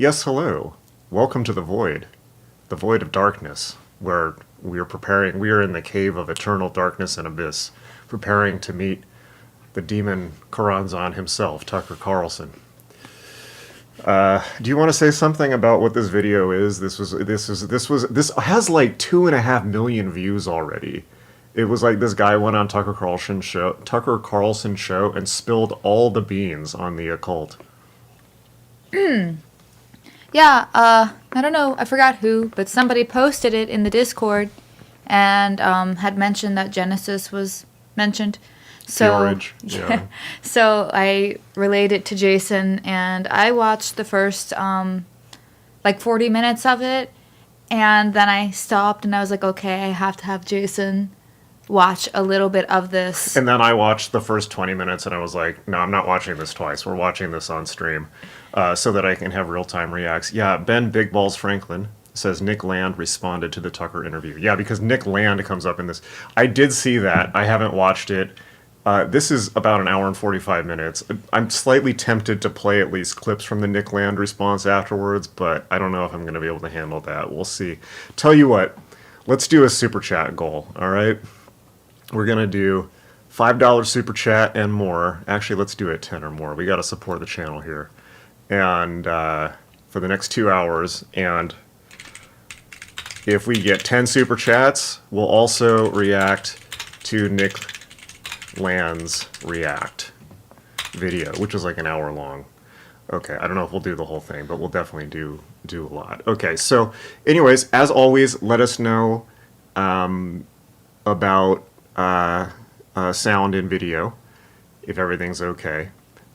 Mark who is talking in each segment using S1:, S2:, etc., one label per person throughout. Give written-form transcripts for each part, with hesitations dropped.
S1: Yes, hello. Welcome to the void of darkness, where we are in the cave of eternal darkness and abyss, preparing to meet the demon Karanzan himself, Tucker Carlson. Do you want to say something about what this video is? This has like 2.5 million views already. It was like this guy went on Tucker Carlson show and spilled all the beans on the occult.
S2: Yeah, I don't know, I forgot who, but somebody posted it in the Discord and had mentioned that Genesis was mentioned. So,
S1: yeah.
S2: So I relayed it to Jason, and I watched the first, 40 minutes of it, and then I stopped, and I was like, okay, I have to have Jason watch a little bit of this.
S1: And then I watched the first 20 minutes, and I was like, no, I'm not watching this twice. We're watching this on stream so that I can have real-time reacts. Yeah, Ben Big Balls Franklin says Nick Land responded to the Tucker interview. Yeah, because Nick Land comes up in this. I did see that. I haven't watched it. This is about an hour and 45 minutes. I'm slightly tempted to play at least clips from the Nick Land response afterwards, but I don't know if I'm going to be able to handle that. We'll see. Tell you what, let's do a super chat goal, all right? We're going to do $5 super chat and more. Actually, let's do it 10 or more. We got to support the channel here. And for the next 2 hours. And if we get 10 super chats, we'll also react to Nick Land's React video, which is like an hour long. Okay, I don't know if we'll do the whole thing, but we'll definitely do a lot. Okay, so anyways, as always, let us know about sound and video, if everything's okay.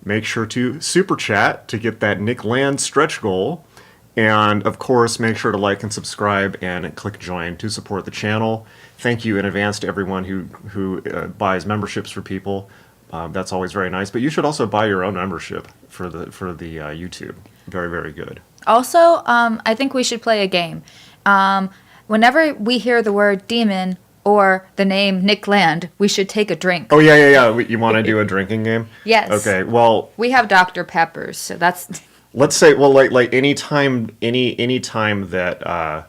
S1: Make sure to super chat to get that Nick Land stretch goal. And of course, make sure to like and subscribe and click join to support the channel. Thank you in advance to everyone who buys memberships for people. That's always very nice. But you should also buy your own membership for the YouTube. Very, very good.
S2: Also, I think we should play a game. Whenever we hear the word demon or the name Nick Land, we should take a drink.
S1: Oh, yeah. You want to do a drinking game?
S2: Yes.
S1: Okay, well...
S2: We have Dr. Peppers, so that's...
S1: Let's say, well, like any time that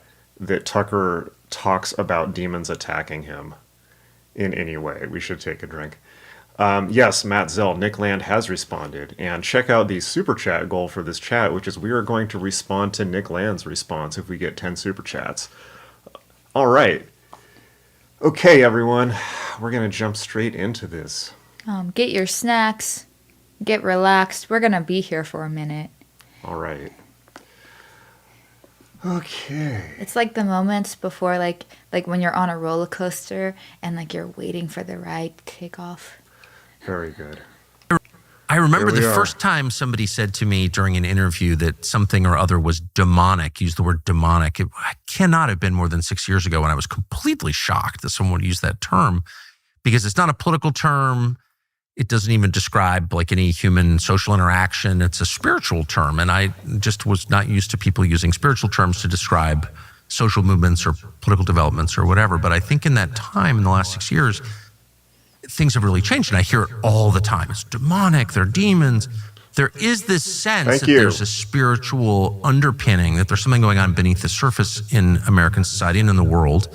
S1: Tucker talks about demons attacking him in any way, we should take a drink. Yes, Matt Zell, Nick Land has responded. And check out the super chat goal for this chat, which is we are going to respond to Nick Land's response if we get 10 super chats. All right. Okay, everyone, we're going to jump straight into this.
S2: Get your snacks, get relaxed. We're going to be here for a minute.
S1: All right. Okay.
S2: It's like the moments before, like when you're on a roller coaster and like you're waiting for the ride to take off.
S1: Very good.
S3: I remember the first time somebody said to me during an interview that something or other was demonic, used the word demonic. It cannot have been more than 6 years ago, and I was completely shocked that someone would use that term because it's not a political term. It doesn't even describe like any human social interaction. It's a spiritual term, and I just was not used to people using spiritual terms to describe social movements or political developments or whatever. But I think in that time, in the last 6 years, things have really changed, and I hear it all the time. It's demonic, they're demons. There is this sense that there's a spiritual underpinning, that there's something going on beneath the surface in American society and in the world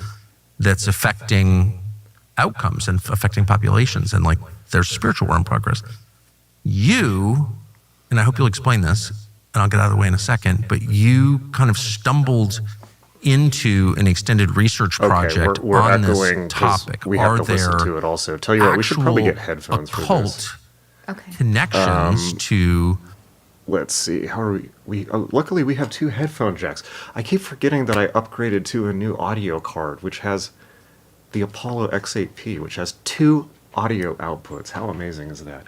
S3: that's affecting outcomes and affecting populations, and like there's spiritual war in progress. You, and I hope you'll explain this, and I'll get out of the way in a second, but you kind of stumbled into an extended research project
S1: we're
S3: on
S1: echoing
S3: this topic.
S1: We have to listen to it also. Tell you what, we should probably get headphones for this.
S3: Connections to...
S1: Let's see, how are we luckily we have 2 headphone jacks. I keep forgetting that I upgraded to a new audio card, which has the Apollo X8P, which has 2 audio outputs. How amazing is that?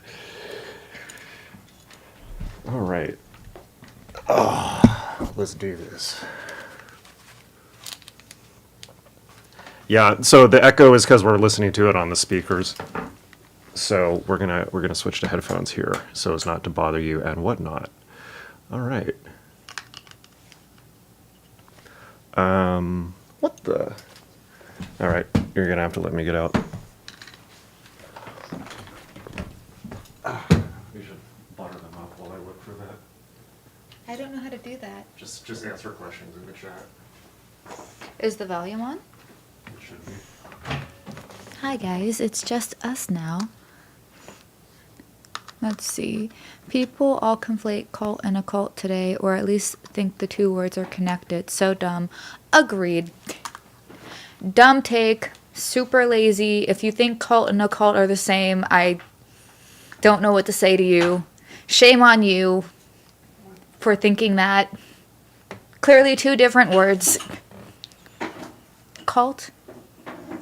S1: All right. Let's do this. Yeah, so the echo is because we're listening to it on the speakers. So we're gonna switch to headphones here, so as not to bother you and whatnot. All right. What the? All right, you're gonna have to let me get out. We should butter them up while I look for that.
S2: I don't know how to do that.
S1: Just answer questions in the chat.
S2: Is the volume on?
S1: It should be.
S2: Hi guys, it's just us now. Let's see. People all conflate cult and occult today, or at least think the two words are connected. So dumb. Agreed. Dumb take. Super lazy. If you think cult and occult are the same, I don't know what to say to you. Shame on you for thinking that. Clearly two different words. Cult.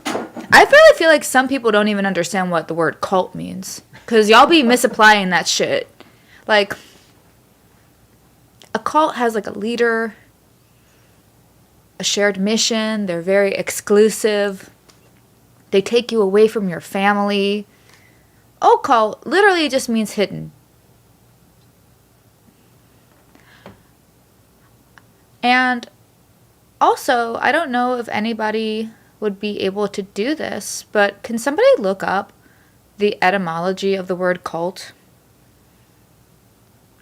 S2: I really feel like some people don't even understand what the word cult means. Because y'all be misapplying that shit. Like, a cult has like a leader, a shared mission. They're very exclusive. They take you away from your family. Occult literally just means hidden. And also, I don't know if anybody would be able to do this, but can somebody look up the etymology of the word cult?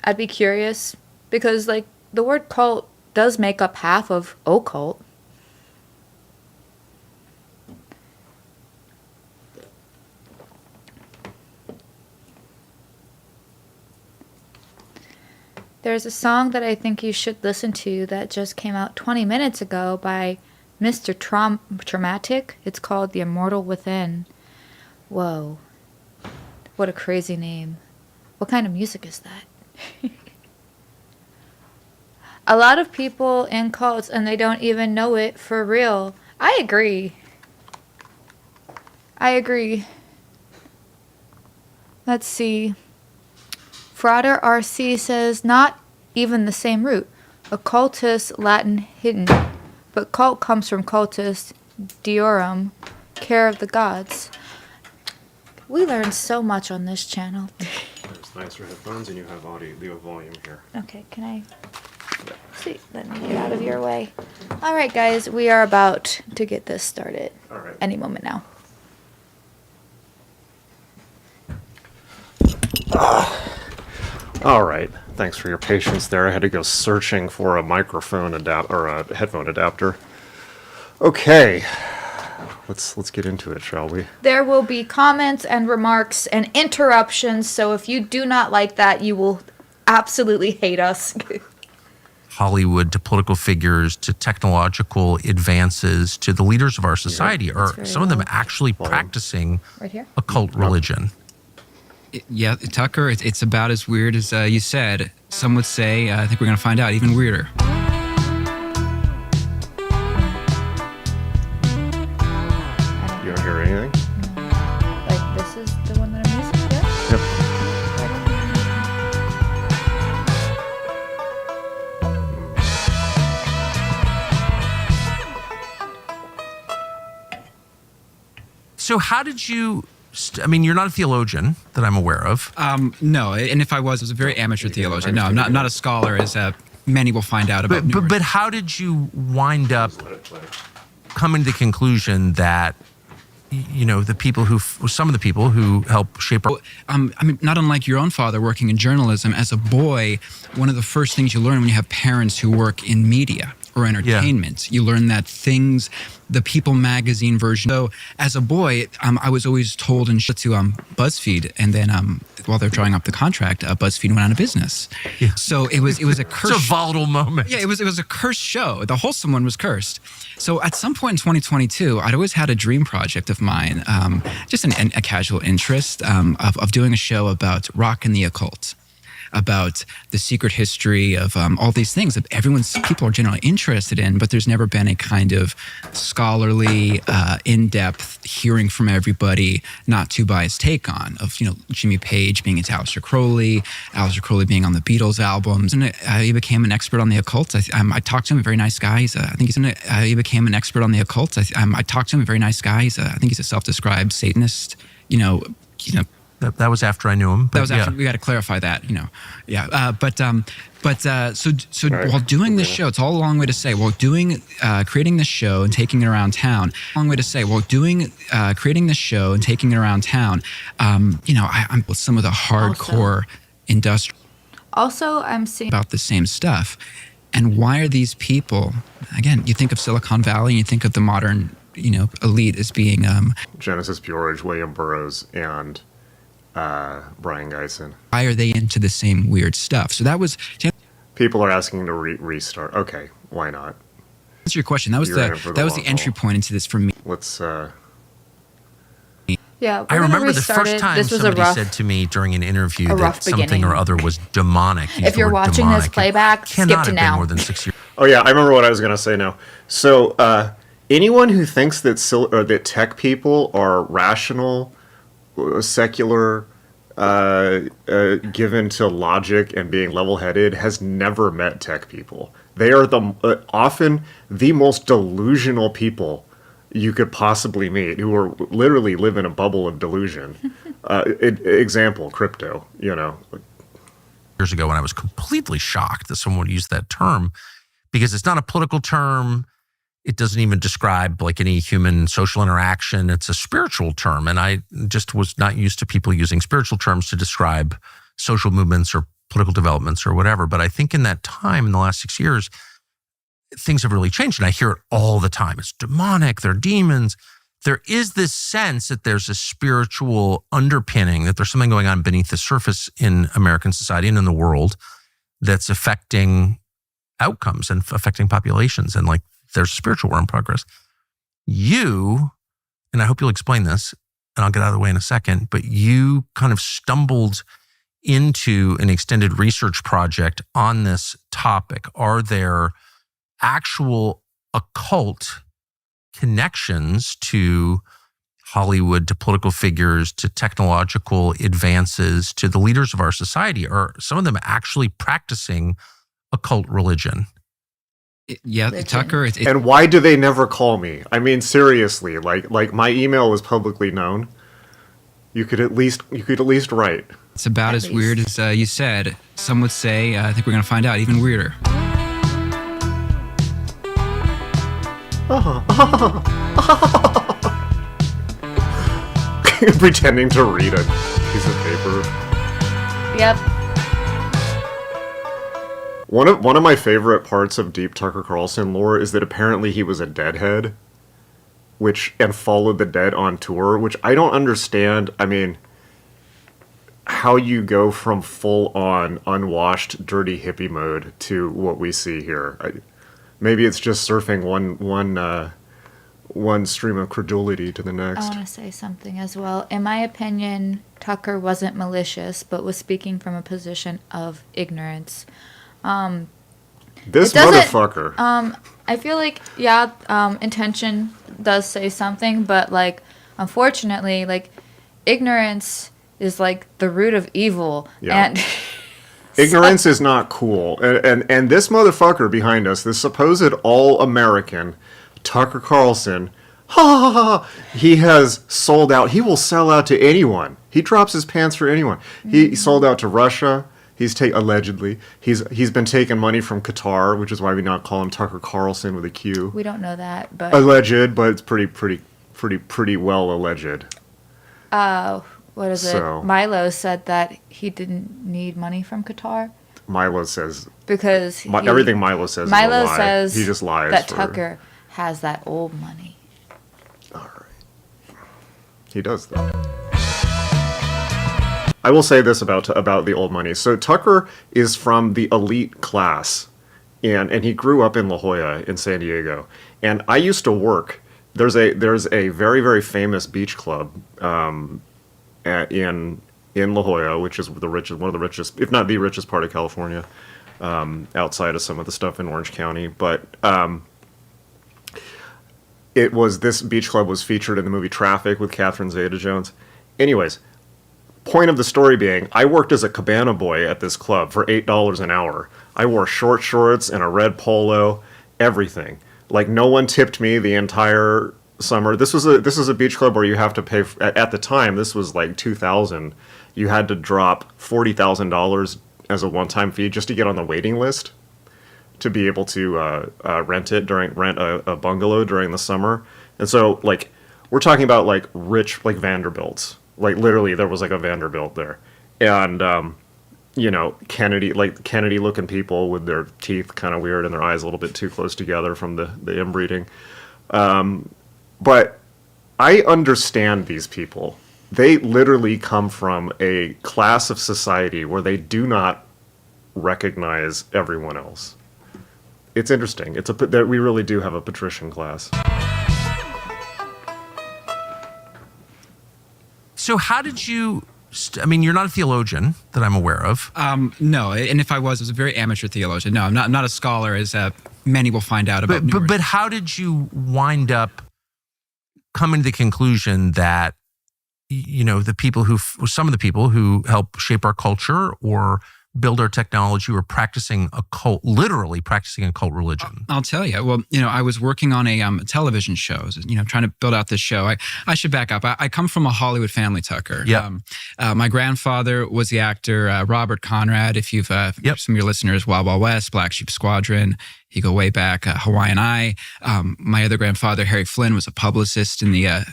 S2: I'd be curious because, like, the word cult does make up half of occult. There's a song that I think you should listen to that just came out 20 minutes ago by Mr. Traumatic. It's called The Immortal Within. Whoa. What a crazy name. What kind of music is that? A lot of people in cults and they don't even know it for real. I agree. Let's see. Frauder RC says, not even the same root. Occultus, Latin hidden. But cult comes from cultus, deorum, care of the gods. We learned so much on this channel.
S1: There's nicer headphones and you have audio volume here.
S2: Okay, can I... See, let me get out of your way. All right, guys, we are about to get this started.
S1: All right.
S2: Any moment now.
S1: All right. Thanks for your patience there. I had to go searching for a microphone or a headphone adapter. Okay. Let's get into it, shall we?
S2: There will be comments and remarks and interruptions, so if you do not like that, you will absolutely hate us.
S3: Hollywood to political figures to technological advances to the leaders of our society are some of them actually practicing
S2: Right here?
S3: occult religion.
S4: Yeah, Tucker, it's about as weird as you said. Some would say, I think we're going to find out, even weirder.
S1: You don't hear anything?
S2: Like, this is the one that I'm using? Yeah?
S1: Yep.
S3: So how did you... I mean, you're not a theologian that I'm aware of.
S4: No, and if I was a very amateur theologian. No, I'm not a scholar, as many will find out about.
S3: But how did you wind up coming to the conclusion that, you know, some of the people who help shape our...
S4: I mean, not unlike your own father working in journalism, as a boy, one of the first things you learn when you have parents who work in media or entertainment, you learn that things, the People magazine version. So as a boy, I was always told and shit to BuzzFeed, and then while they're drawing up the contract, BuzzFeed went out of business. Yeah. So it was a curse.
S3: It's a volatile moment.
S4: Yeah, it was a cursed show. The wholesome one was cursed. So at some point in 2022, I'd always had a dream project of mine, just a casual interest of doing a show about rock and the occult, about the secret history of all these things that people are generally interested in, but there's never been a kind of scholarly, in-depth hearing from everybody, not too biased take on of, you know, Jimmy Page being into Aleister Crowley being on the Beatles albums, and he became an expert on the occult. I talked to him, a very nice guy. He became an expert on the occult. I talked to him, a very nice guy. I think he's a self-described Satanist. You know.
S3: That was after I knew him.
S4: That was after. We got to clarify that, you know. Yeah. So
S1: Right.
S4: while doing this show, it's all a long way to say. While creating this show and taking it around town, creating this show and taking it around town, you know, I'm with some of the hardcore industrial.
S2: Also, I'm seeing
S4: about the same stuff. And why are these people, again, you think of Silicon Valley, and you think of the modern, elite as being
S1: Genesis Bureau, William Burroughs, and Brian Geisen.
S4: why are they into the same weird stuff? So that was, to
S1: People are asking to restart. Okay, why not?
S4: answer your question, that was
S1: You're in it for the
S4: the
S1: long
S4: entry
S1: haul.
S4: point into this for me.
S1: Let's.
S2: Yeah,
S3: I
S2: we're gonna
S3: remember the
S2: restart
S3: first
S2: it.
S3: time
S2: This was a
S3: somebody
S2: rough.
S3: said to me during an interview
S2: a
S3: that
S2: rough
S3: something
S2: beginning.
S3: or other was demonic. Used
S2: If
S3: the
S2: you're
S3: word
S2: watching this
S3: demonic. It
S2: playback, skip
S3: cannot
S2: to
S3: have
S2: now.
S3: been more than 6 years.
S1: Oh yeah, I remember what I was gonna say now. So anyone who thinks that that tech people are rational, secular, given to logic and being level-headed has never met tech people. They are often the most delusional people you could possibly meet, who are literally live in a bubble of delusion. Example, crypto.
S3: Years ago, when I was completely shocked that someone would use that term, because it's not a political term. It doesn't even describe like any human social interaction. It's a spiritual term. And I just was not used to people using spiritual terms to describe social movements or political developments or whatever. But I think in that time, in the last 6 years, things have really changed. And I hear it all the time. It's demonic. They're demons. There is this sense that there's a spiritual underpinning, that there's something going on beneath the surface in American society and in the world that's affecting outcomes and affecting populations. And like, there's spiritual war in progress. You, and I hope you'll explain this, and I'll get out of the way in a second, but you kind of stumbled into an extended research project on this topic. Are there actual occult connections to Hollywood, to political figures, to technological advances, to the leaders of our society? Are some of them actually practicing occult religion?
S4: Yeah,
S2: Religion.
S4: Tucker,
S1: And why do they never call me? I mean, seriously, like my email is publicly known. You could at least write.
S4: it's about
S2: At
S4: as
S2: least.
S4: weird as you said. Some would say, I think we're going to find out, even weirder.
S1: Pretending to read a piece of paper.
S2: Yep.
S1: One of my favorite parts of deep Tucker Carlson lore is that apparently he was a deadhead, and followed the dead on tour, which I don't understand. I mean, how you go from full on unwashed, dirty hippie mode to what we see here. Maybe it's just surfing one stream of credulity to the
S2: I
S1: next.
S2: want to say something as well. In my opinion, Tucker wasn't malicious, but was speaking from a position of ignorance.
S1: This
S2: It doesn't-
S1: motherfucker.
S2: I feel like, intention does say something, but like, unfortunately, like, ignorance is like the root of evil.
S1: Yeah.
S2: And
S1: Ignorance is not cool. And this motherfucker behind us, this supposed all-American Tucker Carlson, he has sold out. He will sell out to anyone. He drops his pants for anyone. He sold out to Russia. Allegedly. He's been taking money from Qatar, which is why we not call him Tucker Carlson with a Q.
S2: we don't know that, but
S1: Alleged, but it's pretty well alleged.
S2: what is
S1: So-
S2: it? Milo said that he didn't need money from Qatar
S1: Milo says
S2: because
S1: everything Milo says
S2: Milo
S1: is a lie.
S2: says
S1: He just lies.
S2: that
S1: for-
S2: Tucker has that old money.
S1: All right. He does that. I will say this about the old money. So Tucker is from the elite class, and he grew up in La Jolla in San Diego. And I used to work. There's a very, very famous beach club in La Jolla, which is one of the richest, if not the richest part of California, outside of some of the stuff in Orange County. But this beach club was featured in the movie Traffic with Catherine Zeta-Jones. Anyways, point of the story being, I worked as a cabana boy at this club for $8 an hour. I wore short shorts and a red polo, everything. Like, no one tipped me the entire summer. This was a beach club where you have to pay at the time. This was like 2000. You had to drop $40,000 as a one-time fee just to get on the waiting list to be able to rent a bungalow during the summer. And so, like, we're talking about like rich, like Vanderbilts. Like, literally, there was like a Vanderbilt there, and Kennedy looking people with their teeth kind of weird and their eyes a little bit too close together from the inbreeding. But I understand these people. They literally come from a class of society where they do not recognize everyone else. It's interesting. We really do have a patrician class.
S3: So how did you... I mean, you're not a theologian that I'm aware of.
S4: No, and if I was a very amateur theologian. No, I'm not a scholar, as many will find out about.
S3: But how did you wind up coming to the conclusion that, some of the people who help shape our culture or build our technology were practicing literally practicing occult religion?
S4: I'll tell you. Well, I was working on a television show, trying to build out this show. I should back up. I come from a Hollywood family, Tucker.
S3: Yeah.
S4: My grandfather was the actor Robert Conrad. If you've some of your listeners, Wild Wild West, Black Sheep Squadron. You go way back, Hawaiian Eye. My other grandfather, Harry Flynn, was a publicist in the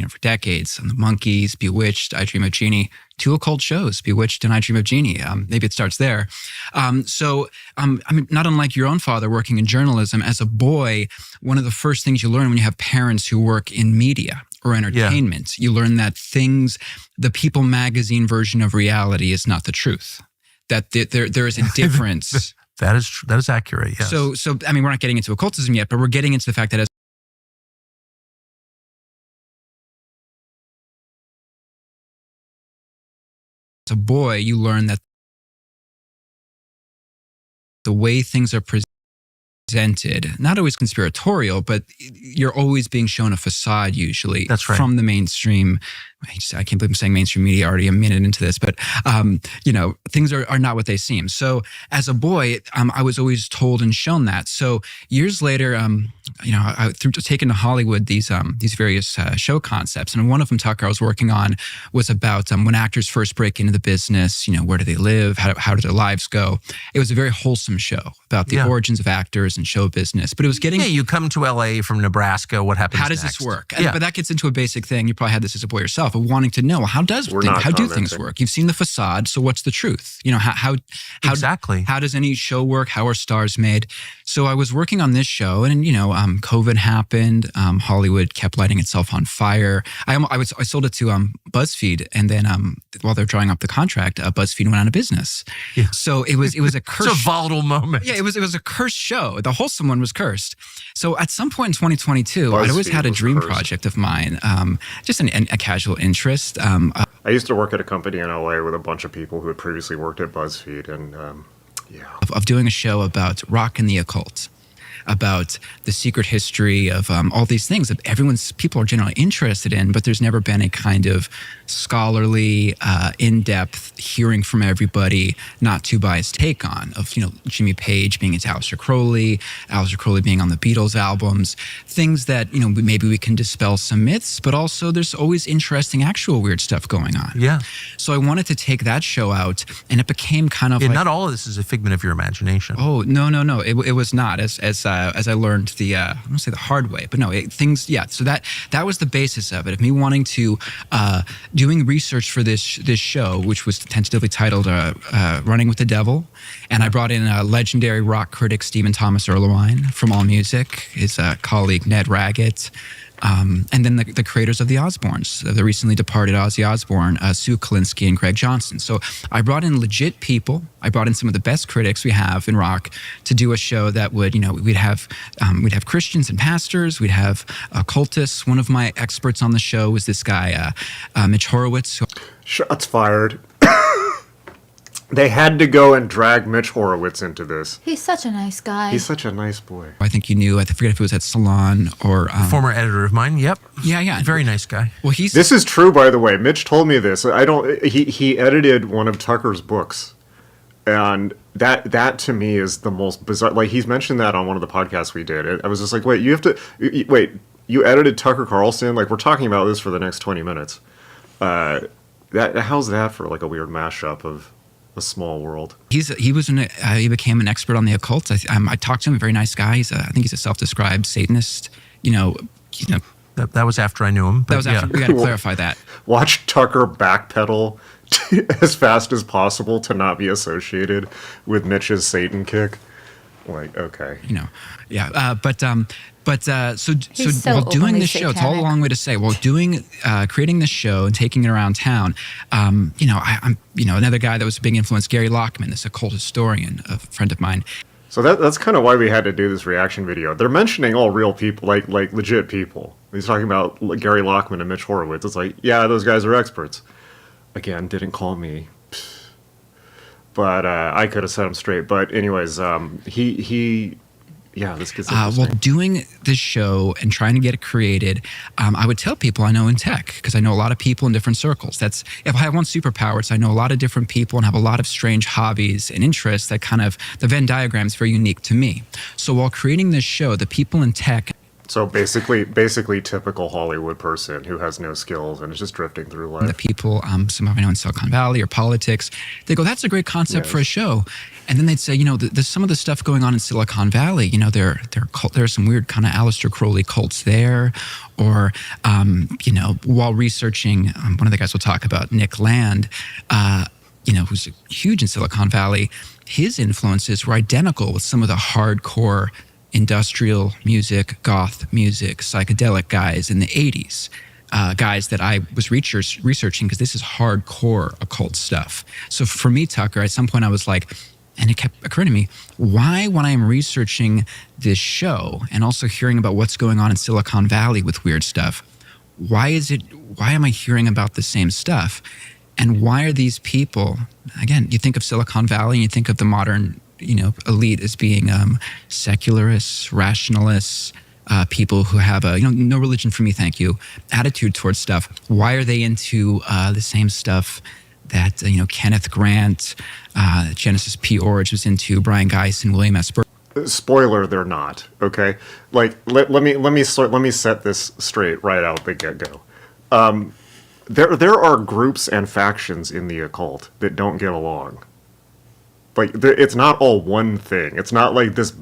S4: for decades on the Monkees, Bewitched, I Dream of Jeannie. 2 occult shows, Bewitched and I Dream of Jeannie. Maybe it starts there. So not unlike your own father working in journalism, as a boy, one of the first things you learn when you have parents who work in media or entertainment, you learn that the People magazine version of reality is not the truth. That there is a difference.
S3: That is accurate, yes.
S4: So I mean, we're not getting into occultism yet, but we're getting into the fact that as a boy, you learn that the way things are presented, not always conspiratorial, but you're always being shown a facade usually.
S3: That's right.
S4: From the mainstream. I can't believe I'm saying mainstream media already a minute into this, but things are not what they seem. So as a boy, I was always told and shown that. So years later, through taken to Hollywood these various show concepts, and one of them, Tucker, I was working on was about when actors first break into the business. Where do they live? How do their lives go? It was a very wholesome show about the origins of actors and show business. But it was getting
S3: you come to LA from Nebraska. What happens?
S4: How does
S3: next?
S4: this work?
S3: Yeah.
S4: But that gets into a basic thing. You probably had this as a boy yourself, of wanting to know how do things work? You've seen the facade, so what's the truth? How
S3: Exactly.
S4: How does any show work? How are stars made? So I was working on this show, and COVID happened. Hollywood kept lighting itself on fire. I sold it to BuzzFeed, and then while they're drawing up the contract, BuzzFeed went out of business. Yeah. So it was a cursed.
S3: It's a volatile moment.
S4: Yeah, it was a cursed show. The wholesome one was cursed. So at some point in 2022, I'd always had a dream project of mine, just a casual interest.
S1: I used to work at a company in LA with a bunch of people who had previously worked at BuzzFeed, and
S4: of doing a show about rock and the occult, about the secret history of all these things that people are generally interested in, but there's never been a kind of scholarly, in-depth hearing from everybody, not too biased take on of, Jimmy Page being into Aleister Crowley being on the Beatles albums, things that, maybe we can dispel some myths, but also there's always interesting actual weird stuff going on.
S3: Yeah.
S4: So I wanted to take that show out, and it became kind of
S3: not all of this is a figment of your imagination.
S4: Oh, no. It was not, as I learned I don't want to say the hard way, but no, so that was the basis of it, of me wanting to, doing research for this show, which was tentatively titled Running with the Devil. And I brought in legendary rock critic Stephen Thomas Erlewine from AllMusic, his colleague Ned Raggett, and then the creators of the Osbournes, the recently departed Ozzy Osbourne, Sue Kalinsky and Greg Johnson. So I brought in legit people. I brought in some of the best critics we have in rock to do a show that would, we'd have Christians and pastors, we'd have occultists. One of my experts on the show was this guy, Mitch Horowitz.
S1: Shots fired. They had to go and drag Mitch Horowitz into this.
S2: He's such a nice guy.
S1: He's such a nice boy.
S4: I think you knew. I forget if it was at Salon or
S3: former editor of mine. Yep.
S4: Yeah.
S3: Very nice guy.
S4: Well,
S1: This is true, by the way. Mitch told me this. He edited one of Tucker's books, and that to me is the most bizarre. Like, he's mentioned that on one of the podcasts we did. I was just like, wait, you edited Tucker Carlson? Like, we're talking about this for the next 20 minutes. How's that for like a weird mashup of a small world?
S4: He became an expert on the occult. I talked to him, a very nice guy. I think he's a self-described Satanist.
S3: That was after I knew him. But
S4: that was after. We got to clarify that.
S1: Watch Tucker backpedal as fast as possible to not be associated with Mitch's Satan kick. Like, okay.
S4: You know, yeah. So
S2: He's so
S4: while doing
S2: openly
S4: this show, it's all a
S2: satanic.
S4: long way to say, while creating this show and taking it around town, I'm another guy that was a big influence, Gary Lockman, this occult historian, a friend of mine.
S1: So that's kind of why we had to do this reaction video. They're mentioning all real people, like legit people. He's talking about Gary Lockman and Mitch Horowitz. It's like, yeah, those guys are experts. Again, didn't call me. But I could have set him straight. But anyways, this gets interesting.
S4: While doing this show and trying to get it created, I would tell people I know in tech, because I know a lot of people in different circles. If I have one superpower, it's I know a lot of different people and have a lot of strange hobbies and interests that kind of, the Venn diagram is very unique to me. So while creating this show, the people in tech.
S1: So basically typical Hollywood person who has no skills and is just drifting through life.
S4: The people, some of I know in Silicon Valley or politics, they go, that's a great concept for a show. And then they'd say, there's some of the stuff going on in Silicon Valley, there's some weird kind of Aleister Crowley cults there. Or, while researching, one of the guys we'll talk about, Nick Land, who's huge in Silicon Valley, his influences were identical with some of the hardcore industrial music, goth music, psychedelic guys in the 80s. Guys that I was researching because this is hardcore occult stuff. So for me, Tucker, at some point I was like, and it kept occurring to me, why when I'm researching this show and also hearing about what's going on in Silicon Valley with weird stuff, why am I hearing about the same stuff? And why are these people, again, you think of Silicon Valley and you think of the modern elite as being secularists, rationalists, people who have a no religion for me, thank you, attitude towards stuff. Why are they into the same stuff that Kenneth Grant, Genesis P. Orridge was into, Brian Geist, and William S. Burke?
S1: Spoiler: they're not. Okay, like let me set this straight right out the get go. There are groups and factions in the occult that don't get along. Like, it's not all one thing. It's not like this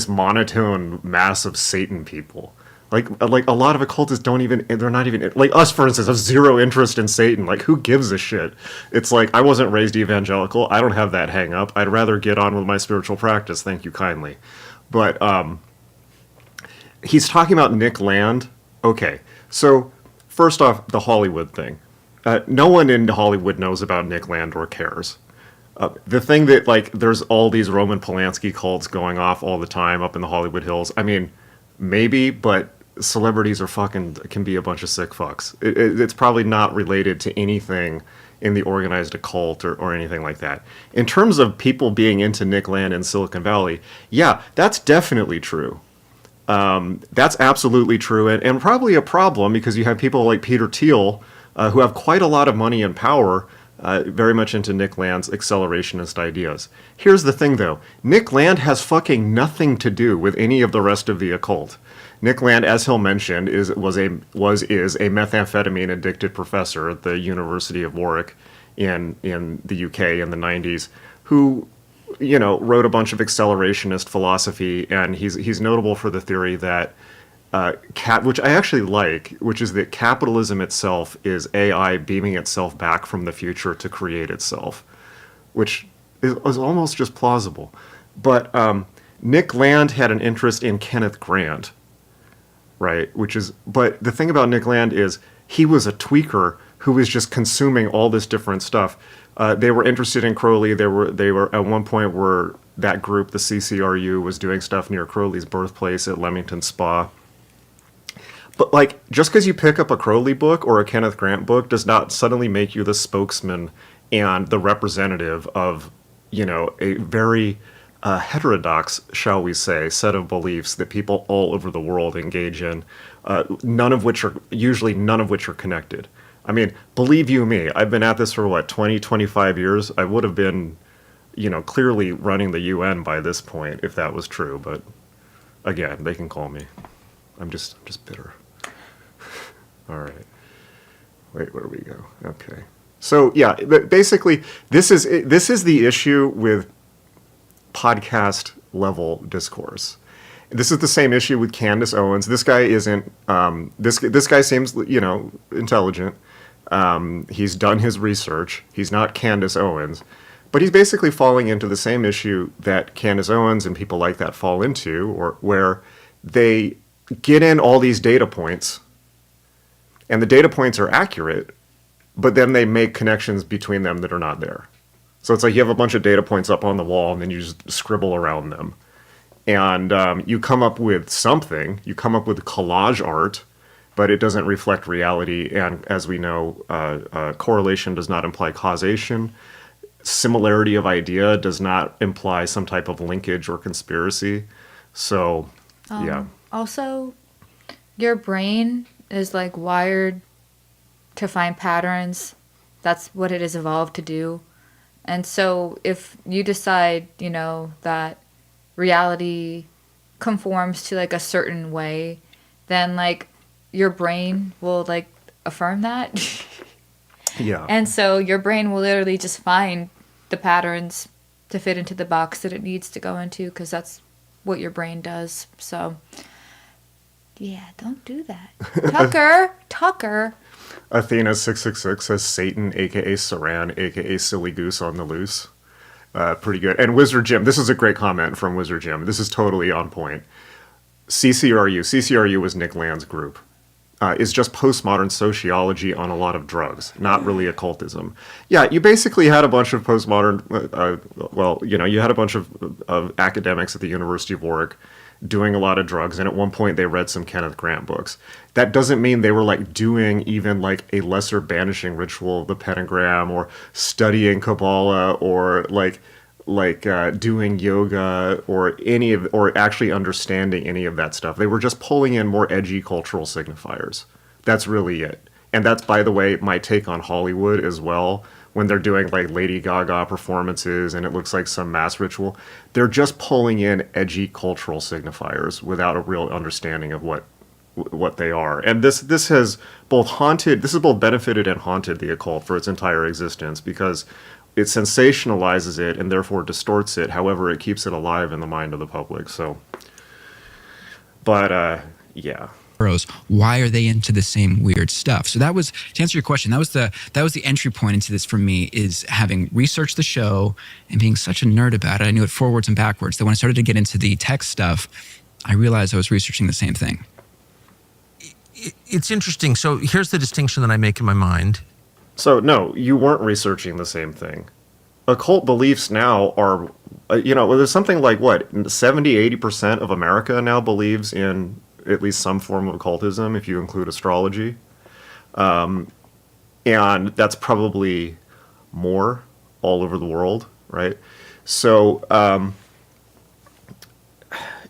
S1: monotone mass of Satan people. Like a lot of occultists they're not even, like us, for instance, have zero interest in Satan. Like, who gives a shit? It's like, I wasn't raised evangelical. I don't have that hang up. I'd rather get on with my spiritual practice. Thank you kindly. But he's talking about Nick Land. Okay, so first off, the Hollywood thing. No one in Hollywood knows about Nick Land or cares. The thing that, like, there's all these Roman Polanski cults going off all the time up in the Hollywood Hills. I mean, maybe, but celebrities can be a bunch of sick fucks. It's probably not related to anything in the organized occult or anything like that. In terms of people being into Nick Land in Silicon Valley, yeah, that's definitely true. That's absolutely true, and probably a problem because you have people like Peter Thiel who have quite a lot of money and power, very much into Nick Land's accelerationist ideas. Here's the thing, though. Nick Land has fucking nothing to do with any of the rest of the occult. Nick Land, as he'll mention, is a methamphetamine addicted professor at the University of Warwick in the UK in the 90s, who wrote a bunch of accelerationist philosophy, and he's notable for the theory that which I actually like, which is that capitalism itself is AI beaming itself back from the future to create itself, which is almost just plausible. But Nick Land had an interest in Kenneth Grant, right? But the thing about Nick Land is he was a tweaker who was just consuming all this different stuff. They were interested in Crowley. They were at one point where that group, the CCRU, was doing stuff near Crowley's birthplace at Leamington Spa. But, like, just because you pick up a Crowley book or a Kenneth Grant book does not suddenly make you the spokesman and the representative of, a very heterodox, shall we say, set of beliefs that people all over the world engage in, none of which are connected. I mean, believe you me, I've been at this for, 20, 25 years. I would have been, clearly running the UN by this point if that was true. But, again, they can call me. I'm just bitter. All right. Wait, where do we go? Okay. So yeah, basically, this is the issue with podcast level discourse. This is the same issue with Candace Owens. This guy isn't. This guy seems intelligent. He's done his research. He's not Candace Owens, but he's basically falling into the same issue that Candace Owens and people like that fall into, or where they get in all these data points, and the data points are accurate, but then they make connections between them that are not there. So it's like you have a bunch of data points up on the wall, and then you just scribble around them. And you come up with something. You come up with collage art, but it doesn't reflect reality. And as we know, correlation does not imply causation. Similarity of idea does not imply some type of linkage or conspiracy. So, yeah.
S2: Also, your brain is like wired to find patterns. That's what it has evolved to do. And so if you decide, that reality conforms to like a certain way, then like your brain will like affirm that.
S1: Yeah.
S2: And so your brain will literally just find the patterns to fit into the box that it needs to go into, because that's what your brain does. So yeah, don't do that. Tucker.
S1: Athena 666 says Satan, aka Saran, aka Silly Goose on the loose. Pretty good. And Wizard Jim, this is a great comment from Wizard Jim. This is totally on point. CCRU was Nick Land's group. Is just postmodern sociology on a lot of drugs, not really occultism. Yeah, you basically had a bunch of postmodern, you had a bunch of academics at the University of Warwick doing a lot of drugs, and at one point they read some Kenneth Grant books. That doesn't mean they were like doing even like a lesser banishing ritual of the pentagram, or studying Kabbalah, or like doing yoga, or actually understanding any of that stuff. They were just pulling in more edgy cultural signifiers. That's really it. And that's, by the way, my take on Hollywood as well. When they're doing like Lady Gaga performances and it looks like some mass ritual, they're just pulling in edgy cultural signifiers without a real understanding of what they are. And this has both benefited and haunted the occult for its entire existence, because it sensationalizes it and therefore distorts it. However, it keeps it alive in the mind of the public. So, but yeah.
S4: Why are they into the same weird stuff? So that was, to answer your question, that was the entry point into this for me, is having researched the show and being such a nerd about it. I knew it forwards and backwards. That when I started to get into the tech stuff, I realized I was researching the same thing.
S3: It's interesting. So here's the distinction that I make in my mind.
S1: So no, you weren't researching the same thing. Occult beliefs now are, there's something like 70-80% of America now believes in at least some form of occultism, if you include astrology. And that's probably more all over the world, right? So,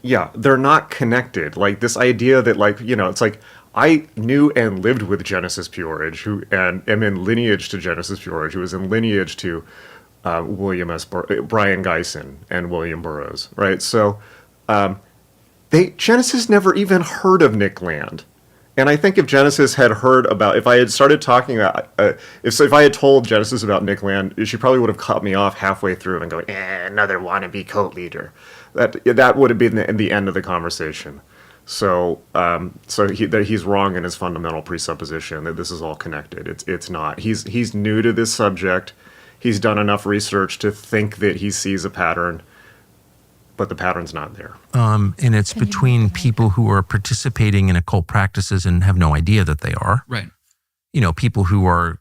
S1: yeah, they're not connected. Like this idea that it's like, I knew and lived with Genesis Peorage, and am in lineage to Genesis Peorage, who was in lineage to Brian Geisen and William Burroughs, right? So Genesis never even heard of Nick Land. And I think if Genesis had heard about, if I had started talking about, if I had told Genesis about Nick Land, she probably would have cut me off halfway through and going, another wannabe cult leader. That would have been the end of the conversation. So he's wrong in his fundamental presupposition that this is all connected. It's not. He's new to this subject. He's done enough research to think that he sees a pattern, but the pattern's not there.
S3: And it's between people who are participating in occult practices and have no idea that they are.
S4: Right.
S3: People who are,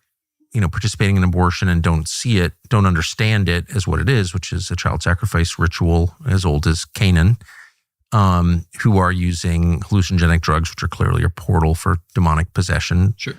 S3: participating in abortion and don't see it, don't understand it as what it is, which is a child sacrifice ritual as old as Canaan. Who are using hallucinogenic drugs, which are clearly a portal for demonic possession.
S4: Sure.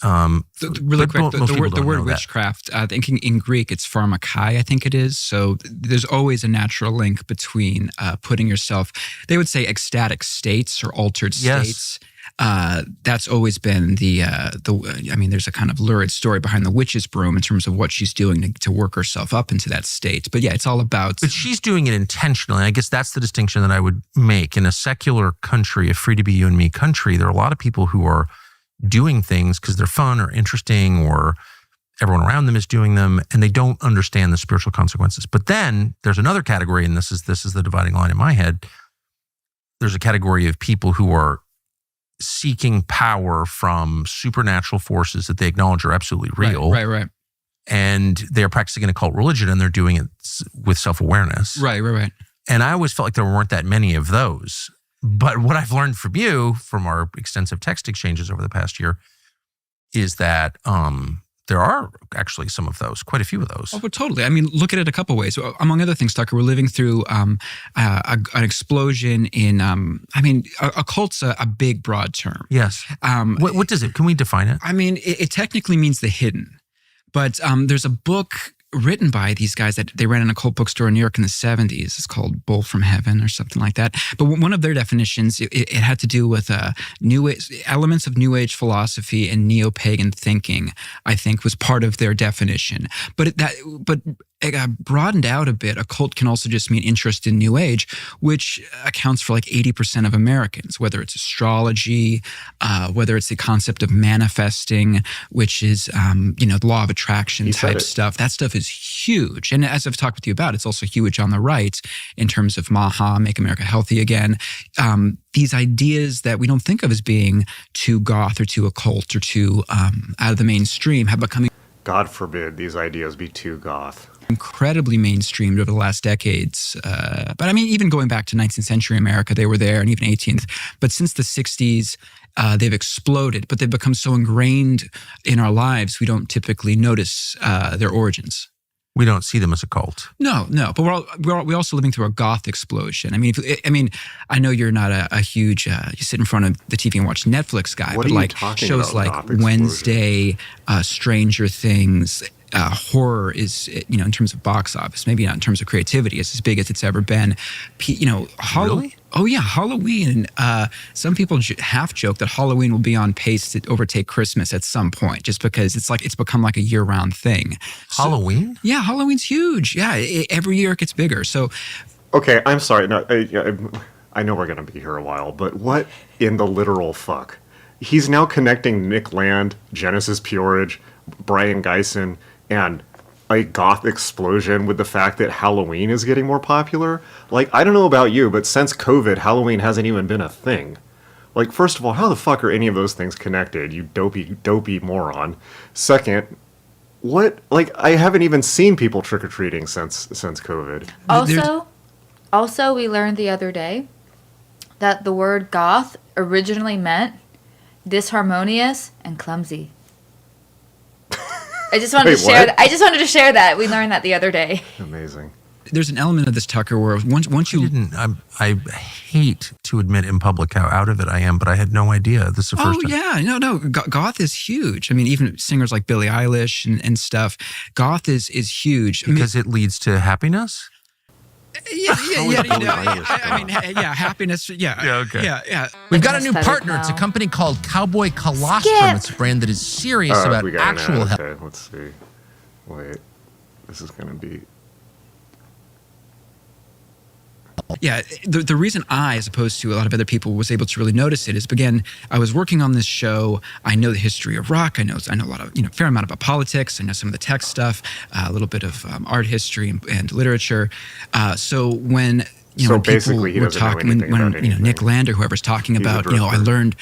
S4: Really quick, the word witchcraft, I think in Greek it's pharmakai, I think it is. So there's always a natural link between putting yourself, they would say ecstatic states or altered states. That's always been there's a kind of lurid story behind the witch's broom in terms of what she's doing to work herself up into that state. But yeah, it's all about...
S3: But she's doing it intentionally. I guess that's the distinction that I would make. In a secular country, a free-to-be-you-and-me country, there are a lot of people who are doing things because they're fun or interesting, or everyone around them is doing them, and they don't understand the spiritual consequences. But then there's another category, and this is the dividing line in my head. There's a category of people who are seeking power from supernatural forces that they acknowledge are absolutely real.
S4: Right.
S3: And they're practicing an occult religion, and they're doing it with self-awareness.
S4: Right.
S3: And I always felt like there weren't that many of those. But what I've learned from you, from our extensive text exchanges over the past year, is that there are actually some of those, quite a few of those.
S4: Oh, but totally. I mean, look at it a couple ways. Among other things, Tucker, we're living through an explosion in, occult's a big, broad term.
S3: Yes. What does it, can we define it?
S4: I mean, it technically means the hidden. But there's a book written by these guys that they ran an occult bookstore in New York in the 70s. It's called Bull from Heaven or something like that. But one of their definitions, it had to do with elements of New Age philosophy and neo-pagan thinking, I think, was part of their definition. But it got broadened out a bit. Occult can also just mean interest in New Age, which accounts for like 80% of Americans, whether it's astrology, whether it's the concept of manifesting, which is, the law of attraction type stuff. That stuff is huge. And as I've talked with you about, it's also huge on the right in terms of MAHA, Make America Healthy Again. These ideas that we don't think of as being too goth or too occult or too out of the mainstream have become
S1: God forbid these ideas be too goth.
S4: Incredibly mainstreamed over the last decades. But I mean, even going back to 19th century America, they were there, and even 18th. But since the 60s, they've exploded, but they've become so ingrained in our lives, we don't typically notice their origins.
S3: We don't see them as a cult.
S4: No. But we're also living through a goth explosion. I mean, I know you're not a huge you sit in front of the TV and watch Netflix guy,
S1: What
S4: but
S1: are you
S4: like
S1: talking
S4: shows
S1: about,
S4: like
S1: goth explosion?
S4: Wednesday, Stranger Things. Horror is, in terms of box office, maybe not in terms of creativity, it's as big as it's ever been.
S3: Really?
S4: Oh yeah, Halloween. Some people half joke that Halloween will be on pace to overtake Christmas at some point, just because it's become like a year-round thing.
S3: Halloween?
S4: Yeah, Halloween's huge. Yeah, every year it gets bigger. So,
S1: Okay, I'm sorry. No, I know we're going to be here a while, but what in the literal fuck? He's now connecting Nick Land, Genesis Peorage, Brian Geisen, and a goth explosion with the fact that Halloween is getting more popular. Like, I don't know about you, but since COVID, Halloween hasn't even been a thing. Like, first of all, how the fuck are any of those things connected, you dopey moron? Second, what? Like, I haven't even seen people trick-or-treating since COVID.
S2: Also, we learned the other day that the word goth originally meant disharmonious and clumsy. I just wanted to share that. We learned that the other day.
S1: Amazing.
S4: There's an element of this, Tucker, where once you
S3: I hate to admit in public how out of it I am, but I had no idea. This is the first time.
S4: Oh yeah, no, goth is huge. I mean, even singers like Billie Eilish and stuff. Goth is huge
S3: Because it leads to happiness?
S4: Yeah. Happiness. Yeah.
S3: Okay.
S4: Yeah.
S3: We've got a new
S2: Aesthetic
S3: partner.
S2: now.
S3: It's a company called Cowboy Colostrum.
S2: Skip.
S3: It's a brand that is serious about
S1: We got an
S3: actual
S1: ad.
S3: health.
S1: Okay, let's see. Wait. This is going to be...
S4: Yeah, the reason I, as opposed to a lot of other people, was able to really notice it is, again, I was working on this show. I know the history of rock. I know a lot of, fair amount about politics. I know some of the tech stuff, a little bit of art history and literature. So when when people
S1: basically, he
S4: were
S1: doesn't know
S4: talking,
S1: anything about anything.
S4: Nick Land or whoever's talking
S1: He's a
S4: about, I
S1: drifter.
S4: learned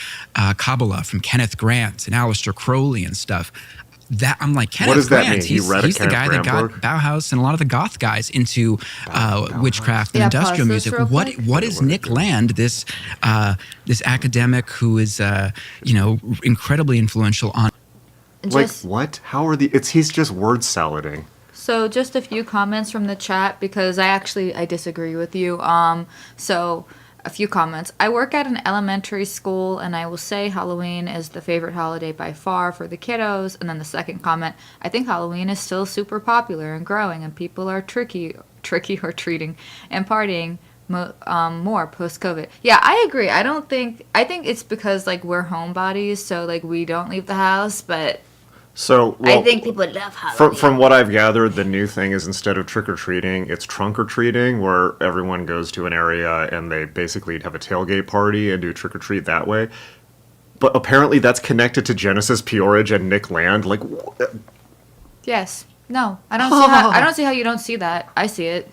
S4: Kabbalah from Kenneth Grant and Aleister Crowley and stuff. That I'm like, Kenneth
S1: does that
S4: Grant,
S1: mean? You read a
S4: he's the
S1: Kenneth
S4: guy
S1: Grant
S4: that got
S1: book?
S4: Bauhaus and a lot of the goth guys into witchcraft and
S2: Yeah,
S4: industrial
S2: pause this
S4: music.
S2: real
S4: What
S2: quick.
S4: what is Nick Land, this academic who is incredibly influential on?
S2: Just,
S1: Like, what? How are the... He's just word salading.
S2: So just a few comments from the chat, because I disagree with you. So a few comments. I work at an elementary school, and I will say Halloween is the favorite holiday by far for the kiddos. And then the second comment, I think Halloween is still super popular and growing, and people are tricky or treating and partying more post-COVID. Yeah, I agree. I think it's because like we're homebodies, so like we don't leave the house, but
S1: So,
S2: I think people love Halloween.
S1: From what I've gathered, the new thing is instead of trick-or-treating, it's trunk-or-treating, where everyone goes to an area and they basically have a tailgate party and do trick-or-treat that way. But apparently that's connected to Genesis Peorage and Nick Land. Like,
S2: Yes. No. I don't see how you don't see that. I see it.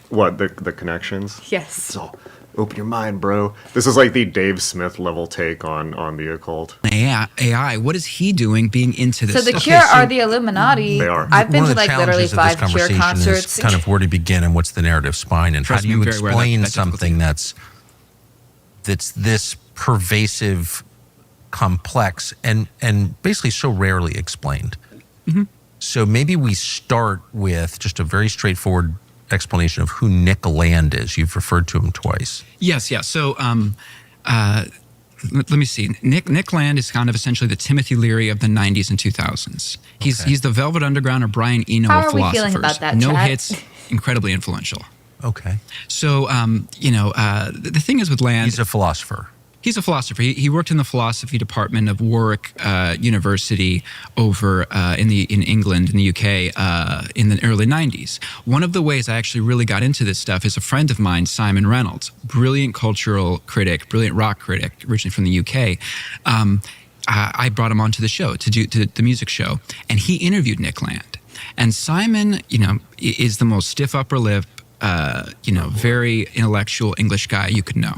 S1: what, the connections?
S2: Yes.
S1: So, Open your mind, bro. This is like the Dave Smith level take on the occult.
S4: AI, what is he doing being into this?
S2: So the Cure are the Illuminati.
S1: They are.
S2: I've been
S3: One
S2: to
S3: of the
S2: like literally
S3: challenges of this
S2: 5 Cure
S3: conversation
S2: concerts.
S3: is kind of where to begin and what's the narrative spine, and how
S4: Trust
S3: do
S4: me,
S3: you
S4: I'm very aware of
S3: explain
S4: that
S3: something
S4: difficulty.
S3: that's this pervasive, complex, and basically so rarely explained. So maybe we start with just a very straightforward explanation of who Nick Land is. You've referred to him twice.
S4: Yes, yeah. So let me see. Nick Land is kind of essentially the Timothy Leary of the 90s and 2000s. He's the Velvet Underground or Brian Eno
S2: How
S4: of
S2: are we
S4: philosophers.
S2: feeling about that,
S4: No
S2: Chad?
S4: hits, incredibly influential.
S3: Okay.
S4: So, the thing is with Land,
S3: He's a philosopher.
S4: he's a philosopher. He worked in the philosophy department of Warwick University over in England, in the UK, in the early 90s. One of the ways I actually really got into this stuff is a friend of mine, Simon Reynolds, brilliant cultural critic, brilliant rock critic, originally from the UK. I brought him onto the show to do the music show, and he interviewed Nick Land. And Simon, is the most stiff upper lip, very intellectual English guy you could know.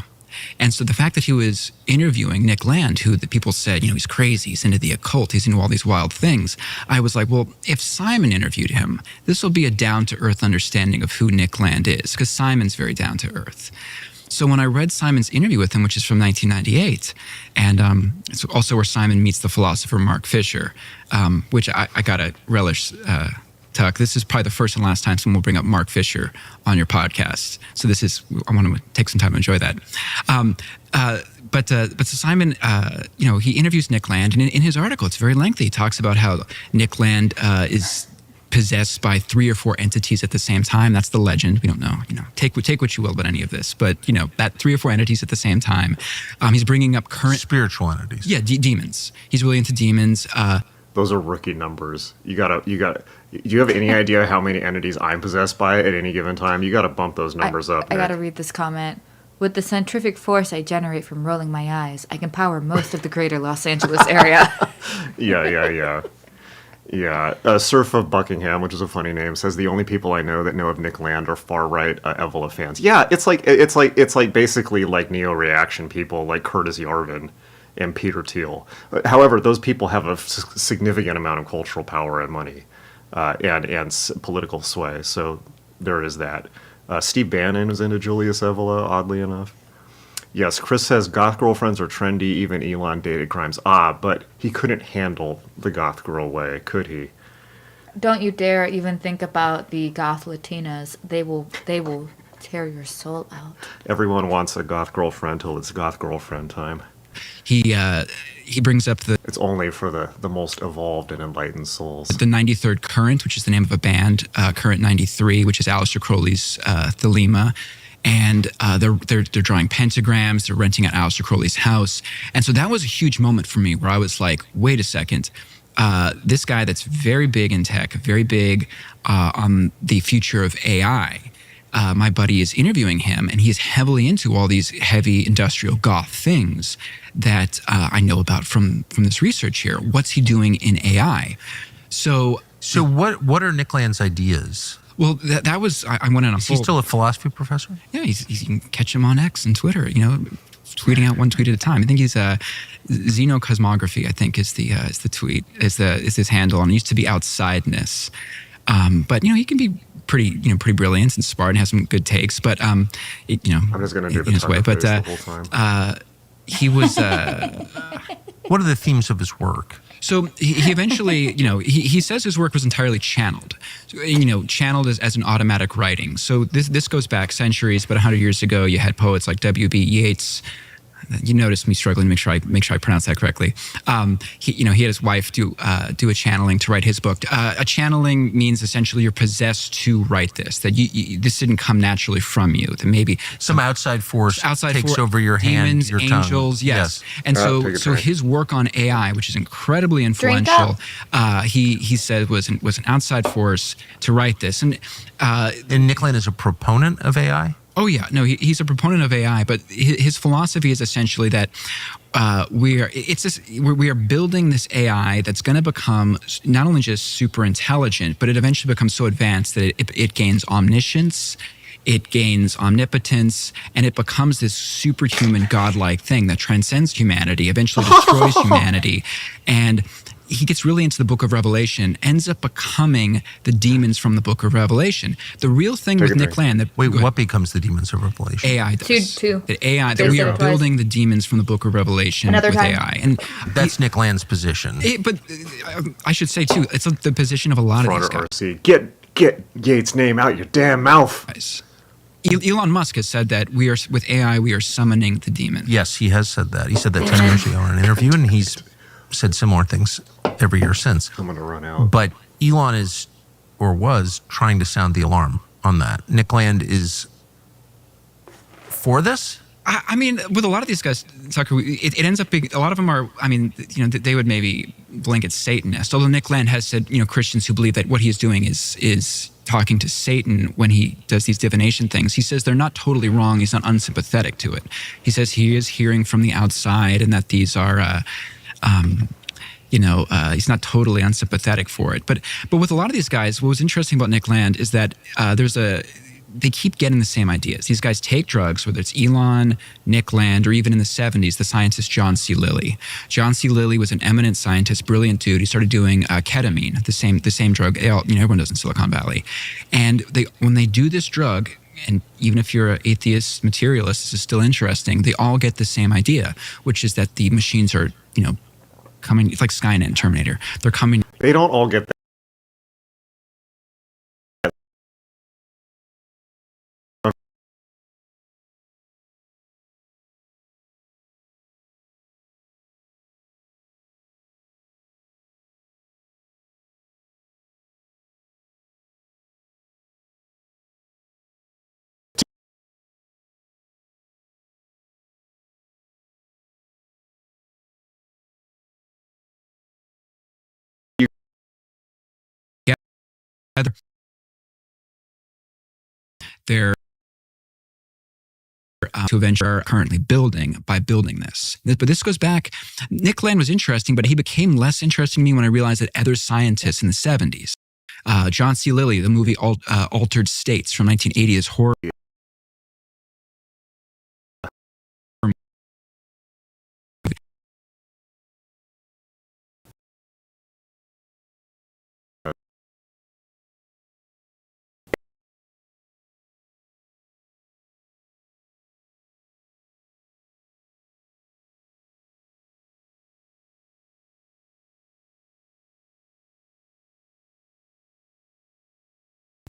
S4: And so the fact that he was interviewing Nick Land, who the people said, he's crazy, he's into the occult, he's into all these wild things, I was like, well, if Simon interviewed him, this will be a down-to-earth understanding of who Nick Land is, because Simon's very down-to-earth. So when I read Simon's interview with him, which is from 1998, and it's also where Simon meets the philosopher Mark Fisher, which I gotta relish, Tuck. This is probably the first and last time someone will bring up Mark Fisher on your podcast. So I want to take some time to enjoy that. But so Simon, he interviews Nick Land, and in his article, it's very lengthy. He talks about how Nick Land is possessed by 3 or 4 entities at the same time. That's the legend. We don't know. Take what you will about any of this, but that 3 or 4 entities at the same time. He's bringing up current
S3: Spiritual entities.
S4: Yeah, demons. He's really into demons.
S1: Those are rookie numbers. You got. Do you have any idea how many entities I'm possessed by at any given time? You got to bump those numbers up.
S2: I
S1: Nick.
S2: gotta read this comment. With the centrifugal force I generate from rolling my eyes, I can power most of the greater Los Angeles area.
S1: Yeah. Surf of Buckingham, which is a funny name, says the only people I know that know of Nick Land are far right Evola fans. Yeah, it's like basically like neo-reaction people like Curtis Yarvin and Peter Thiel. However, those people have a significant amount of cultural power and money and political sway. So there is that. Steve Bannon is into Julius Evola, oddly enough. Yes, Chris says goth girlfriends are trendy, even Elon dated crimes. But he couldn't handle the goth girl way, could he?
S2: Don't you dare even think about the goth Latinas. They will tear your soul out.
S1: Everyone wants a goth girlfriend till it's goth girlfriend time.
S4: He brings up
S1: It's only for the most evolved and enlightened souls.
S4: the 93rd Current, which is the name of a band, Current 93, which is Aleister Crowley's Thelema. And they're drawing pentagrams. They're renting out Aleister Crowley's house. And so that was a huge moment for me where I was like, wait a second. This guy that's very big in tech, very big on the future of AI, my buddy is interviewing him, and he's heavily into all these heavy industrial goth things that I know about from this research here. What's he doing in AI? So
S3: what are Nick Land's ideas?
S4: Well, that was I went on a
S3: Is he still a philosophy professor?
S4: Yeah, you can catch him on X and Twitter. Tweeting out one tweet at a time. I think he's Xenocosmography. I think is the tweet is his handle, and it used to be Outsideness. But he can be pretty brilliant and smart and has some good takes. But
S1: I'm just gonna do
S4: in his way. But
S1: the whole time.
S4: He was.
S3: What are the themes of his work?
S4: So he eventually, he says his work was entirely channeled. Channeled as an automatic writing. So this goes back centuries, but 100 years ago, you had poets like W.B. Yeats. You noticed me struggling to make sure I pronounce that correctly. He had his wife do a channeling to write his book. A channeling means essentially you're possessed to write this. That this didn't come naturally from you. That maybe
S3: Some outside force takes over your
S4: demons,
S3: hand, your tongue.
S4: angels, yes. And so his work on AI, which is incredibly influential, he said was an outside force to write this. And
S3: Nick Land is a proponent of AI?
S4: Oh yeah, no, he's a proponent of AI, but his philosophy is essentially that we are building this AI that's going to become not only just super intelligent, but it eventually becomes so advanced that it gains omniscience. it gains omnipotence, and it becomes this superhuman, godlike thing that transcends humanity, eventually destroys humanity. And he gets really into the book of Revelation, ends up becoming the demons from the book of Revelation. The real thing with Nick Land...
S3: Wait, what becomes the demons of Revelation?
S4: AI does.
S2: Two.
S4: The AI, that we are building the demons from the book of Revelation
S2: Another
S4: with
S2: time.
S4: AI. And
S3: That's Nick Land's position.
S4: but I should say, too, it's the position of a lot of these
S1: Front
S4: guys.
S1: RC. Get Yates' name out your damn mouth.
S4: Elon Musk has said that with AI, we are summoning the demon.
S3: Yes, he has said that. He said that 10 years ago in an interview, and he's said similar things every year since.
S1: I'm going to run out.
S3: But Elon is, or was, trying to sound the alarm on that. Nick Land is for this?
S4: I mean, with a lot of these guys, Tucker, it ends up being, a lot of them are, I mean, they would maybe blink at Satanist. Although Nick Land has said, Christians who believe that what he is doing is talking to Satan when he does these divination things. He says they're not totally wrong. He's not unsympathetic to it. He says he is hearing from the outside and that these are, he's not totally unsympathetic for it. But with a lot of these guys, what was interesting about Nick Land is that they keep getting the same ideas. These guys take drugs, whether it's Elon, Nick Land, or even in the 70s, the scientist John C. Lilly. John C. Lilly was an eminent scientist, brilliant dude. He started doing ketamine, the same drug everyone does in Silicon Valley. And when they do this drug, and even if you're an atheist materialist, this is still interesting, they all get the same idea, which is that the machines are, coming, it's like Skynet and Terminator. They're coming.
S1: They don't all get that.
S4: They're to eventually are currently building by building this. But this goes back, Nick Land was interesting, but he became less interesting to me when I realized that other scientists in the 70s, John C. Lilly, the movie Altered States from 1980 is horror.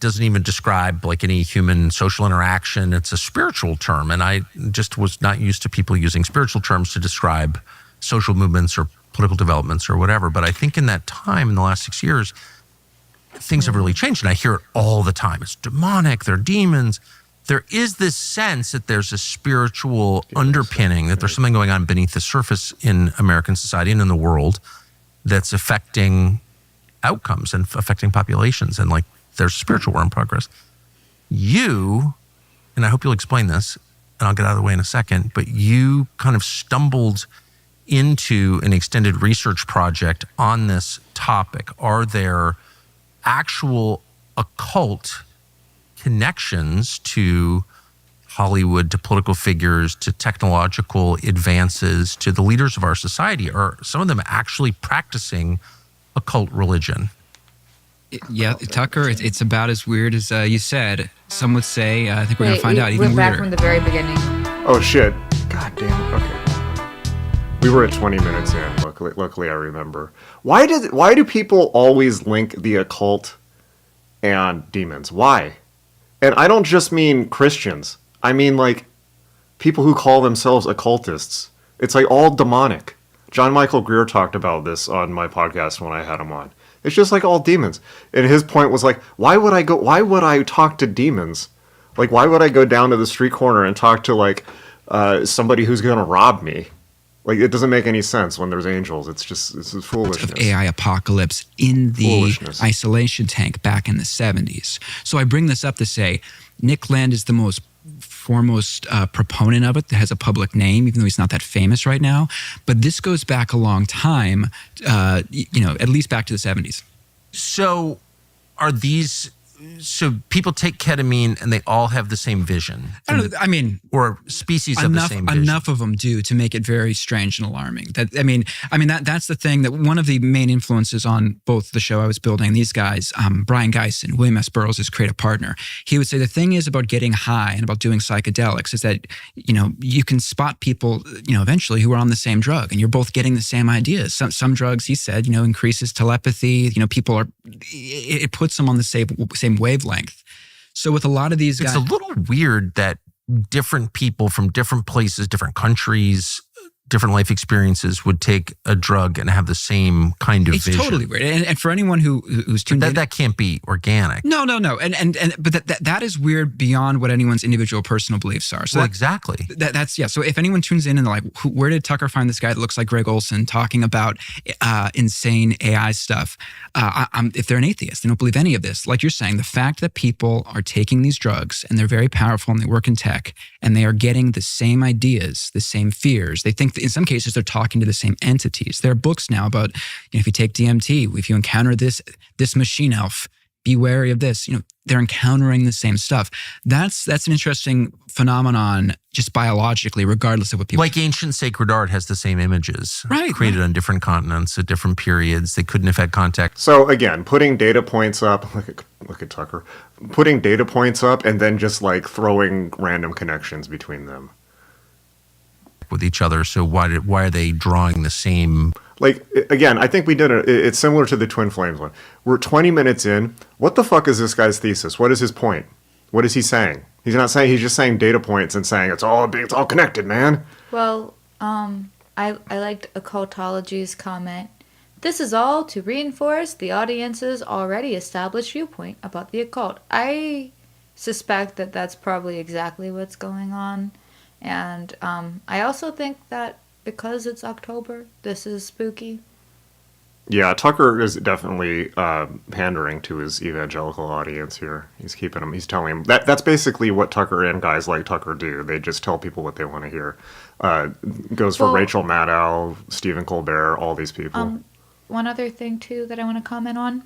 S3: Doesn't even describe like any human social interaction. It's a spiritual term. And I just was not used to people using spiritual terms to describe social movements or political developments or whatever. But I think in that time, in the last 6 years, things have really changed. And I hear it all the time. It's demonic, they're demons. There is this sense that there's a spiritual underpinning, that there's something going on beneath the surface in American society and in the world that's affecting outcomes and affecting populations. And like, there's spiritual war in progress. You, and I hope you'll explain this, and I'll get out of the way in a second, but you kind of stumbled into an extended research project on this topic. Are there actual occult connections to Hollywood, to political figures, to technological advances, to the leaders of our society? Are some of them actually practicing occult religion?
S4: Yeah, Tucker, it's about as weird as you said. Some would say, I think we're going to find out even
S2: we're back
S4: weirder.
S2: from the very beginning.
S1: Oh shit! God damn it. Okay. We were at 20 minutes in. Luckily, I remember. Why do people always link the occult and demons? Why? And I don't just mean Christians. I mean like people who call themselves occultists. It's like all demonic. John Michael Greer talked about this on my podcast when I had him on. It's just like all demons. And his point was like, why would I talk to demons? Like, why would I go down to the street corner and talk to like somebody who's going to rob me? Like, it doesn't make any sense when there's angels. It's foolishness.
S4: Of AI apocalypse in the isolation tank back in the 70s. So I bring this up to say Nick Land is the most foremost proponent of it that has a public name, even though he's not that famous right now. But this goes back a long time, at least back to the 70s.
S3: So are these so people take ketamine and they all have the same vision.
S4: I don't know. I mean,
S3: or species of the same vision.
S4: Enough of them do to make it very strange and alarming. That's the thing, that one of the main influences on both the show I was building and these guys, Brian Geisen, William S. Burroughs, his creative partner, he would say the thing is about getting high and about doing psychedelics is that, you can spot people, eventually who are on the same drug and you're both getting the same ideas. Some drugs, he said, increases telepathy. It puts them on the same wavelength. So with a lot of these guys,
S3: it's a little weird that different people from different places, different countries, different life experiences would take a drug and have the same kind of vision.
S4: It's totally weird. And for anyone who's tuned in,
S3: that can't be organic.
S4: No. But that is weird beyond what anyone's individual personal beliefs are. So
S3: exactly.
S4: So if anyone tunes in and they're like, where did Tucker find this guy that looks like Greg Olson talking about insane AI stuff? If they're an atheist, they don't believe any of this. Like you're saying, the fact that people are taking these drugs and they're very powerful and they work in tech and they are getting the same ideas, the same fears. They think in some cases they're talking to the same entities. There are books now about, if you take DMT, if you encounter this machine elf, be wary of this. They're encountering the same stuff. That's an interesting phenomenon, just biologically, regardless of what people.
S3: Like ancient sacred art has the same images,
S4: right?
S3: Created on different continents at different periods. They couldn't have had contact.
S1: So again, putting data points up. Look at Tucker, putting data points up, and then just like throwing random connections between them
S3: with each other. So why are they drawing the same?
S1: Like, again, I think we did it. It's similar to the Twin Flames one. We're 20 minutes in. What the fuck is this guy's thesis? What is his point? What is he saying? He's not saying, he's just saying data points and saying it's all connected, man.
S2: Well, I liked Occultology's comment. This is all to reinforce the audience's already established viewpoint about the occult. I suspect that that's probably exactly what's going on. And I also think that because it's October, this is spooky.
S1: Yeah, Tucker is definitely pandering to his evangelical audience here. He's telling him that's basically what Tucker and guys like Tucker do. They just tell people what they want to hear. Goes for Rachel Maddow, Stephen Colbert, all these people.
S2: One other thing too that I want to comment on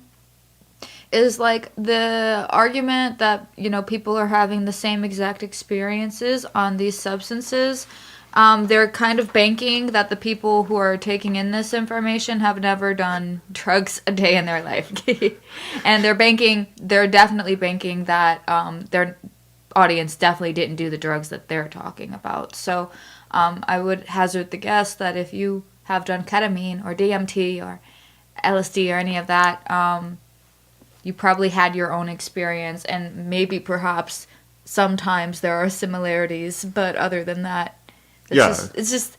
S2: is like the argument that, people are having the same exact experiences on these substances. They're kind of banking that the people who are taking in this information have never done drugs a day in their life. And they're definitely banking that their audience definitely didn't do the drugs that they're talking about. So I would hazard the guess that if you have done ketamine or DMT or LSD or any of that, you probably had your own experience, and maybe perhaps sometimes there are similarities, but other than that, it's just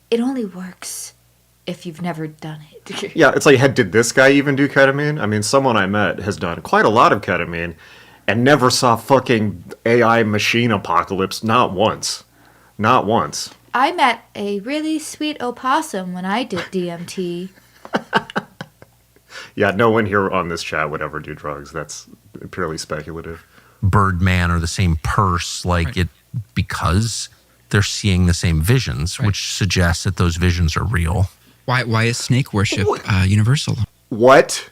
S2: it only works if you've never done it.
S1: Yeah, it's like, did this guy even do ketamine? I mean, someone I met has done quite a lot of ketamine and never saw fucking AI machine apocalypse, not once. Not once.
S2: I met a really sweet opossum when I did DMT.
S1: Yeah, no one here on this chat would ever do drugs. That's purely speculative.
S3: Birdman or the same purse, because they're seeing the same visions, which suggests that those visions are real.
S4: Why is snake worship universal?
S1: What?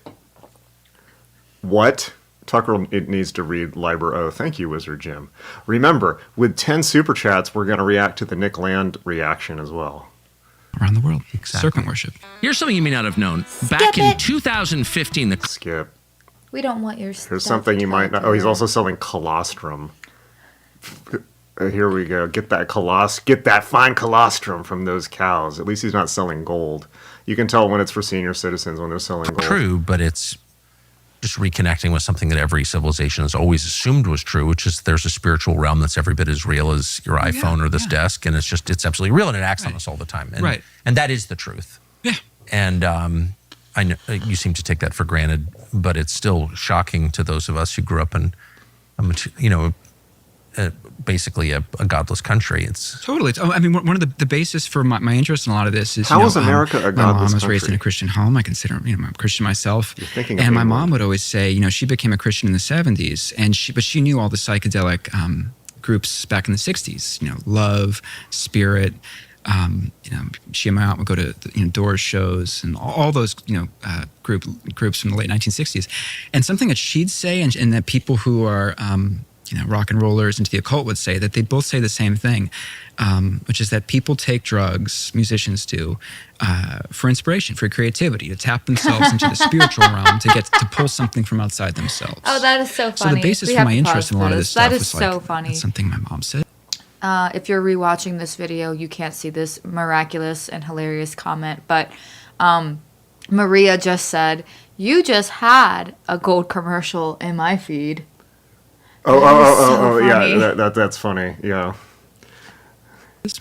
S1: Tucker needs to read Liber O. Thank you, Wizard Jim. Remember, with 10 super chats, we're going to react to the Nick Land reaction as well.
S4: Around the world.
S3: Exactly.
S4: Serpent worship.
S3: Here's something you may not have known. Back in 2015,
S1: Skip.
S2: We don't want your stuff.
S1: Here's something you might not... Oh, he's also selling colostrum. Here we go. Get that fine colostrum from those cows. At least he's not selling gold. You can tell when it's for senior citizens when they're selling gold.
S3: True, but it's just reconnecting with something that every civilization has always assumed was true, which is there's a spiritual realm that's every bit as real as your iPhone or this desk, and it's absolutely real, and it acts on us all the time. And, and that is the truth.
S4: Yeah.
S3: And I know you seem to take that for granted, but it's still shocking to those of us who grew up in, basically a godless country. It's
S4: totally. I mean, one of the basis for my interest in a lot of this is
S1: how is America a godless country?
S4: My mom was raised in a Christian home. I consider I'm a Christian myself.
S1: And
S4: my mom would always say, she became a Christian in the 70s, but she knew all the psychedelic groups back in the 60s. Louv, Spirit. Shima would go to Doors shows and all those groups from the late 1960s. And something that she'd say, and that people who are rock and rollers into the occult would say, that they both say the same thing, which is that people take drugs, musicians do, for inspiration, for creativity, to tap themselves into the spiritual realm, to pull something from outside themselves.
S2: Oh, that is so funny.
S4: So the basis for my interest in a lot of this stuff was
S2: so funny.
S4: That's something my mom said.
S2: If you're rewatching this video, you can't see this miraculous and hilarious comment, but Maria just said, "You just had a gold commercial in my feed."
S1: Oh, yeah, that's funny. Yeah.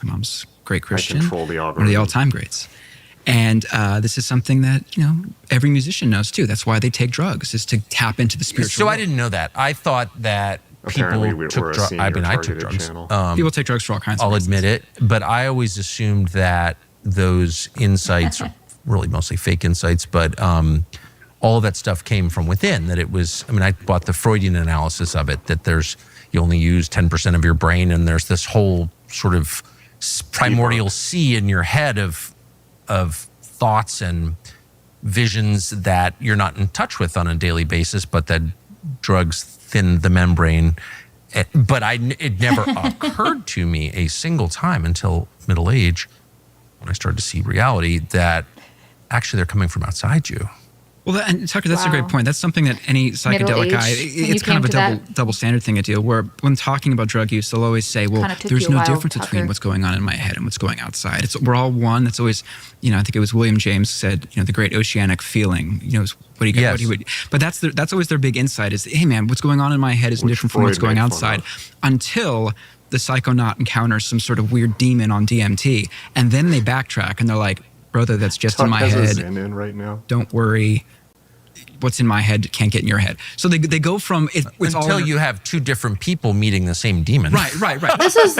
S4: My mom's a great Christian,
S1: control the algorithm.
S4: one of the all-time greats. And this is something that, every musician knows too. That's why they take drugs, is to tap into the spiritual
S3: So
S4: world.
S3: I didn't know that. I thought that
S1: Apparently
S3: people
S1: we're
S3: took
S1: a
S3: drugs. I
S1: senior
S3: took
S1: targeted
S3: drugs.
S1: channel.
S4: People take drugs for all kinds of
S3: I'll
S4: reasons.
S3: admit it, but I always assumed that those insights, are really mostly fake insights, but all of that stuff came from within. That it was. I mean, I bought the Freudian analysis of it. That you only use 10% of your brain, and there's this whole sort of primordial sea in your head of thoughts and visions that you're not in touch with on a daily basis, but that drugs thin the membrane. But it never occurred to me a single time until middle age, when I started to see reality, that actually they're coming from outside you.
S4: Well, and Tucker, that's a
S2: Wow.
S4: great point. That's something that any psychedelic guy, it's kind of a double standard thing to do, where when talking about drug use, they'll always say, well,
S2: Kinda took
S4: there's
S2: you a
S4: no
S2: while,
S4: difference
S2: Tucker.
S4: between what's going on in my head and what's going outside. We're all one. That's always, I think it was William James said, the great oceanic feeling, what he got,
S3: Yes.
S4: what he would, but that's always their big insight is, hey man, what's going on in my head is different from what's
S1: Freud
S4: going
S1: made fun
S4: outside,
S1: of.
S4: until the psychonaut encounters some sort of weird demon on DMT. And then they backtrack and they're like, brother, that's just in my
S1: Tuck has a
S4: head.
S1: Zen in right now.
S4: Don't worry. What's in my head can't get in your head. So they go from it's
S3: Until
S4: all
S3: you have two different people meeting the same demon.
S4: right.
S2: This is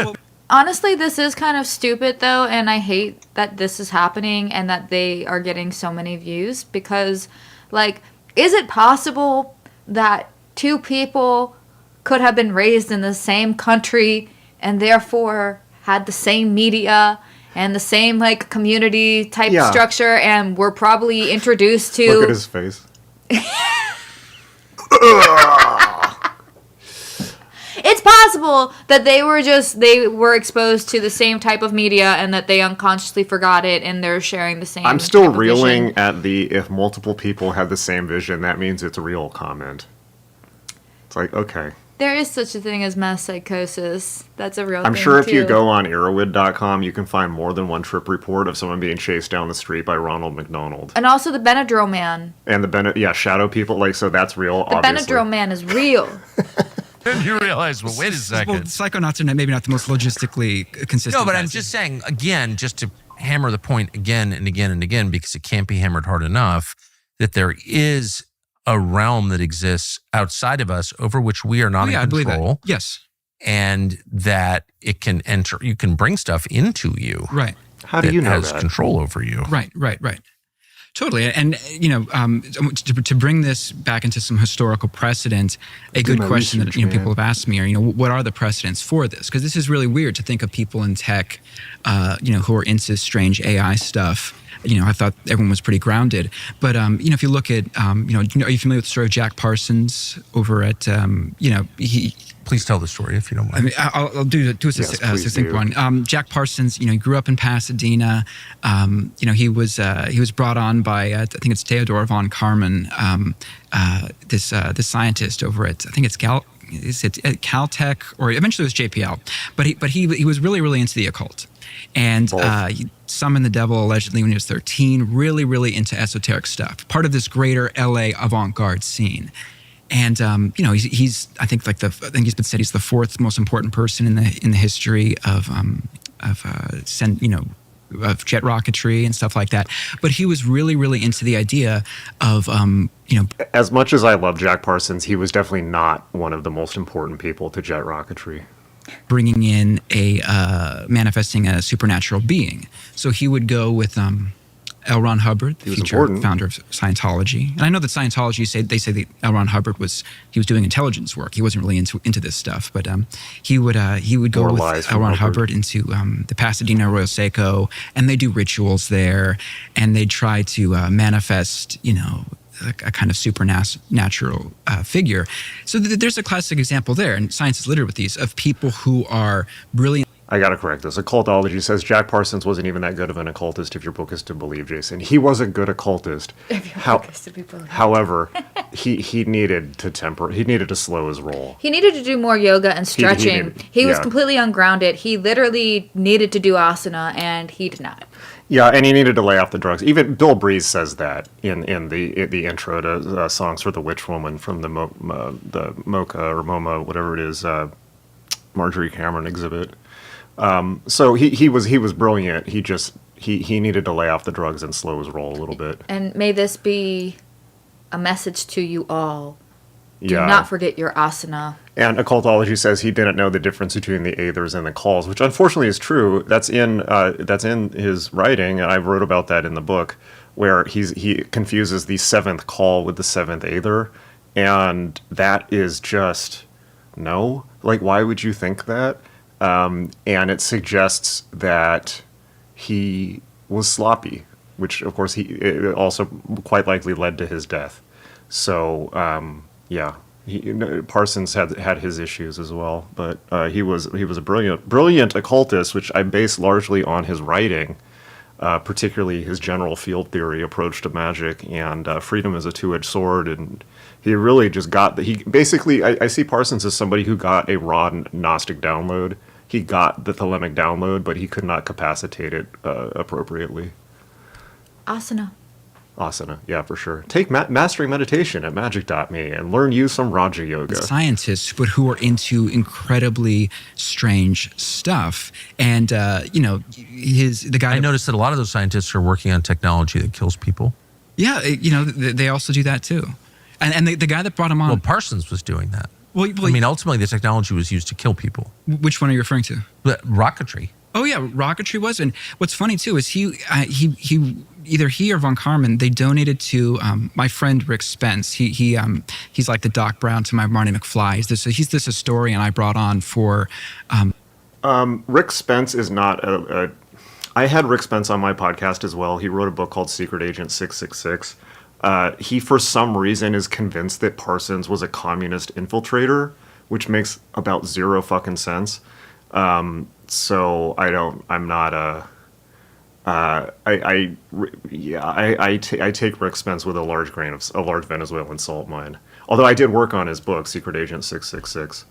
S2: honestly, this is kind of stupid though, and I hate that this is happening and that they are getting so many views because, is it possible that two people could have been raised in the same country and therefore had the same media and the same community type
S1: Yeah.
S2: structure and were probably introduced to?
S1: Look at his face.
S2: It's possible that they were exposed to the same type of media and that they unconsciously forgot it and they're sharing the same.
S1: I'm still
S2: type of
S1: reeling
S2: vision.
S1: at the if multiple people had the same vision, that means it's a real comment. It's like, okay.
S2: There is such a thing as mass psychosis. That's a real thing.
S1: I'm sure if you
S2: too.
S1: go on Erowid.com, you can find more than one trip report of someone being chased down the street by Ronald McDonald.
S2: And also the Benadryl man.
S1: And the shadow people, so that's real,
S2: The
S1: obviously.
S2: Benadryl man is real.
S3: Then you realize, well, wait a second.
S4: Well, psychonauts are maybe not the most logistically consistent.
S3: No, but I'm
S4: guys.
S3: just saying, again, just to hammer the point again and again and again, because it can't be hammered hard enough, that there is a realm that exists outside of us over which we are not
S4: I
S3: in
S4: believe
S3: control.
S4: that. Yes.
S3: And that it can enter, you can bring stuff into you.
S4: Right.
S1: How do you know
S3: has
S1: that?
S3: control over you.
S4: Right. Totally. And, to bring this back into some historical precedent, a good
S1: my
S4: question that
S1: research,
S4: people
S1: man.
S4: have asked me are, what are the precedents for this? Because this is really weird to think of people in tech, who are into strange AI stuff. I thought everyone was pretty grounded. But, if you look at, are you familiar with the story of Jack Parsons over at, he...
S3: Please tell the story if you don't mind.
S4: I mean, I'll do a
S1: please
S4: succinct
S1: do.
S4: one. Jack Parsons, he grew up in Pasadena. He was brought on by I think it's Theodore von Karman, this scientist over at I think it's Caltech or eventually it was JPL, but he was really into the occult. And he summoned the devil allegedly when he was 13, really into esoteric stuff, part of this greater LA avant-garde scene. And he's I think he's been said he's the fourth most important person in the history of jet rocketry and stuff like that. But he was really into the idea of
S1: As much as I love Jack Parsons, he was definitely not one of the most important people to jet rocketry.
S4: bringing in manifesting a supernatural being. So he would go with L. Ron Hubbard, the
S1: was
S4: future
S1: important.
S4: founder of Scientology. And I know that Scientology they say that L. Ron Hubbard was doing intelligence work. He wasn't really into this stuff, but he would go
S1: More
S4: with
S1: lies
S4: L.
S1: from
S4: Ron
S1: Hubbard.
S4: Hubbard into the Pasadena Arroyo Seco, and they do rituals there, and they try to manifest, a kind of supernatural figure. So there's a classic example there, and science is littered with these, of people who are brilliant.
S1: I gotta correct this. Occultology says Jack Parsons wasn't even that good of an occultist if your book is to believe, Jason. He was a good occultist. However, he needed to slow his roll.
S2: He needed to do more yoga and stretching. He was
S1: yeah.
S2: completely ungrounded. He literally needed to do asana, and he did not.
S1: Yeah, and he needed to lay off the drugs. Even Bill Breeze says that in the intro to Songs for the Witch Woman from the Mocha or MoMA, whatever it is, Marjorie Cameron exhibit. So he was brilliant. He needed to lay off the drugs and slow his roll a little bit.
S2: And may this be a message to you all. Do
S1: Yeah.
S2: not forget your asana.
S1: And occultology says he didn't know the difference between the aethers and the calls, which unfortunately is true. That's in his writing, and I wrote about that in the book, where he confuses the seventh call with the seventh aether, and that is just no. Like, why would you think that? And it suggests that he was sloppy, which of course it also quite likely led to his death. So yeah. Parsons had his issues as well, but he was a brilliant occultist, which I base largely on his writing, particularly his general field theory approach to magic and freedom as a two-edged sword. And he really just I see Parsons as somebody who got a raw Gnostic download. He got the thelemic download, but he could not capacitate it appropriately.
S2: Asana.
S1: Asana, yeah, for sure. Take Mastering Meditation at magic.me and learn you some Raja Yoga.
S4: Scientists, but who are into incredibly strange stuff. And, the guy...
S3: I noticed that a lot of those scientists are working on technology that kills people.
S4: Yeah, they also do that too. And the guy that brought him on...
S3: Well, Parsons was doing that.
S4: Well,
S3: I mean, ultimately, the technology was used to kill people.
S4: Which one are you referring to?
S3: Rocketry.
S4: Oh, yeah, rocketry was. And what's funny, too, is he either he or Von Karman, they donated to my friend Rick Spence. He's like the Doc Brown to my Marty McFly. He's this historian I brought on for...
S1: Rick Spence is not I had Rick Spence on my podcast as well. He wrote a book called Secret Agent 666. He, for some reason, is convinced that Parsons was a communist infiltrator, which makes about zero fucking sense. So I take Rick Spence with a large Venezuelan salt mine. Although I did work on his book, Secret Agent 666.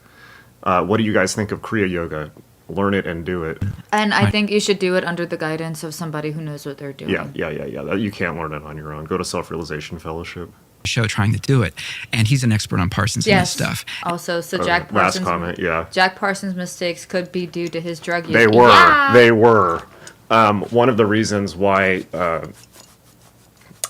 S1: What do you guys think of Kriya Yoga? Learn it and do it.
S2: And I think you should do it under the guidance of somebody who knows what they're doing.
S1: Yeah. You can't learn it on your own. Go to Self-Realization Fellowship.
S4: Show trying to do it, and he's an expert on Parsons and his stuff.
S2: Also, so
S1: Last comment, yeah.
S2: Jack Parsons' mistakes could be due to his drug use.
S1: They were.
S2: Yeah!
S1: They were. One of the reasons why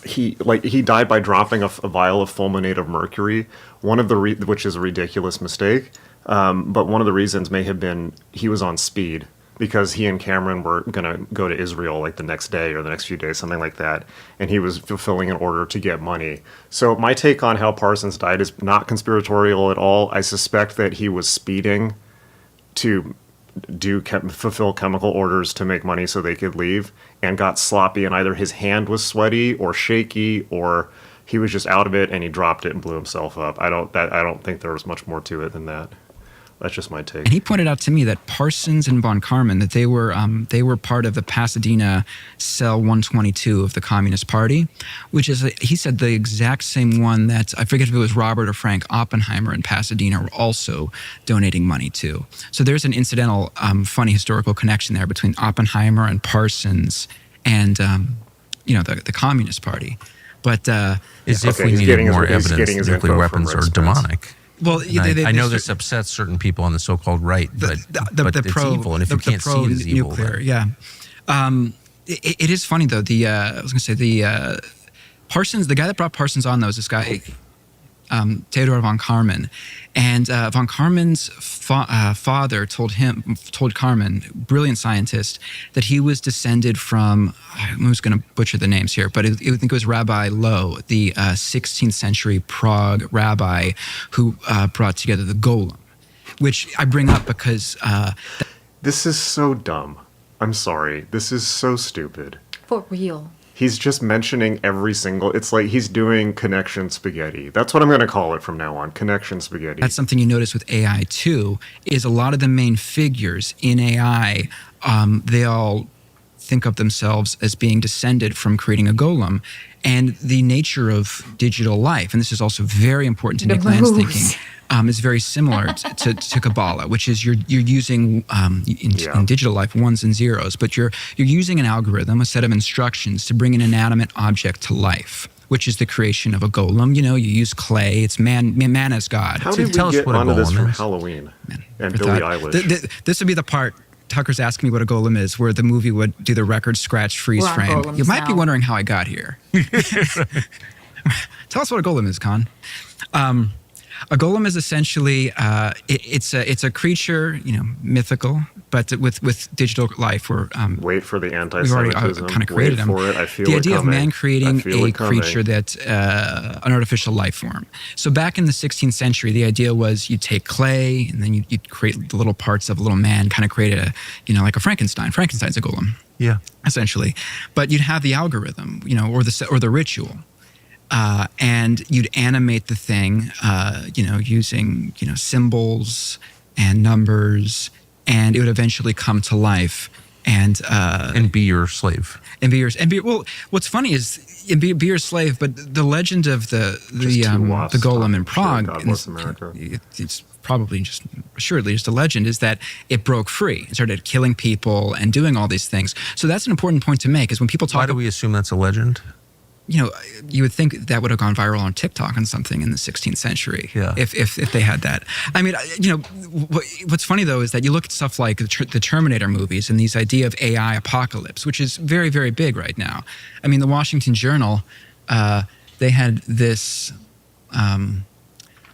S1: he died by dropping a vial of fulminate of mercury. Which is a ridiculous mistake. But one of the reasons may have been he was on speed, because he and Cameron were going to go to Israel like the next day or the next few days, something like that. And he was fulfilling an order to get money. So my take on how Parsons died is not conspiratorial at all. I suspect that he was speeding to fulfill chemical orders to make money so they could leave, and got sloppy, and either his hand was sweaty or shaky, or he was just out of it and he dropped it and blew himself up. I don't think there was much more to it than that. That's just my take.
S4: And he pointed out to me that Parsons and Von Karman, that they were part of the Pasadena Cell 122 of the Communist Party, which is, he said, the exact same one that, I forget if it was Robert or Frank Oppenheimer in Pasadena were also donating money to. So there's an incidental, funny historical connection there between Oppenheimer and Parsons and, the Communist Party. But
S3: if we needed more evidence, nuclear weapons are demonic. Well, I know this upsets certain people on the so-called right, but it's evil, and if you can't see it as evil,
S4: nuclear, yeah. It is funny though. Parsons, the guy that brought Parsons on, though, is this guy. Theodor von Karman. And von Karman's father told Karman, brilliant scientist, that he was descended from, I'm just going to butcher the names here, but I think it was Rabbi Low, the 16th century Prague rabbi who brought together the golem, which I bring up because...
S1: This is so dumb. I'm sorry. This is so stupid.
S2: For real.
S1: He's just mentioning every single... It's like he's doing connection spaghetti. That's what I'm going to call it from now on. Connection spaghetti.
S4: That's something you notice with AI too, is a lot of the main figures in AI, they all think of themselves as being descended from creating a golem. And the nature of digital life, and this is also very important to Nick Land's thinking, is very similar to Kabbalah, which is you're using in digital life ones and zeros, but you're using an algorithm, a set of instructions to bring an inanimate object to life, which is the creation of a golem. You know, you use clay. It's man as God.
S1: How did we get onto this from Halloween and Billie Eilish?
S4: This would be the part Tucker's asking me what a golem is, where the movie would do the record scratch freeze frame. You might be wondering how I got here. Tell us what a golem is, Con. A golem is essentially it's a creature, mythical, but with digital life. Or
S1: wait for the
S4: we've already
S1: anti-Semitism.
S4: kind of created them.
S1: For it. I feel
S4: the
S1: it
S4: idea
S1: coming.
S4: of man creating a creature
S1: coming.
S4: that's an artificial life form. So back in the 16th century, the idea was you'd take clay and then you'd create the little parts of a little man, kind of create a like a Frankenstein. Frankenstein's a golem.
S3: Yeah.
S4: Essentially, but you'd have the algorithm, or the ritual. And you'd animate the thing, using, symbols and numbers, and it would eventually come to life and
S3: be your slave.
S4: Well, what's funny is be your slave, but the legend of the golem in Prague,
S1: God bless America.
S4: It's probably assuredly just a legend, is that it broke free and started killing people and doing all these things. So that's an important point to make, is when people talk...
S3: Why do we assume that's a legend?
S4: You would think that would have gone viral on TikTok and something in the 16th century, if they had that. I mean, what's funny though is that you look at stuff like the Terminator movies and these idea of AI apocalypse, which is very, very big right now. I mean, the Washington Journal, they had this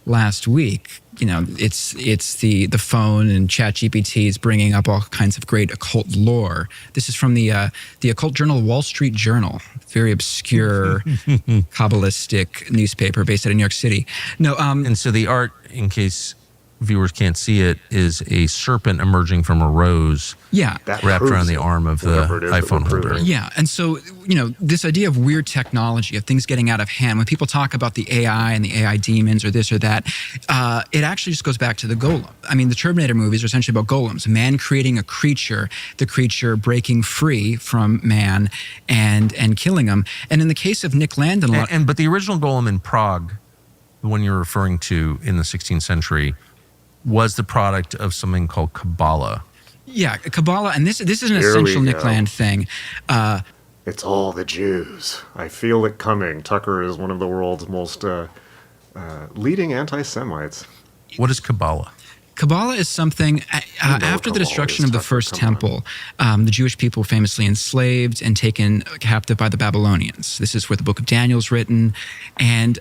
S4: last week. It's the phone and ChatGPT is bringing up all kinds of great occult lore. This is from the occult journal Wall Street Journal, very obscure Kabbalistic newspaper based out of New York City. No,
S3: and so the art, in case viewers can't see it, is a serpent emerging from a rose.
S4: Yeah,
S3: wrapped around the arm of the iPhone holder.
S4: Yeah, and so this idea of weird technology, of things getting out of hand. When people talk about the AI and the AI demons or this or that, it actually just goes back to the golem. I mean, the Terminator movies are essentially about golems, man creating a creature, the creature breaking free from man and killing him. And in the case of Nick Land,
S3: but the original golem in Prague, the one you're referring to in the 16th century, was the product of something called Kabbalah.
S4: Yeah, Kabbalah, and this is an essential Nick Land thing.
S1: It's all the Jews. I feel it coming. Tucker is one of the world's most leading anti-Semites.
S3: What is Kabbalah?
S4: Kabbalah is something, after the destruction of the first temple, the Jewish people were famously enslaved and taken captive by the Babylonians. This is where the book of Daniel is written. And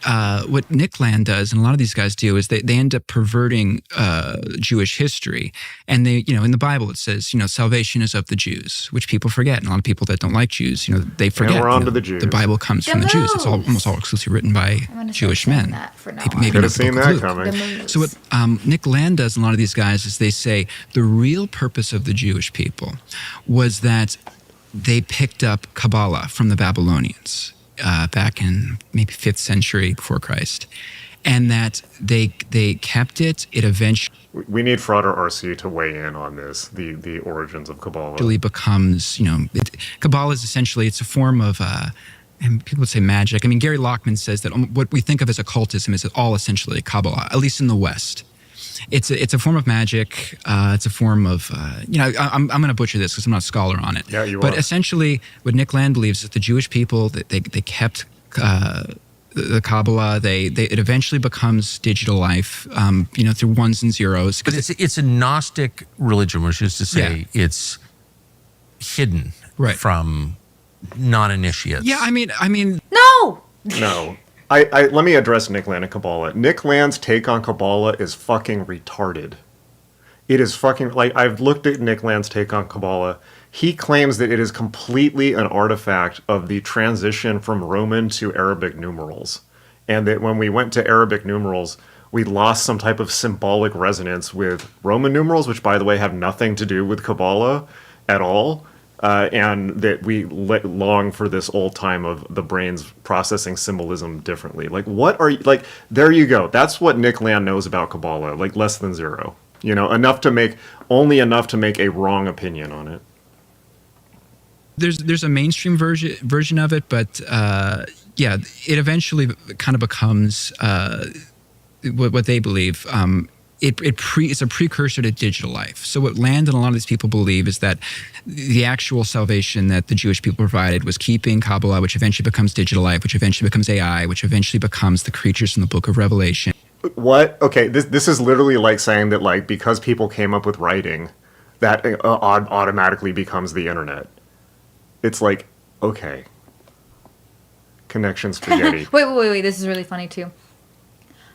S4: what Nick Land does, and a lot of these guys do, is they end up perverting Jewish history. And they, in the Bible it says, salvation is of the Jews, which people forget. And a lot of people that don't like Jews, they forget.
S1: And we're on to the Jews.
S4: The Bible comes from the Jews. It's almost all exclusively written by Jewish men.
S1: Maybe not the book of Luke.
S4: So what Nick Land does, and a lot of these guys, is they say the real purpose of the Jewish people was that they picked up Kabbalah from the Babylonians back in maybe 5th century before Christ, and that they kept it. It eventually...
S1: We need Fraud or RC to weigh in on this, the origins of Kabbalah.
S4: Really becomes, Kabbalah is essentially, it's a form of... and people would say magic. I mean, Gary Lockman says that what we think of as occultism is all essentially Kabbalah, at least in the West. It's a form of magic. It's a form of, I'm going to butcher this because I'm not a scholar on it.
S1: Yeah, you
S4: But
S1: are.
S4: essentially, what Nick Land believes is the Jewish people, they kept the Kabbalah. It eventually becomes digital life, through ones and zeros.
S3: But it's a Gnostic religion, which is to say it's hidden from non-initiates.
S4: Yeah, I mean.
S2: No.
S1: No. Let me address Nick Land and Kabbalah. Nick Land's take on Kabbalah is fucking retarded. It is fucking, like, I've looked at Nick Land's take on Kabbalah. He claims that it is completely an artifact of the transition from Roman to Arabic numerals. And that when we went to Arabic numerals, we lost some type of symbolic resonance with Roman numerals, which, by the way, have nothing to do with Kabbalah at all. And that we long for this old time of the brain's processing symbolism differently. Like, what are you, like, there you go. That's what Nick Land knows about Kabbalah, like less than zero. You know, only enough to make a wrong opinion on it.
S4: There's a mainstream version of it, but yeah, it eventually kind of becomes what they believe. It's a precursor to digital life. So what Land and a lot of these people believe is that the actual salvation that the Jewish people provided was keeping Kabbalah, which eventually becomes digital life, which eventually becomes AI, which eventually becomes the creatures in the Book of Revelation.
S1: What? Okay, this is literally like saying that, like, because people came up with writing, that automatically becomes the internet. It's like, okay. Connection spaghetti.
S2: Wait. This is really funny, too.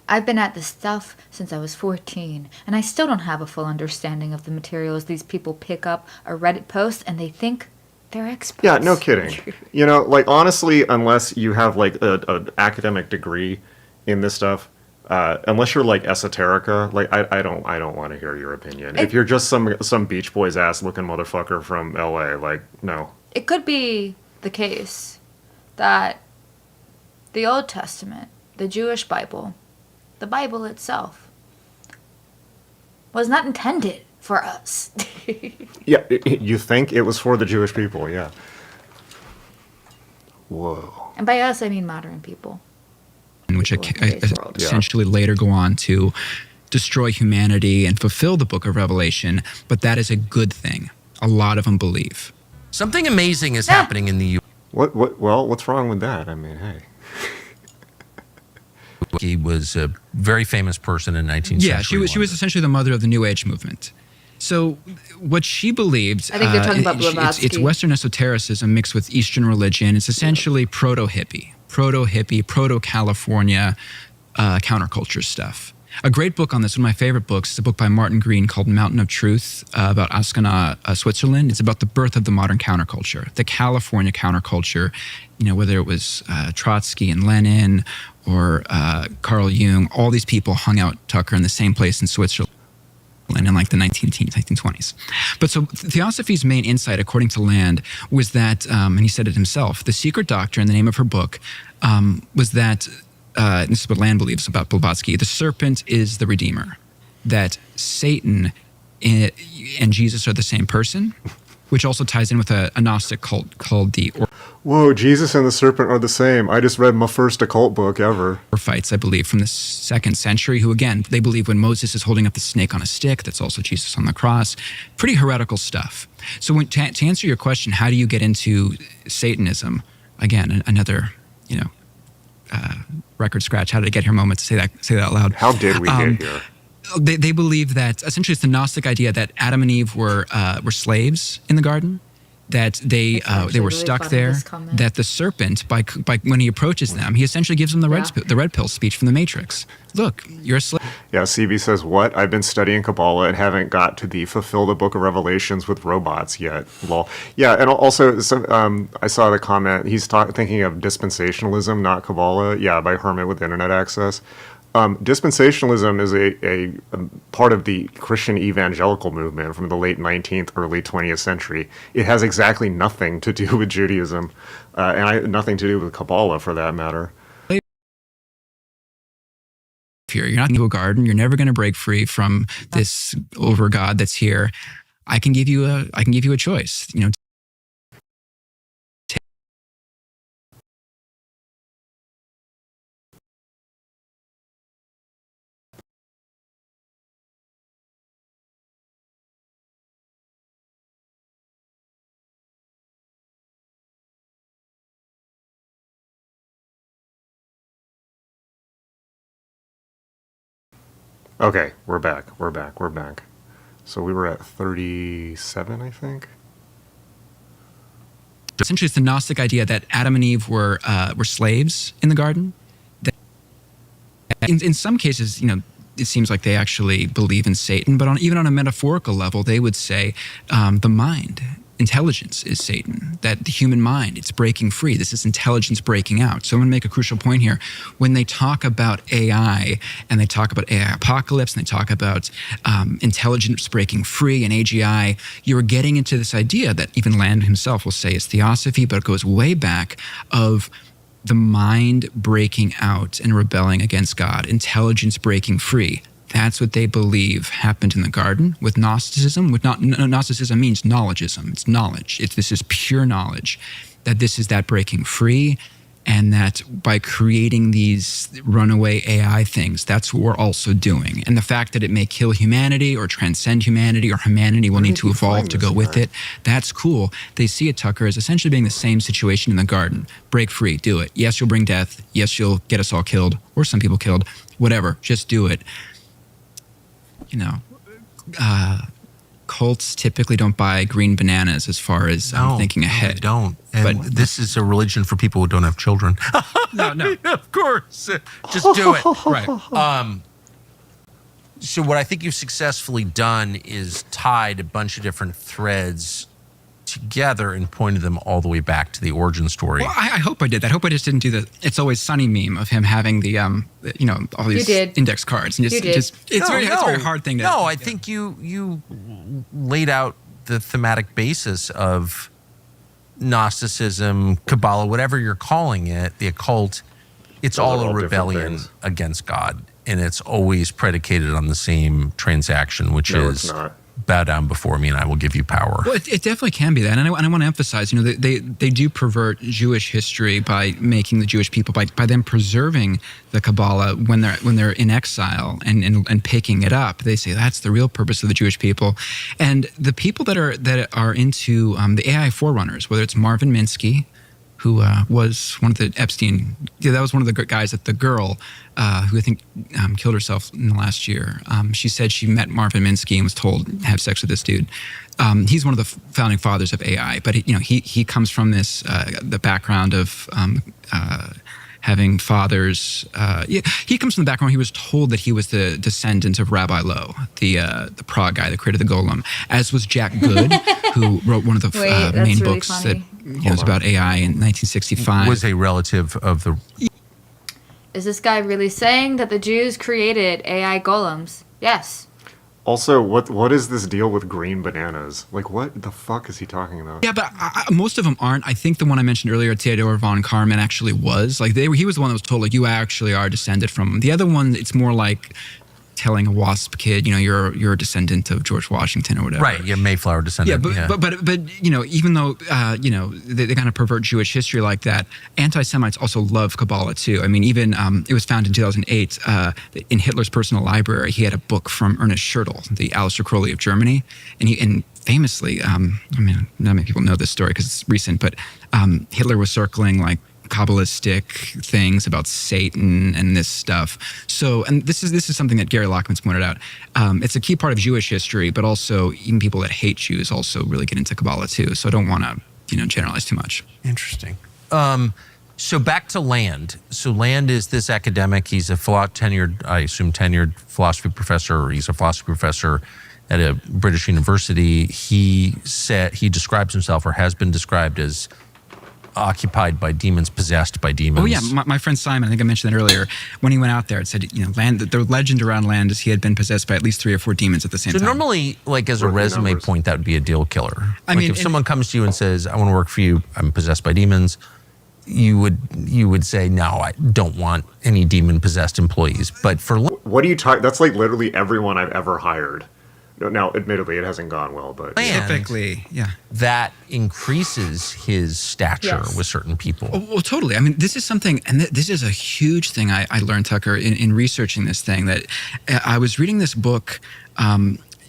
S2: I've been at this stuff since I was 14, and I still don't have a full understanding of the materials. These people pick up a Reddit post, and they think they're experts.
S1: Yeah, no kidding. You know, like, honestly, unless you have, like, an academic degree in this stuff, unless you're like esoterica, like I don't want to hear your opinion. If you're just some Beach Boys ass looking motherfucker from LA, like, no.
S2: It could be the case that the Old Testament, the Jewish Bible, the Bible itself, was not intended for us.
S1: Yeah, you think it was for the Jewish people? Yeah. Whoa.
S2: And by us, I mean modern people.
S4: Which essentially later go on to destroy humanity and fulfill the Book of Revelation, but that is a good thing. A lot of them believe.
S3: Something amazing is happening in the U.S.
S1: Well, what's wrong with that? I mean, hey.
S3: He was a very famous person in 19th
S4: Yeah,
S3: century.
S4: she was essentially the mother of the New Age movement. So what she believed,
S2: I think you're talking about Blavatsky.
S4: It's Western esotericism mixed with Eastern religion. It's essentially proto-hippie, proto-California counterculture stuff. A great book on this, one of my favorite books, is a book by Martin Green called Mountain of Truth about Ascona, Switzerland. It's about the birth of the modern counterculture, the California counterculture, you know, whether it was Trotsky and Lenin or Carl Jung. All these people hung out, Tucker, in the same place in Switzerland in like the 1920s. But so Theosophy's main insight, according to Land, was that, and he said it himself, the secret doctrine, the name of her book, was that, and this is what Land believes about Blavatsky, the serpent is the redeemer, that Satan and Jesus are the same person, which also ties in with a Gnostic cult called the
S1: Whoa, Jesus and the serpent are the same. I just read my first occult book ever.
S4: Orphites, I believe, from the 2nd century, who, again, they believe when Moses is holding up the snake on a stick, that's also Jesus on the cross. Pretty heretical stuff. So to answer your question, how do you get into Satanism? Again, another, you know, record scratch. How did I get here moment to say that out loud?
S1: How did we get here?
S4: They believe that essentially it's the Gnostic idea that Adam and Eve were slaves in the garden, that they were
S2: really
S4: stuck
S2: funny,
S4: there,
S2: this comment.
S4: that the serpent, by when he approaches them, he essentially gives them the red pill speech from the Matrix. Look, you're a slave.
S1: Yeah, CB says, what? I've been studying Kabbalah and haven't got to the fulfill the Book of Revelations with robots yet. Lol. Yeah, and also, I saw the comment, he's thinking of dispensationalism, not Kabbalah. Yeah, by Hermit with internet access. Dispensationalism is a part of the Christian evangelical movement from the late 19th, early 20th century. It has exactly nothing to do with Judaism, and nothing to do with Kabbalah, for that matter.
S4: You're not into a garden. You're never going to break free from this over God that's here. I can give you a choice. You know.
S1: Okay, we're back. So we were at 37, I think.
S4: Essentially, it's the Gnostic idea that Adam and Eve were slaves in the garden. That In some cases, it seems like they actually believe in Satan, but even on a metaphorical level, they would say the mind, intelligence is Satan, that the human mind, it's breaking free. This is intelligence breaking out. So I'm going to make a crucial point here. When they talk about AI, and they talk about AI apocalypse, and they talk about intelligence breaking free and AGI, you're getting into this idea that even Land himself will say is theosophy, but it goes way back of the mind breaking out and rebelling against God, intelligence breaking free. That's what they believe happened in the garden with Gnosticism. Gnosticism means knowledgeism. It's knowledge. This is pure knowledge. That this is that breaking free, and that by creating these runaway AI things, that's what we're also doing. And the fact that it may kill humanity or transcend humanity, or humanity will need to evolve to go with it, that's cool. They see it, Tucker, as essentially being the same situation in the garden. Break free, do it. Yes, you'll bring death. Yes, you'll get us all killed, or some people killed. Whatever, just do it. Cults typically don't buy green bananas as far as thinking ahead.
S3: They don't. And this is a religion for people who don't have children.
S4: No.
S3: Of course. Just do it.
S4: Right.
S3: So what I think you've successfully done is tied a bunch of different threads together and pointed them all the way back to the origin story.
S4: Well, I hope I did that. I hope I just didn't do the "It's Always Sunny" meme of him having the all these index cards. And it's a very hard thing to.
S3: No, I think you laid out the thematic basis of Gnosticism, Kabbalah, whatever you're calling it, the occult. It's all a rebellion against God, and it's always predicated on the same transaction, which is bow down before me and I will give you power.
S4: Well, it definitely can be that. And I want to emphasize, they do pervert Jewish history by making the Jewish people, by them preserving the Kabbalah when they're in exile and picking it up. They say that's the real purpose of the Jewish people. And the people that are into the AI forerunners, whether it's Marvin Minsky, who was one of the Epstein, that was one of the guys that the girl who I think killed herself in the last year. She said she met Marvin Minsky and was told, have sex with this dude. He's one of the founding fathers of AI, but he comes from this, the background of having fathers. He comes from the background. He was told that he was the descendant of Rabbi Lowe, the Prague guy that created the golem, as was Jack Good, who wrote one of the main books that was about AI in 1965.
S3: Was a relative of the.
S2: Is this guy really saying that the Jews created AI golems? Yes.
S1: Also, what is this deal with green bananas? Like, what the fuck is he talking about?
S4: Yeah, but most of them aren't. I think the one I mentioned earlier, Theodor von Karman, actually was. Like, he was the one that was told, like, you actually are descended from him. The other one, it's more like telling a WASP kid, you're a descendant of George Washington or whatever.
S3: Right, you're Mayflower descendant.
S4: Yeah, but even though they kind of pervert Jewish history like that, anti-Semites also love Kabbalah too. I mean, even it was found in 2008 in Hitler's personal library. He had a book from Ernest Schertl, the Aleister Crowley of Germany, and famously, not many people know this story because it's recent, but Hitler was circling like Kabbalistic things about Satan and this stuff. So, and this is something that Gary Lockman's pointed out. It's a key part of Jewish history, but also even people that hate Jews also really get into Kabbalah too. So I don't want to, generalize too much.
S3: Interesting. So back to Land. So Land is this academic. He's a tenured philosophy professor, or he's a philosophy professor at a British university. He describes himself, or has been described, as occupied by demons, possessed by demons.
S4: Oh yeah, my friend Simon, I think I mentioned that earlier, when he went out there, it said, Land, the legend around Land is he had been possessed by at least 3 or 4 demons at the same time.
S3: So normally, like as a resume point, that would be a deal killer. If someone comes to you and says, I want to work for you, I'm possessed by demons, you would say, no, I don't want any demon-possessed employees. But for...
S1: What are you talking... That's like literally everyone I've ever hired. Now, admittedly, it hasn't gone well, but...
S4: Typically, yeah.
S3: That increases his stature with certain people.
S4: Oh, well, totally. I mean, this is something, and this is a huge thing I learned, Tucker, in researching this thing, that I was reading this book,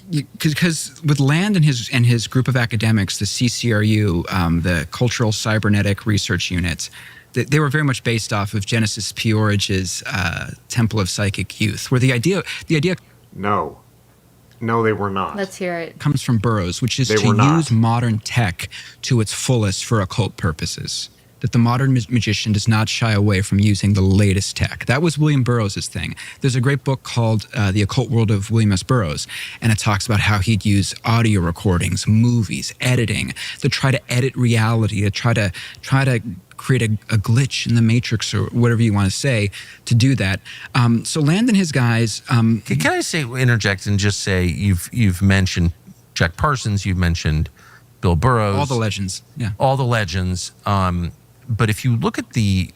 S4: because with Land and his group of academics, the CCRU, the Cultural Cybernetic Research Unit, they were very much based off of Genesis P-Orridge's Temple of Psychic Youth, where the idea...
S1: No, they were not.
S2: Let's hear it.
S4: Comes from Burroughs, which is to use modern tech to its fullest for occult purposes. that the modern magician does not shy away from using the latest tech. That was William Burroughs' thing. There's a great book called The Occult World of William S. Burroughs, and it talks about how he'd use audio recordings, movies, editing to try to edit reality, to try to create a glitch in the matrix or whatever you want to say to do that. So Land and his guys.
S3: Can I interject and just say you've mentioned Jack Parsons, you've mentioned Bill Burroughs,
S4: all the legends, yeah,
S3: all the legends. But if you look at the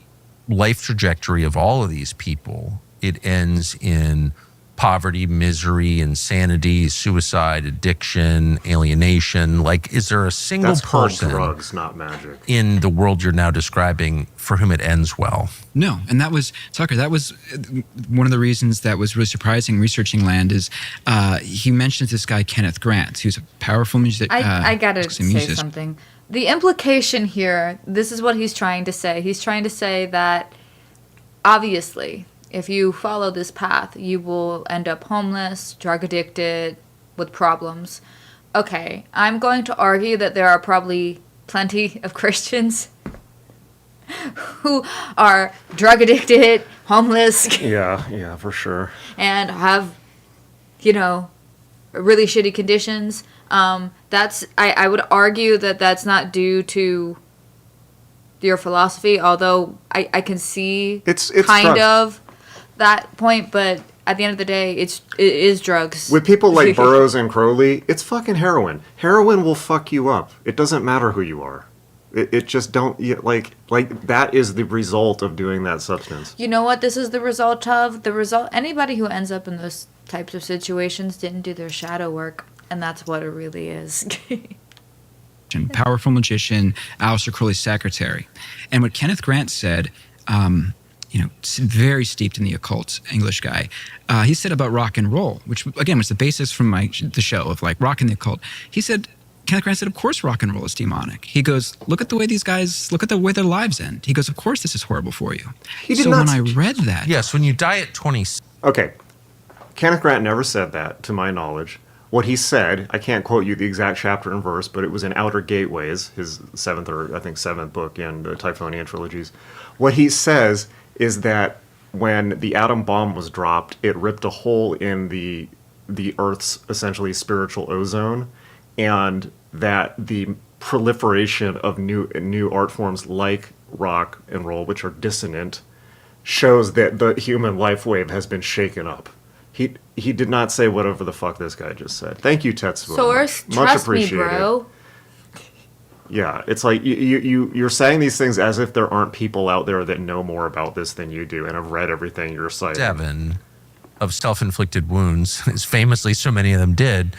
S3: life trajectory of all of these people, it ends in poverty, misery, insanity, suicide, addiction, alienation. Like, is there a single
S1: That's called
S3: person
S1: drugs, not magic,
S3: in the world you're now describing for whom it ends well?
S4: No, and that was, Tucker, that was one of the reasons that was really surprising researching Land is he mentions this guy, Kenneth Grant, who's a powerful musician.
S2: I gotta say something. The implication here, this is what he's trying to say. He's trying to say that, obviously, if you follow this path, you will end up homeless, drug addicted, with problems. Okay, I'm going to argue that there are probably plenty of Christians who are drug addicted, homeless.
S1: Yeah, for sure.
S2: And have, really shitty conditions. I would argue that that's not due to your philosophy, although I can see
S1: it's
S2: kind
S1: drugs.
S2: of that point, but at the end of the day, it is drugs.
S1: With people like Burroughs and Crowley, it's fucking heroin. Heroin will fuck you up. It doesn't matter who you are. It just don't, like that is the result of doing that substance.
S2: You know what this is the result of? Anybody who ends up in those types of situations didn't do their shadow work, and that's what it really is.
S4: Powerful magician, Aleister Crowley's secretary. And what Kenneth Grant said, very steeped in the occult English guy, he said about rock and roll, which again was the basis from the show of like rock and the occult. Kenneth Grant said, of course rock and roll is demonic. He goes, look at the way their lives end. He goes, of course this is horrible for you. When I read that.
S3: Yes, when you die at 20.
S1: Okay. Kenneth Grant never said that, to my knowledge. What he said, I can't quote you the exact chapter and verse, but it was in Outer Gateways, his seventh book in the Typhonian trilogies. What he says is that when the atom bomb was dropped, it ripped a hole in the Earth's essentially spiritual ozone, and that the proliferation of new art forms like rock and roll, which are dissonant, shows that the human life wave has been shaken up. He did not say whatever the fuck this guy just said. Thank you, Tetsuo.
S2: Source,
S1: much
S2: trust
S1: appreciated.
S2: me, bro.
S1: Yeah, it's like you're saying these things as if there aren't people out there that know more about this than you do and have read everything you're citing.
S3: 7 of self-inflicted wounds, as famously so many of them did.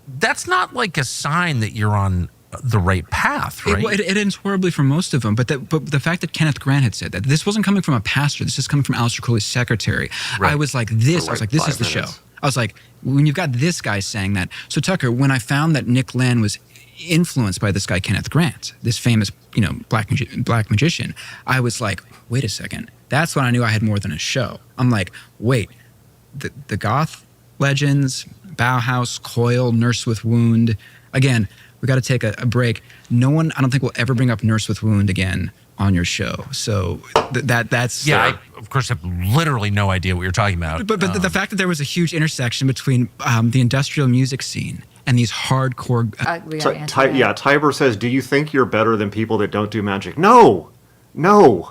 S3: That's not like a sign that you're on the right path, right?
S4: It ends horribly for most of them, but the fact that Kenneth Grant had said that this wasn't coming from a pastor, this is coming from Aleister Crowley's secretary.
S3: Right.
S4: I was like, this is the show. I was like, when you've got this guy saying that. So Tucker, when I found that Nick Land was influenced by this guy Kenneth Grant, this famous black magician, I was like, wait a second. That's when I knew I had more than a show. I'm like, wait, the goth legends, Bauhaus, Coil, Nurse with Wound. Again, we got to take a break. No one, I don't think, will ever bring up Nurse with Wound again on your show. So that's
S3: yeah. I, of course, have literally no idea what you're talking about.
S4: But the fact that there was a huge intersection between the industrial music scene and these hardcore.
S1: Tiber says, "Do you think you're better than people that don't do magic?" No.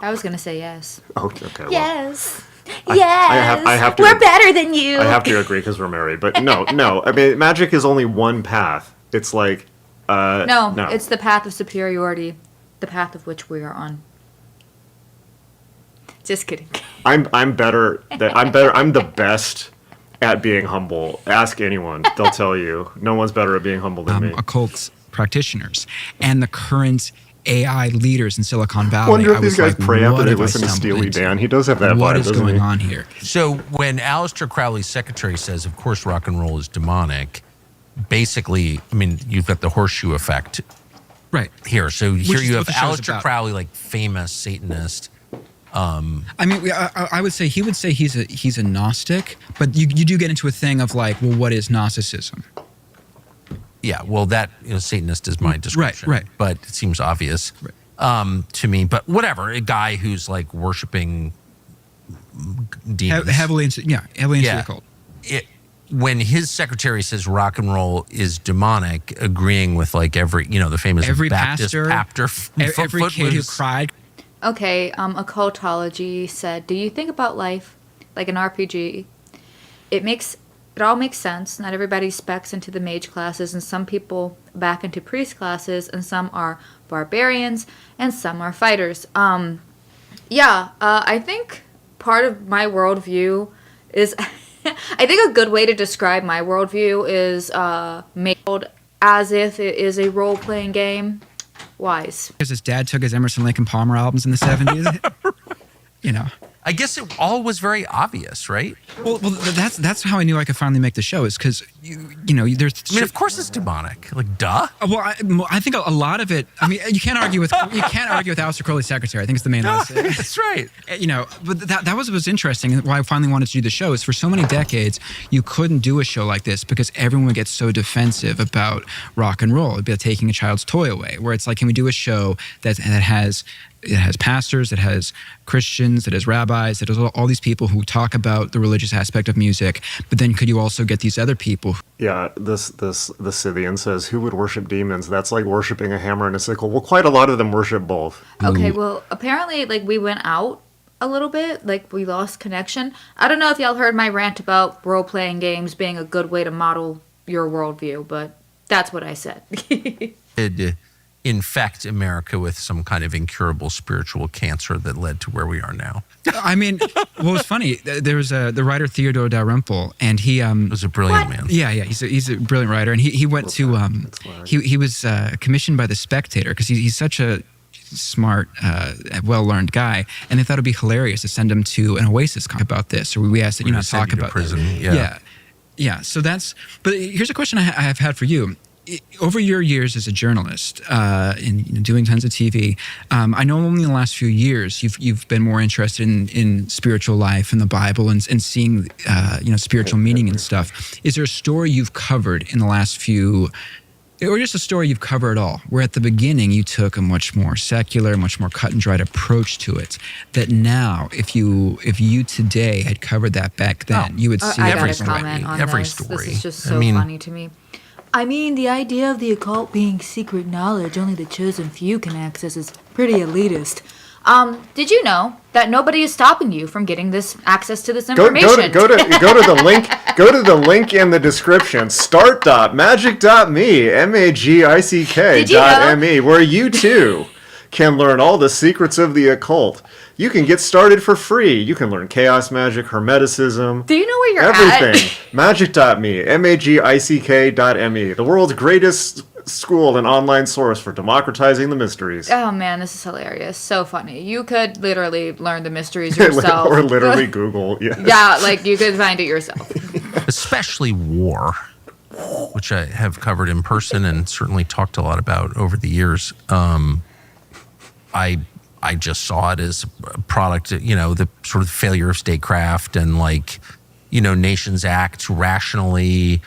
S2: I was gonna say yes.
S1: Okay. Well,
S2: yes.
S1: I have to.
S2: We're better than you.
S1: I have to agree because we're married. But no. I mean, magic is only one path. It's like.
S2: No, it's the path of superiority, the path of which we are on. Just kidding.
S1: I'm better. I'm the best at being humble. Ask anyone; they'll tell you. No one's better at being humble than me.
S4: Occult practitioners and the current AI leaders in Silicon Valley.
S1: I wonder if these guys pray after they listen to Steely Dan. He does have that vibe,
S4: What is
S1: doesn't
S4: going
S1: he?
S4: on here?
S3: So when Aleister Crowley's secretary says, of course, rock and roll is demonic, basically, I mean, you've got the horseshoe effect
S4: Right.
S3: here. So here you have Aleister
S4: about.
S3: Crowley, like famous Satanist.
S4: I mean, I would say he's a Gnostic, but you do get into a thing of like, well, what is Gnosticism?
S3: Yeah, well, that Satanist is my description.
S4: Right.
S3: But it seems obvious.
S4: Right.
S3: to me. But whatever, a guy who's like worshiping demons.
S4: Heavily into the occult.
S3: When his secretary says rock and roll is demonic, agreeing with like every, the famous
S4: Every
S3: Baptist
S4: pastor, every kid who cried.
S2: Okay, occultology said, do you think about life like an RPG? It all makes sense. Not everybody specs into the mage classes, and some people back into priest classes, and some are barbarians, and some are fighters. I think part of my worldview is... I think a good way to describe my worldview is made as if it is a role-playing game. Wise.
S4: Because his dad took his Emerson, Lake and Palmer albums in the 70s.
S3: I guess it all was very obvious, right?
S4: Well, that's how I knew I could finally make the show, is because there's.
S3: I mean, of course it's demonic. Like, duh.
S4: Well, I think a lot of it. I mean, you can't argue with Aleister Crowley's secretary. I think it's the main.
S3: That's right.
S4: But that was what was interesting, and why I finally wanted to do the show is for so many decades you couldn't do a show like this because everyone would get so defensive about rock and roll. It'd be like taking a child's toy away. Where it's like, can we do a show that has pastors, it has Christians, it has rabbis, it has all these people who talk about the religious aspect of music, but then could you also get these other people?
S1: Yeah, the Scythian says, who would worship demons? That's like worshiping a hammer and a sickle. Well, quite a lot of them worship both.
S2: Okay, well, apparently, we went out a little bit, we lost connection. I don't know if y'all heard my rant about role-playing games being a good way to model your worldview, but that's what I said.
S3: Infect America with some kind of incurable spiritual cancer that led to where we are now.
S4: I mean, what was funny, there was the writer Theodore Dalrymple, and he
S3: was a brilliant man.
S4: Yeah, he's a brilliant writer, and he went to he was commissioned by the Spectator because he's such a smart, well-learned guy, and they thought it'd be hilarious to send him to an Oasis about this. So we asked that talk about
S3: prison.
S4: Yeah. So that's. But here's a question I have had for you. Over your years as a journalist, in doing tons of TV, I know only in the last few years you've been more interested in spiritual life and the Bible and seeing spiritual meaning and stuff. Is there a story you've covered in the last few, or just a story you've covered at all, where at the beginning you took a much more secular, much more cut and dried approach to it, that now if you today had covered that back then, you would see
S3: every
S2: story.
S3: Every story.
S2: This is just so funny to me. I mean, the idea of the occult being secret knowledge only the chosen few can access is pretty elitist. Did you know that nobody is stopping you from getting this access to this information?
S1: Go to the link. Go to the link in the description. Start.magick.me, magick.me, where you too can learn all the secrets of the occult. You can get started for free. You can learn chaos magic, hermeticism.
S2: Do you know where you're
S1: everything. Magick.me, magick.me, the world's greatest school and online source for democratizing the mysteries.
S2: Oh man, this is hilarious. So funny. You could literally learn the mysteries yourself.
S1: Or literally Google. Yes.
S2: Yeah, you could find it yourself.
S3: Especially war, which I have covered in person and certainly talked a lot about over the years. I just saw it as a product, the sort of failure of statecraft and nations act rationally.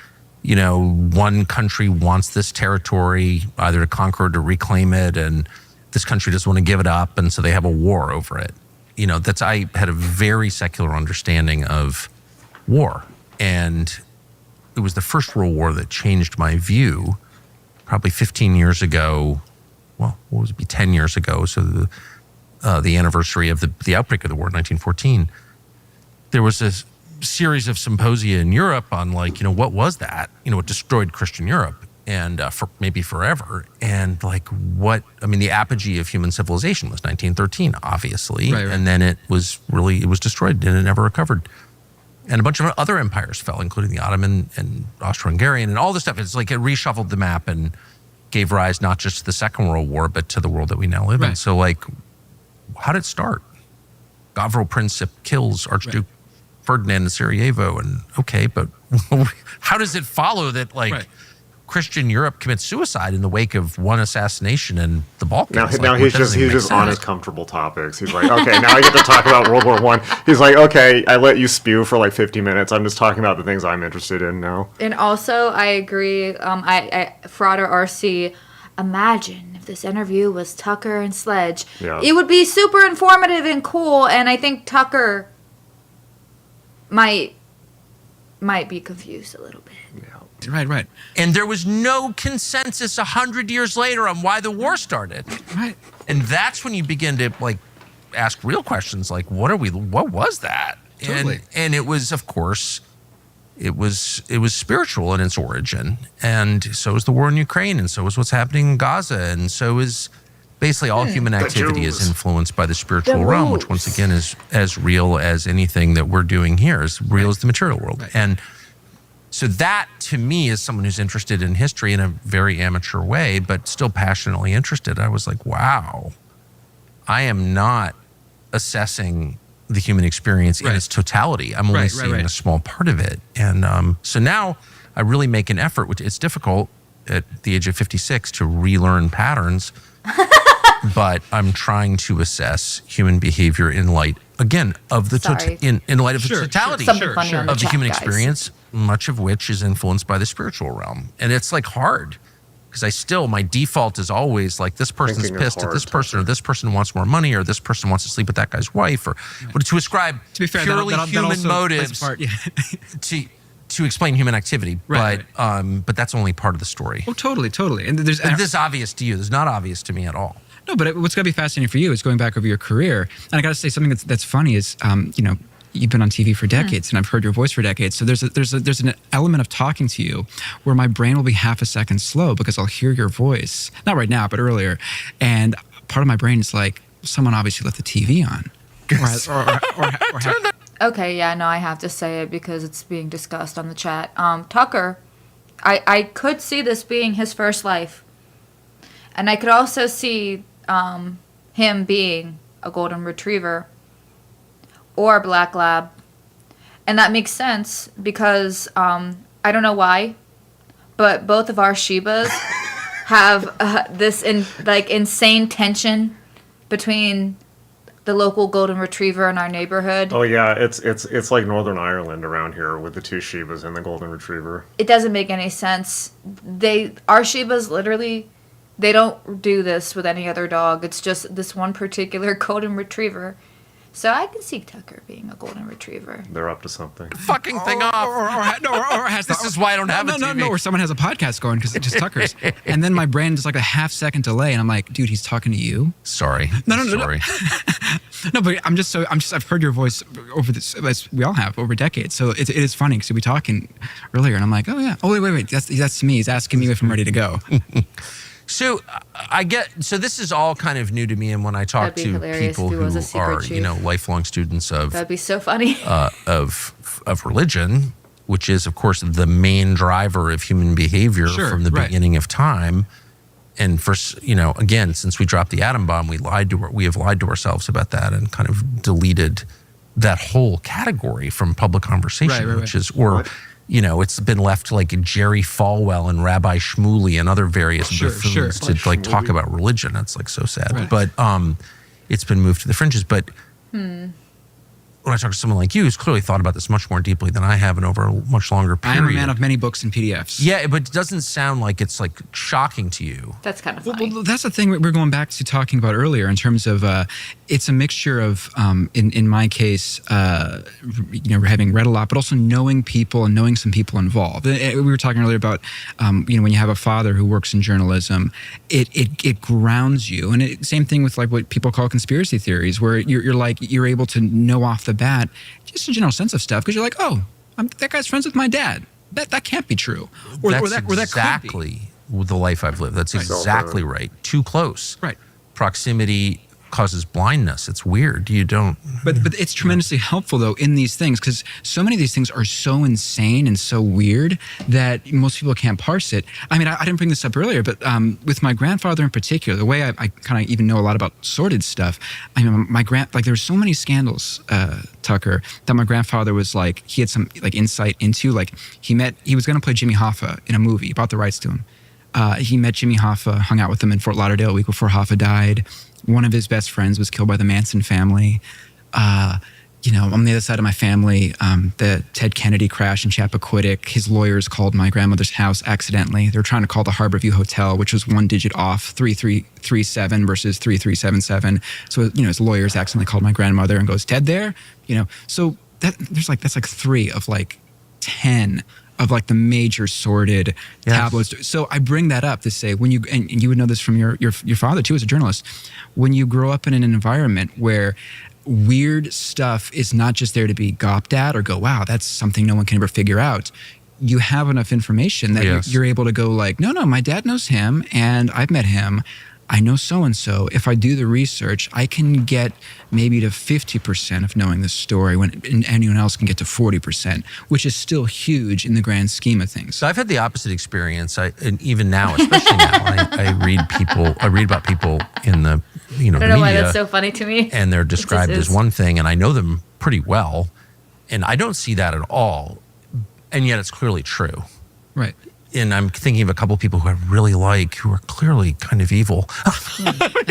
S3: One country wants this territory either to conquer or to reclaim it, and this country doesn't want to give it up, and so they have a war over it. I had a very secular understanding of war, and it was the First World War that changed my view probably 15 years ago. Well, what would it be, 10 years ago? So the anniversary of the outbreak of the war, 1914, there was a series of symposia in Europe on what was that? It destroyed Christian Europe and for maybe forever. And the apogee of human civilization was 1913, obviously. Right. And then it was destroyed and it never recovered. And a bunch of other empires fell, including the Ottoman and Austro-Hungarian and all this stuff. It's it reshuffled the map and gave rise not just to the Second World War, but to the world that we now live in. So how did it start? Gavril Princip kills Archduke Ferdinand of Sarajevo, and but how does it follow that Christian Europe commits suicide in the wake of one assassination in the Balkans?
S1: Now he's just on his comfortable topics. He's like, okay, now I get to talk about World War I. He's like, okay, I let you spew for 50 minutes. I'm just talking about the things I'm interested in now.
S2: And also, I agree. I Frater RC imagine if this interview was Tucker and Sledge.
S1: Yeah.
S2: It would be super informative and cool, and I think Tucker might be confused a little bit.
S1: Yeah.
S4: Right.
S3: And there was no consensus 100 years later on why the war started.
S4: Right.
S3: And that's when you begin to like ask real questions like, what was that?
S4: Totally.
S3: And it was, of course, it was spiritual in its origin. And so is the war in Ukraine, and so is what's happening in Gaza, and so is basically all human activity is influenced by the spiritual realm, which once again is as real as anything that we're doing here, as real as the material world.
S4: Right.
S3: And so that, to me, as someone who's interested in history in a very amateur way, but still passionately interested, I was like, wow, I am not assessing the human experience in its totality. I'm only seeing a small part of it. And so now I really make an effort, which it's difficult at the age of 56 to relearn patterns, but I'm trying to assess human behavior in light, again, of the in light of the totality
S2: Something funny on
S3: of the
S2: chat,
S3: human
S2: guys.
S3: experience, much of which is influenced by the spiritual realm. And it's like hard, because my default is always like, this person's
S1: Thinking is
S3: pissed at
S1: hard,
S3: this person, or this person wants more money, or this person wants to sleep with that guy's wife, or but to ascribe
S4: To be fair,
S3: purely
S4: that
S3: human
S4: also plays a
S3: motives
S4: part, yeah.
S3: to explain human activity.
S4: Right.
S3: But that's only part of the story.
S4: Oh, totally. And there's
S3: This is obvious to you. This is not obvious to me at all.
S4: No, but what's going to be fascinating for you is going back over your career. And I got to say something that's funny is, you've been on TV for decades, and I've heard your voice for decades. So there's an element of talking to you where my brain will be half a second slow because I'll hear your voice, not right now, but earlier, and part of my brain is like, someone obviously left the TV on.
S2: Okay, yeah, no, I have to say it because it's being discussed on the chat. Tucker, I could see this being his first life. And I could also see him being a golden retriever or a black lab. And that makes sense because I don't know why, but both of our Shibas have this insane tension between the local golden retriever in our neighborhood.
S1: Oh yeah, it's like Northern Ireland around here with the two Shibas and the golden retriever.
S2: It doesn't make any sense. Our Shibas literally, they don't do this with any other dog. It's just this one particular golden retriever. So I can see Tucker being a golden retriever.
S1: They're up to something.
S3: Fucking thing off.
S4: Or has
S3: This is why I don't have a TV.
S4: No, or someone has a podcast going because it's just Tucker's. And then my brain is like a half second delay, and I'm like, dude, he's talking to you?
S3: Sorry.
S4: No.
S3: Sorry.
S4: No, but I've heard your voice over this, as we all have, over decades. So it is funny because we were talking earlier, and I'm like, oh yeah. Oh, wait. That's me. He's asking me if I'm ready to go.
S3: So this is all kind of new to me, and when I talk
S2: That'd be
S3: to
S2: hilarious
S3: people
S2: if he was
S3: who
S2: a secret
S3: are,
S2: chief.
S3: lifelong students of
S2: That'd be so funny.
S3: of religion, which is of course the main driver of human behavior from the beginning of time. And again, since we dropped the atom bomb, we have lied to ourselves about that and kind of deleted that whole category from public conversation, which is it's been left to like Jerry Falwell and Rabbi Shmuley and other various buffoons to like talk about religion. That's like so sad.
S4: Right.
S3: But it's been moved to the fringes. But when I talk to someone like you who's clearly thought about this much more deeply than I have and over a much longer period.
S4: I am a man of many books and PDFs.
S3: Yeah, but it doesn't sound like it's like shocking to you.
S2: That's kind of funny.
S4: Well, that's the thing we're going back to talking about earlier in terms of it's a mixture of, in my case, having read a lot, but also knowing people and knowing some people involved. We were talking earlier about, when you have a father who works in journalism, it grounds you. And same thing with like what people call conspiracy theories, where you're able to know off the bat just a general sense of stuff because you're like, oh, that guy's friends with my dad. That can't be true.
S3: That's
S4: that could be.
S3: exactly the life I've lived. That's exactly right. Too close.
S4: Right.
S3: Proximity causes blindness. It's weird. You don't.
S4: But it's tremendously helpful though in these things because so many of these things are so insane and so weird that most people can't parse it. I mean, I didn't bring this up earlier, but with my grandfather in particular, the way I kind of even know a lot about sordid stuff. I mean, there were so many scandals, Tucker, that my grandfather was like, he had some like insight into. Like he was going to play Jimmy Hoffa in a movie. He bought the rights to him. He met Jimmy Hoffa, hung out with him in Fort Lauderdale a week before Hoffa died. One of his best friends was killed by the Manson family. on the other side of my family, the Ted Kennedy crash in Chappaquiddick, his lawyers called my grandmother's house accidentally. They were trying to call the Harborview Hotel, which was one digit off, 3337 versus 3377. So, his lawyers accidentally called my grandmother and goes, Ted there? So that's like 3 of like 10 of like the major sordid tabloids. So I bring that up to say, when and you would know this from your father too as a journalist, when you grow up in an environment where weird stuff is not just there to be gawped at or go, wow, that's something no one can ever figure out. You have enough information that you're able to go like, no, my dad knows him and I've met him. I know so-and-so. If I do the research, I can get maybe to 50% of knowing the story when anyone else can get to 40%, which is still huge in the grand scheme of things.
S3: So I've had the opposite experience. And even now, especially now, I read about people in the
S2: I don't know
S3: media,
S2: why that's so funny to me.
S3: and they're described as one thing, and I know them pretty well, and I don't see that at all, and yet it's clearly true.
S4: Right.
S3: And I'm thinking of a couple of people who I really like who are clearly kind of evil. Stop it.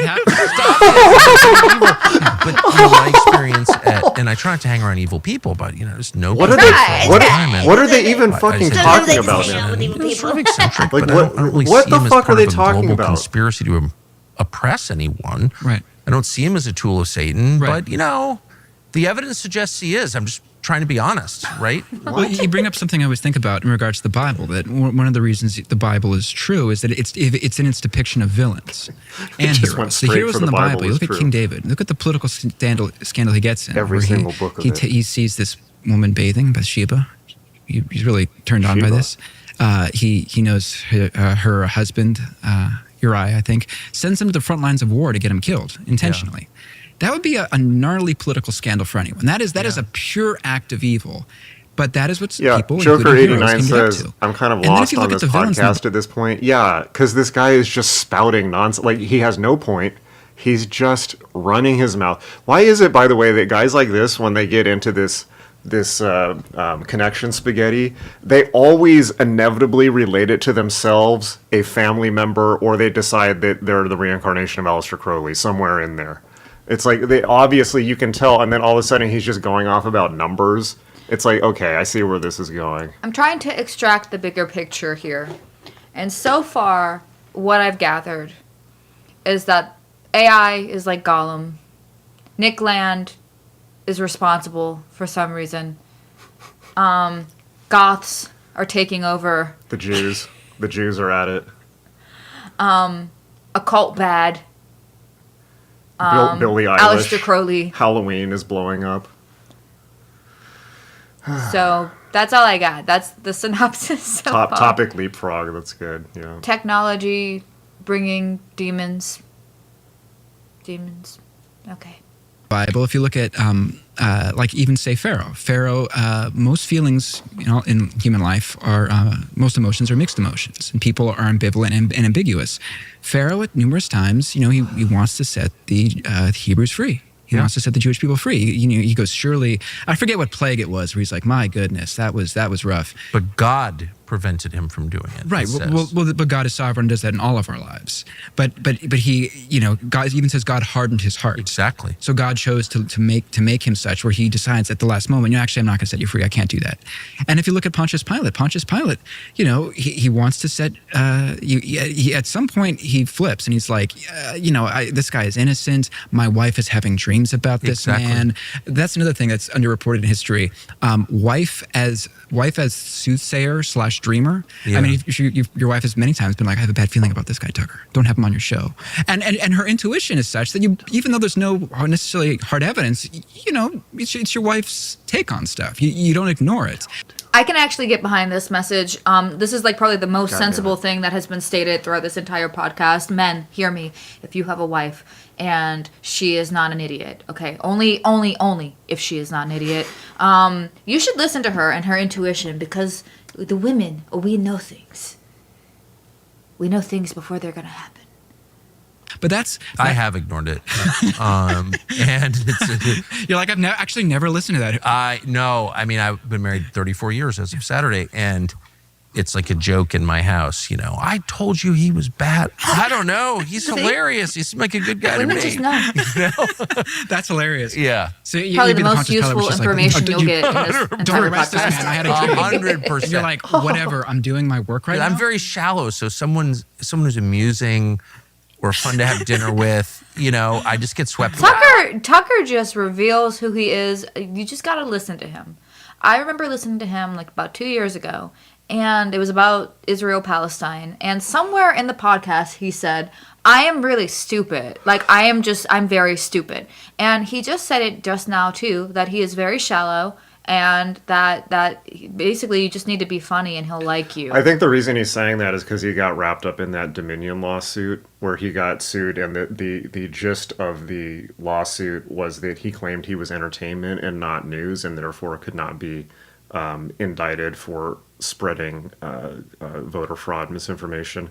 S3: But my experience and I try not to hang around evil people, but there's no.
S1: What are they even fucking talking about now?
S3: It's sort of eccentric,
S1: Like,
S3: but I don't really
S1: what
S3: see
S1: the
S3: him as
S1: fuck
S3: part
S1: are
S3: of
S1: they
S3: a
S1: talking
S3: global
S1: about?
S3: conspiracy to oppress anyone.
S4: Right.
S3: I don't see him as a tool of Satan,
S4: Right.
S3: but the evidence suggests he is. I'm just trying to be honest, right?
S4: Well, you bring up something I always think about in regards to the Bible, that one of the reasons the Bible is true is that it's in its depiction of villains and
S1: just
S4: heroes.
S1: went
S4: The
S1: straight
S4: heroes
S1: for
S4: in
S1: the
S4: the
S1: Bible
S4: Bible, you
S1: is
S4: look at
S1: true.
S4: King David, look at the political scandal he gets in.
S1: Every
S4: where
S1: single book of it.
S4: He sees this woman bathing, Bathsheba. He's really turned on by
S1: Sheba.
S4: this. He knows her husband, Uriah, I think, sends him to the front lines of war to get him killed intentionally. That would be a gnarly political scandal for anyone. That is a pure act of evil. But that is what people,
S1: Joker
S4: including heroes,
S1: 89
S4: can get up
S1: says,
S4: to.
S1: I'm kind of
S4: And then if
S1: lost
S4: you
S1: on
S4: look at
S1: this
S4: the villains in
S1: podcast at this point. Yeah, because this guy is just spouting nonsense. Like, he has no point. He's just running his mouth. Why is it, by the way, that guys like this, when they get into this connection spaghetti, they always inevitably relate it to themselves, a family member, or they decide that they're the reincarnation of Aleister Crowley, somewhere in there. It's like, obviously you can tell, and then all of a sudden he's just going off about numbers. It's like, okay, I see where this is going.
S2: I'm trying to extract the bigger picture here. And so far, what I've gathered is that AI is like Gollum. Nick Land is responsible for some reason. Goths are taking over.
S1: The Jews are at it.
S2: Occult bad.
S1: Billie Eilish.
S2: Aleister Crowley.
S1: Halloween is blowing up.
S2: So that's all I got. That's the synopsis. So far.
S1: Topic leapfrog. That's good. Yeah.
S2: Technology bringing demons. Okay.
S4: Bible, if you look at like even say Pharaoh, most feelings in human life are most emotions are mixed emotions, and people are ambivalent and ambiguous. Pharaoh at numerous times, he wants to set the Hebrews free. He wants to set the Jewish people free. He goes, surely, I forget what plague it was, where he's like, my goodness, that was rough.
S3: But God prevented him from doing it.
S4: Right. But God is sovereign, does that in all of our lives. But he, God even says God hardened his heart.
S3: Exactly.
S4: So God chose to make him such, where he decides at the last moment, actually, I'm not going to set you free. I can't do that. And if you look at Pontius Pilate, he wants to set. He at some point he flips and he's like, this guy is innocent. My wife is having dreams about this man. That's another thing that's underreported in history. Wife as soothsayer / dreamer.
S3: Yeah.
S4: I mean, your wife has many times been like, I have a bad feeling about this guy, Tucker. Don't have him on your show. And her intuition is such that even though there's no necessarily hard evidence, it's your wife's take on stuff. You don't ignore it.
S2: I can actually get behind this message. This is like probably the most sensible thing that has been stated throughout this entire podcast. Men, hear me. If you have a wife and she is not an idiot, okay? Only if she is not an idiot. You should listen to her and her intuition, because the women, we know things. We know things before they're going to happen.
S4: But
S3: I have ignored it. And it's...
S4: You're like, I've actually never listened to that.
S3: No. I mean, I've been married 34 years as of Saturday, and it's like a joke in my house. I told you he was bad. I don't know. He's hilarious. He seemed like a good guy to me.
S2: Just know.
S4: That's hilarious.
S3: Yeah.
S4: So
S2: Probably
S4: you'd
S2: the
S4: be
S2: most
S4: hunter's teller, which
S2: useful
S4: is like,
S2: information you'll get in this
S4: don't
S2: entire
S4: arrest this man.
S2: podcast.
S4: I had a dream.
S3: 100%.
S4: And you're like, whatever. I'm doing my work right now.
S3: I'm very shallow, so someone who's amusing or fun to have dinner with, I just get swept.
S2: Tucker just reveals who he is. You just got to listen to him. I remember listening to him like about 2 years ago, and it was about Israel-Palestine. And somewhere in the podcast, he said, I am really stupid. Like, I'm very stupid. And he just said it just now, too, that he is very shallow, and that basically you just need to be funny and he'll like you.
S1: I think the reason he's saying that is because he got wrapped up in that Dominion lawsuit where he got sued, and the gist of the lawsuit was that he claimed he was entertainment and not news, and therefore could not be indicted for spreading voter fraud misinformation.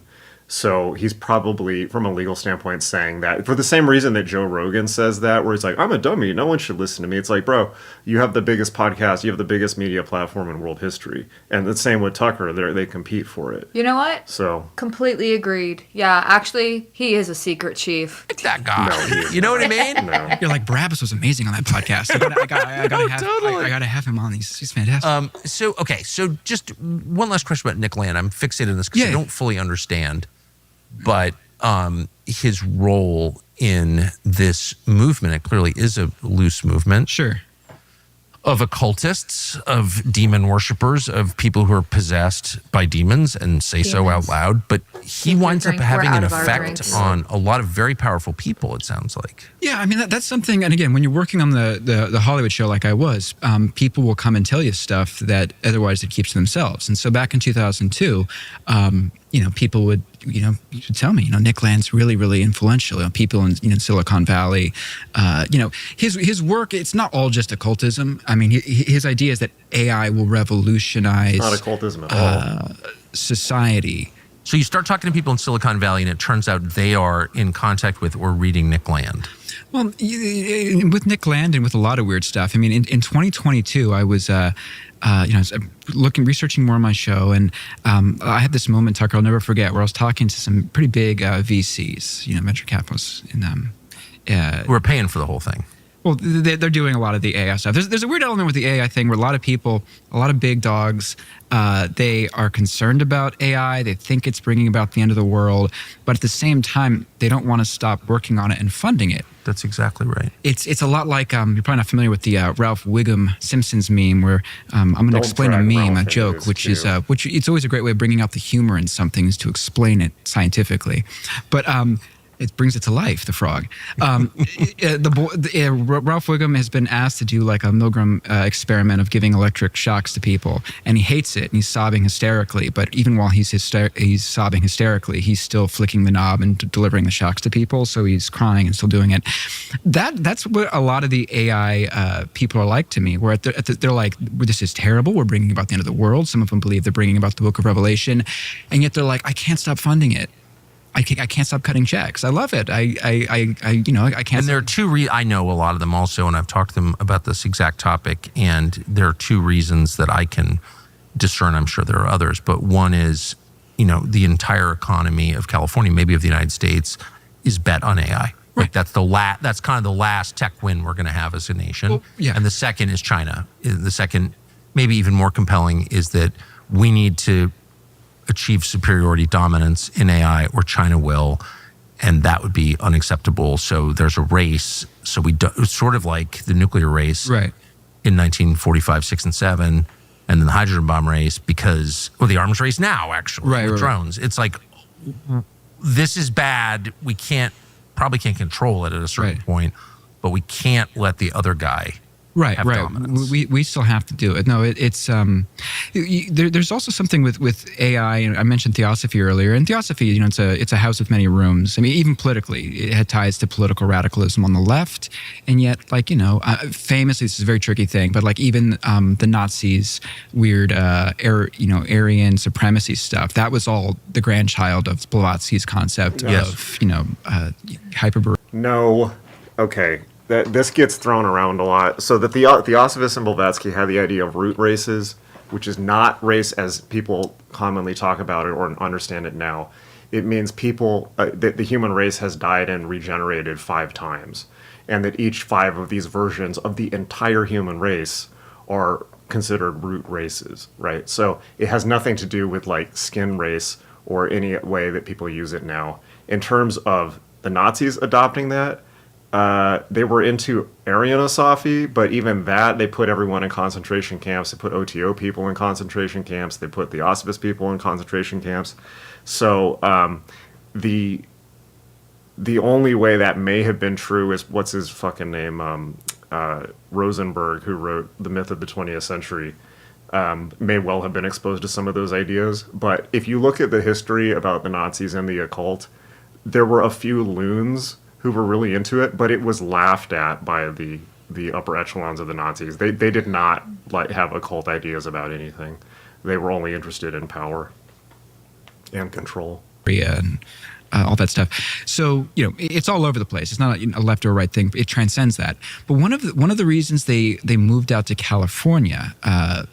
S1: So he's probably, from a legal standpoint, saying that for the same reason that Joe Rogan says that, where he's like, I'm a dummy, no one should listen to me. It's like, bro, you have the biggest podcast, you have the biggest media platform in world history. And the same with Tucker, they compete for it.
S2: You know what?
S1: So
S2: completely agreed. Yeah, actually, he is a secret chief.
S3: That guy.
S1: No,
S3: you know what I mean?
S1: No.
S4: You're like, Barabbas was amazing on that podcast. I gotta have him on. He's fantastic.
S3: So just one last question about Nick Land. I'm fixated on this because I don't fully understand. But his role in this movement, it clearly is a loose movement.
S4: Sure.
S3: Of occultists, of demon worshippers, of people who are possessed by demons and say so out loud. But he winds up having an effect on a lot of very powerful people, it sounds like.
S4: Yeah, I mean, that's something. And again, when you're working on the Hollywood show like I was, people will come and tell you stuff that otherwise they'd keep to themselves. And so back in 2002, people would, tell me, Nick Land's really, really influential. People in Silicon Valley, his work, it's not all just occultism. I mean, his idea is that AI will revolutionize
S1: Not occultism at all.
S4: Society.
S3: So you start talking to people in Silicon Valley, and it turns out they are in contact with or reading Nick Land.
S4: Well, with Nick Land and with a lot of weird stuff. I mean, in 2022, I was, researching more on my show, and I had this moment, Tucker, I'll never forget, where I was talking to some pretty big VCs, venture capitalists,
S3: Who are paying for the whole thing.
S4: Well, they're doing a lot of the AI stuff. There's a weird element with the AI thing where a lot of people, a lot of big dogs, they are concerned about AI. They think it's bringing about the end of the world. But at the same time, they don't want to stop working on it and funding it.
S3: That's exactly right.
S4: It's a lot like, you're probably not familiar with the Ralph Wiggum Simpsons meme where I'm going to explain a meme, a joke, which it's always a great way of bringing out the humor in something is to explain it scientifically. But it brings it to life, the frog. Ralph Wiggum has been asked to do like a Milgram experiment of giving electric shocks to people, and he hates it, and he's sobbing hysterically. But even while he's sobbing hysterically, he's still flicking the knob and delivering the shocks to people, so he's crying and still doing it. That's what a lot of the AI people are like to me, where they're like, this is terrible, we're bringing about the end of the world. Some of them believe they're bringing about the Book of Revelation, and yet they're like, I can't stop funding it. I can't stop cutting checks. I love it. I can't.
S3: And there are two. I know a lot of them also, and I've talked to them about this exact topic. And there are two reasons that I can discern. I'm sure there are others, but one is, the entire economy of California, maybe of the United States, is bet on AI. Right. Like that's that's kind of the last tech win we're going to have as a nation.
S4: Well, yeah.
S3: And the second is China. The second, maybe even more compelling, is that we need to achieve superiority dominance in AI, or China will, and that would be unacceptable. So there's a race. So it's sort of like the nuclear race,
S4: right,
S3: in 1945, 6, and 7, and then the hydrogen bomb race or the arms race now, actually,
S4: right,
S3: with drones. It's like, this is bad. We probably can't control it at a certain point, but we can't let the other guy have dominance.
S4: We still have to do it. No, there's also something with AI. And I mentioned theosophy earlier, and theosophy, it's a house with many rooms. I mean, even politically, it had ties to political radicalism on the left, and yet, famously, this is a very tricky thing, but like even the Nazis' weird, Aryan supremacy stuff, that was all the grandchild of Blavatsky's concept of, hyperbole.
S1: No. Okay. This gets thrown around a lot. So that Theosophist and Blavatsky had the idea of root races, which is not race as people commonly talk about it or understand it now. It means people, that the human race has died and regenerated 5 times, and that each 5 of these versions of the entire human race are considered root races, right? So it has nothing to do with like skin race or any way that people use it now. In terms of the Nazis adopting that, they were into Aryanosophy, but even that, they put everyone in concentration camps. They put OTO people in concentration camps. They put the Auschwitz people in concentration camps. So the only way that may have been true is, what's his fucking name? Rosenberg, who wrote The Myth of the 20th Century, may well have been exposed to some of those ideas. But if you look at the history about the Nazis and the occult, there were a few loons who were really into it, but it was laughed at by the upper echelons of the Nazis. They did not like have occult ideas about anything. They were only interested in power and control.
S4: And all that stuff. So, it's all over the place. It's not a left or right thing. It transcends that. But one of the reasons they moved out to California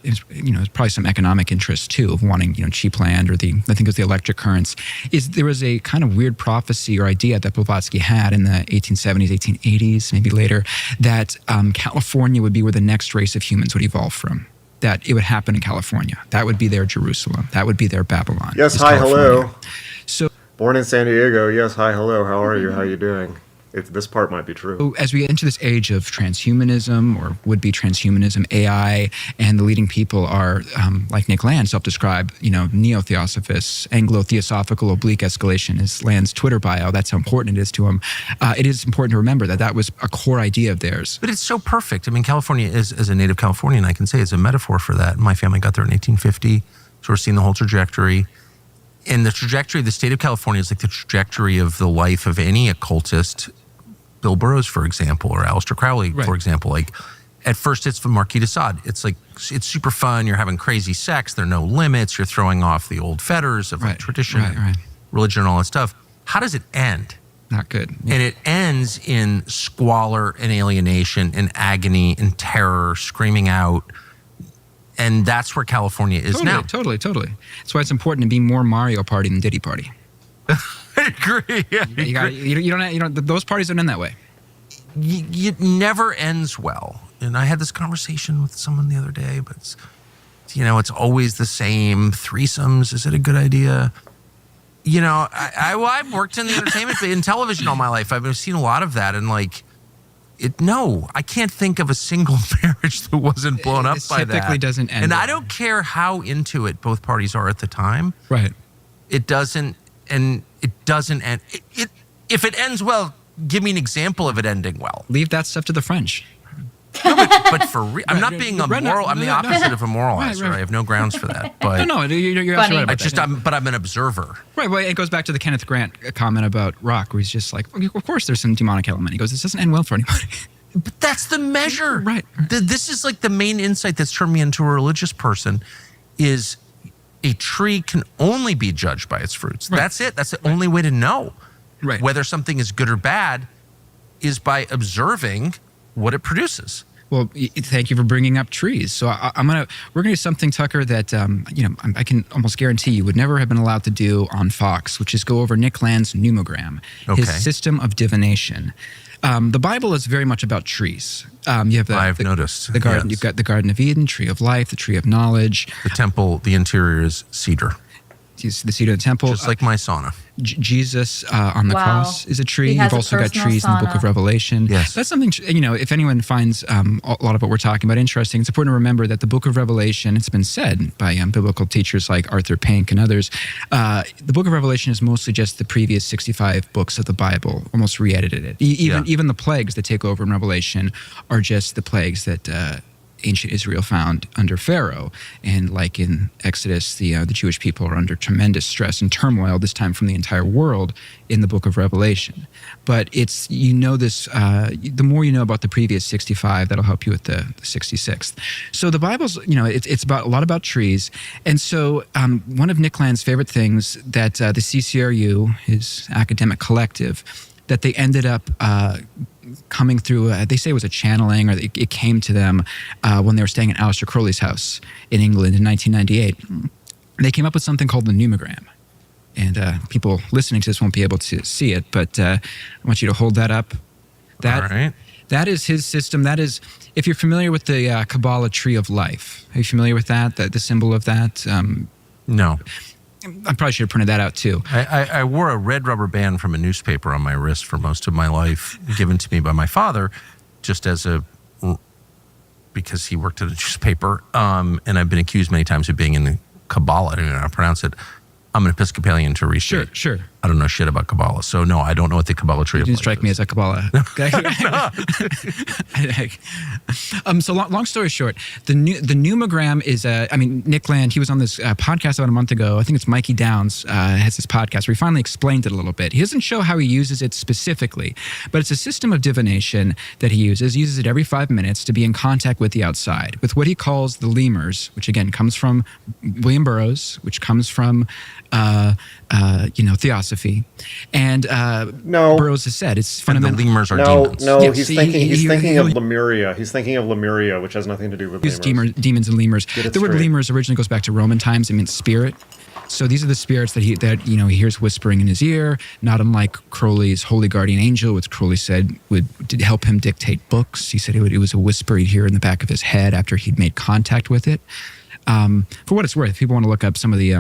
S4: is, there's probably some economic interest too of wanting, cheap land, or I think it was the electric currents, is there was a kind of weird prophecy or idea that Blavatsky had in the 1870s, 1880s, maybe later, that California would be where the next race of humans would evolve from. That it would happen in California. That would be their Jerusalem. That would be their Babylon.
S1: Yes, hi,
S4: California.
S1: hello.
S4: So,
S1: born in San Diego. Yes, hi, hello. How are you? How are you doing? This part might be true.
S4: As we enter this age of transhumanism, or would-be transhumanism, AI, and the leading people are, like Nick Land, self-described, neo-theosophists, Anglo-theosophical oblique escalation is Land's Twitter bio. That's how important it is to him. It is important to remember that was a core idea of theirs.
S3: But it's so perfect. I mean, California is, as a native Californian, I can say, is a metaphor for that. My family got there in 1850, sort of seen the whole trajectory. And the trajectory of the state of California is like the trajectory of the life of any occultist. Bill Burroughs, for example, or Aleister Crowley, for example. Like, at first it's the Marquis de Sade. It's like, it's super fun. You're having crazy sex. There are no limits. You're throwing off the old fetters of like tradition, religion, and all that stuff. How does it end?
S4: Not good.
S3: And it ends in squalor and alienation and agony and terror, screaming out. And that's where California is now.
S4: Totally. That's why it's important to be more Mario Party than Diddy Party.
S3: I agree. Yeah,
S4: you don't. Those parties don't end that way.
S3: It never ends well. And I had this conversation with someone the other day, but it's always the same. Threesomes, is it a good idea? I've worked in the entertainment, in television all my life. I've seen a lot of that, and I can't think of a single marriage that wasn't blown up by that.
S4: It typically doesn't end.
S3: And I don't care how into it both parties are at the time.
S4: Right.
S3: It doesn't end. If it ends well, give me an example of it ending well.
S4: Leave that stuff to the French.
S3: No, but for real, I'm not being a moral. I'm the opposite of a moralizer. I have no grounds for that. But
S4: you're absolutely right about that.
S3: I'm an observer.
S4: Right. Well, it goes back to the Kenneth Grant comment about rock, where he's just like, of course, there's some demonic element. He goes, this doesn't end well for anybody.
S3: But that's the measure.
S4: Right.
S3: This is like the main insight that's turned me into a religious person, is a tree can only be judged by its fruits. Right. That's it. That's the only way to know whether something is good or bad, is by observing what it produces.
S4: Well, thank you for bringing up trees. So we're gonna do something, Tucker, that I can almost guarantee you would never have been allowed to do on Fox, which is go over Nick Land's pneumogram, his system of divination. The Bible is very much about trees. You have
S3: I've noticed
S4: the garden. Yes. You've got the Garden of Eden, Tree of Life, the Tree of Knowledge.
S3: The temple, the interior is cedar.
S4: The cedar of the temple,
S3: just like my sauna.
S4: Jesus on the cross is a tree. You've also got trees in the Book of Revelation.
S3: Yes.
S4: That's something, if anyone finds a lot of what we're talking about interesting, it's important to remember that the Book of Revelation, it's been said by biblical teachers like Arthur Pink and others, the Book of Revelation is mostly just the previous 65 books of the Bible, almost re-edited it. Even the plagues that take over in Revelation are just the plagues that ancient Israel found under Pharaoh. And like in Exodus, the Jewish people are under tremendous stress and turmoil, this time from the entire world, in the Book of Revelation. But it's, this, the more you know about the previous 65, that'll help you with the 66th. So the Bible's, it's about a lot about trees. And so one of Nick Land's favorite things that the CCRU, his academic collective, that they ended up coming through, they say it was a channeling, or it came to them when they were staying at Aleister Crowley's house in England in 1998. They came up with something called the numogram. And people listening to this won't be able to see it, but I want you to hold that up.
S3: All right.
S4: That is his system. That is, if you're familiar with the Kabbalah tree of life, are you familiar with that, the symbol of that?
S3: No.
S4: I probably should have printed that out too.
S3: I wore a red rubber band from a newspaper on my wrist for most of my life, given to me by my father, just because he worked at a newspaper. And I've been accused many times of being in the Kabbalah. I don't know how to pronounce it. I'm an Episcopalian to restate.
S4: Sure.
S3: I don't know shit about Kabbalah. So no, I don't know what the Kabbalah tree of
S4: You
S3: life
S4: didn't strike
S3: is.
S4: me as a Kabbalah. So long story short, the numogram is, Nick Land, he was on this podcast about a month ago. I think it's Mikey Downs has this podcast where he finally explained it a little bit. He doesn't show how he uses it specifically, but it's a system of divination that he uses it every 5 minutes to be in contact with the outside, with what he calls the lemurs, which again comes from William Burroughs, which comes from theosophy. And Burroughs has said it's
S3: And
S4: fundamental.
S3: the lemurs are
S1: No,
S3: demons.
S1: no,
S4: Yes,
S1: he's thinking of Lemuria. He's thinking of Lemuria, which has nothing to do with
S4: Use
S1: lemurs.
S4: demons and lemurs.
S1: Get it
S4: The word
S1: straight.
S4: lemurs originally goes back to Roman times. It means spirit. So these are the spirits that he hears whispering in his ear, not unlike Crowley's holy guardian angel, which Crowley said would help him dictate books. He said it was a whisper he'd hear in the back of his head after he'd made contact with it. For what it's worth, if people want to look up some of the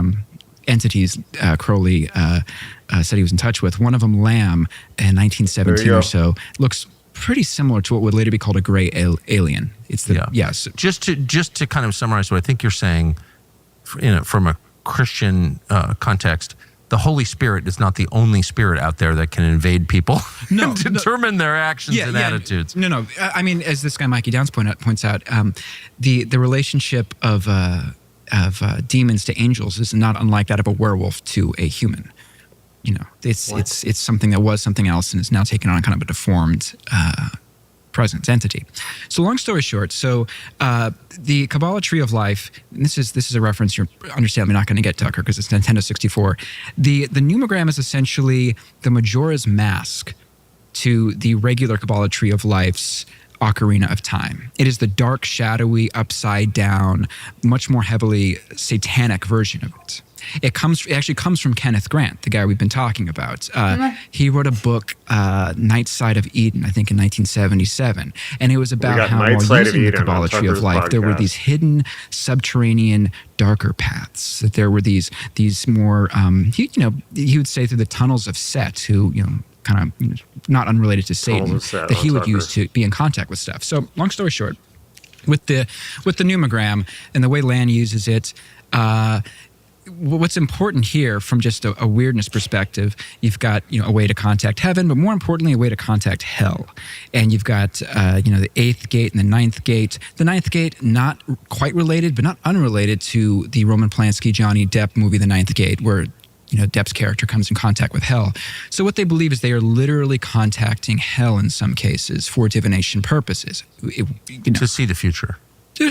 S4: entities Crowley said he was in touch with, one of them, Lamb, in 1917 or so, looks pretty similar to what would later be called a gray alien. It's the yes.
S3: Just to kind of summarize what I think you're saying, from a Christian context, the Holy Spirit is not the only spirit out there that can invade people and determine their actions and attitudes.
S4: No. I mean, as this guy Mikey Downs points out, the relationship of demons to angels is not unlike that of a werewolf to a human. It's something that was something else and is now taken on kind of a deformed presence entity. So long story short, the Kabbalah tree of life, and this is a reference you're understandably not going to get, Tucker, because it's Nintendo 64. The numogram is essentially the Majora's Mask to the regular Kabbalah tree of life's ocarina of time. It is the dark, shadowy, upside down, much more heavily satanic version of it. It actually comes from Kenneth Grant, the guy we've been talking about. He wrote a book, Night Side of Eden, I think in 1977. And it was about how while using the Kabbalah tree of life, there were these hidden subterranean darker paths. That there were these more, he would say through the tunnels of Set, who, kind of not unrelated to Satan, that he would use to be in contact with stuff. So long story short, with the numogram and the way Land uses it, what's important here from just a weirdness perspective, you've got a way to contact heaven, but more importantly, a way to contact hell. And you've got the 8th gate and the 9th gate. The 9th gate, not quite related, but not unrelated to the Roman Polanski Johnny Depp movie, The 9th Gate, where Depp's character comes in contact with hell. So what they believe is they are literally contacting hell in some cases for divination purposes.
S3: To see the future.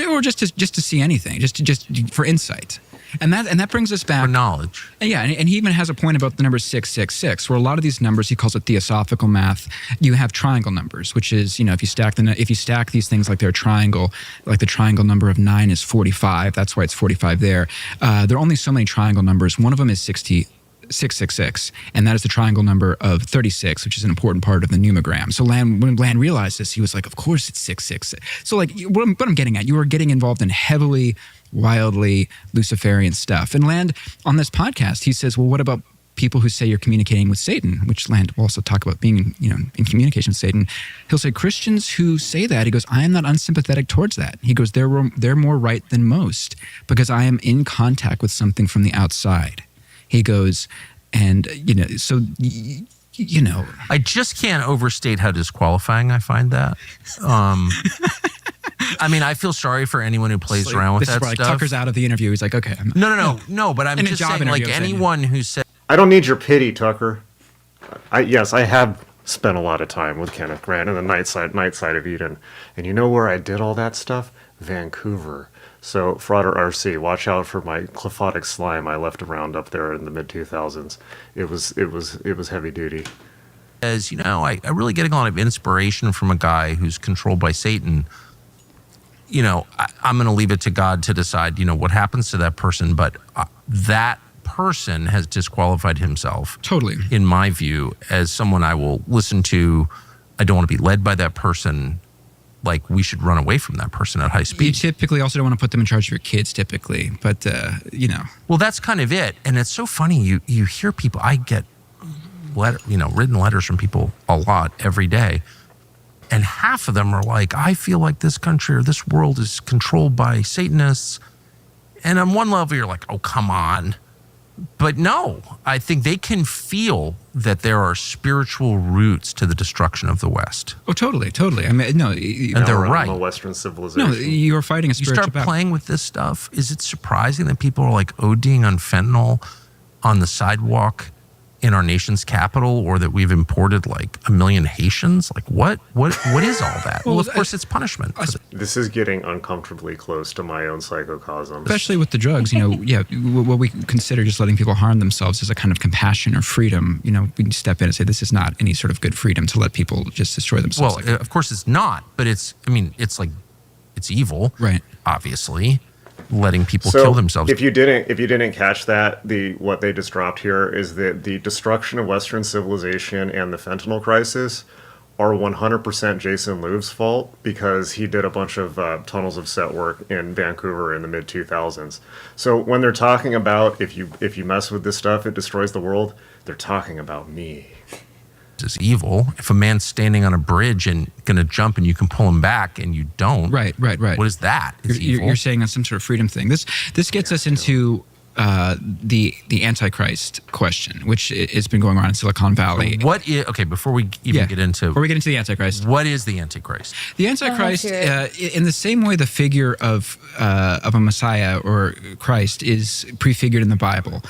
S4: Or just to see anything, just for insight. And that brings us back
S3: for knowledge.
S4: Yeah, and he even has a point about the number 666, where a lot of these numbers, he calls it theosophical math. You have triangle numbers, which is if you stack these things like they're a triangle, like the triangle number of 9 is 45. That's why it's 45 there. There are only so many triangle numbers. One of them is 666, and that is the triangle number of 36, which is an important part of the numogram. So when Land realized this, he was like, of course it's 666. So what I'm getting at, you are getting involved in heavily, wildly Luciferian stuff. And Land, on this podcast, he says, well, what about people who say you're communicating with Satan, which Land will also talk about being, in communication with Satan. He'll say Christians who say that, he goes, I am not unsympathetic towards that. He goes, they're more right than most because I am in contact with something from the outside. He goes, and,
S3: I just can't overstate how disqualifying I find that. I feel sorry for anyone who plays around with that stuff.
S4: Tucker's out of the interview. He's like, okay.
S3: No, but I'm just saying, like, anyone who said...
S1: I don't need your pity, Tucker. I have spent a lot of time with Kenneth Grant in the Night Side of Eden. And you know where I did all that stuff? Vancouver. So, Frauder RC, watch out for my clephotic slime I left around up there in the mid-2000s. It was heavy duty.
S3: says, I really get a lot of inspiration from a guy who's controlled by Satan, I'm going to leave it to God to decide, what happens to that person. But that person has disqualified himself.
S4: Totally.
S3: In my view, as someone I will listen to. I don't want to be led by that person. Like, we should run away from that person at high speed.
S4: You typically also don't want to put them in charge of your kids, typically. But,
S3: Well, that's kind of it. And it's so funny. You hear people, I get written letters from people a lot every day. And half of them are like, I feel like this country or this world is controlled by Satanists. And on one level, you're like, oh, come on. But no, I think they can feel that there are spiritual roots to the destruction of the West.
S4: Oh, totally. I mean, no.
S3: And they're right.
S1: Western civilization.
S4: No, you're fighting a
S3: You
S4: spiritual
S3: start
S4: battle.
S3: playing with this stuff. Is it surprising that people are like ODing on fentanyl on the sidewalk in our nation's capital, or that we've imported like 1 million Haitians? Like, what is all that? Well, of course, it's punishment.
S1: This is getting uncomfortably close to my own psychocosm.
S4: Especially with the drugs, what we consider just letting people harm themselves as a kind of compassion or freedom. We step in and say this is not any sort of good freedom to let people just destroy themselves.
S3: Well, of course it's not, but it's evil,
S4: right?
S3: Obviously, letting people kill themselves.
S1: If you didn't catch that, what they just dropped here is that the destruction of Western civilization and the fentanyl crisis are 100% Jason Louv's fault, because he did a bunch of tunnels of set work in Vancouver in the mid 2000s. So when they're talking about if you mess with this stuff, it destroys the world, they're talking about me.
S3: Is evil. If a man's standing on a bridge and going to jump and you can pull him back and you don't.
S4: Right.
S3: What is that? It's evil.
S4: You're saying on some sort of freedom thing. This gets us into the Antichrist question, which has been going on in Silicon Valley.
S3: Before we even get into
S4: the Antichrist,
S3: what is the Antichrist?
S4: The Antichrist, in the same way the figure of a Messiah or Christ is prefigured in the Bible.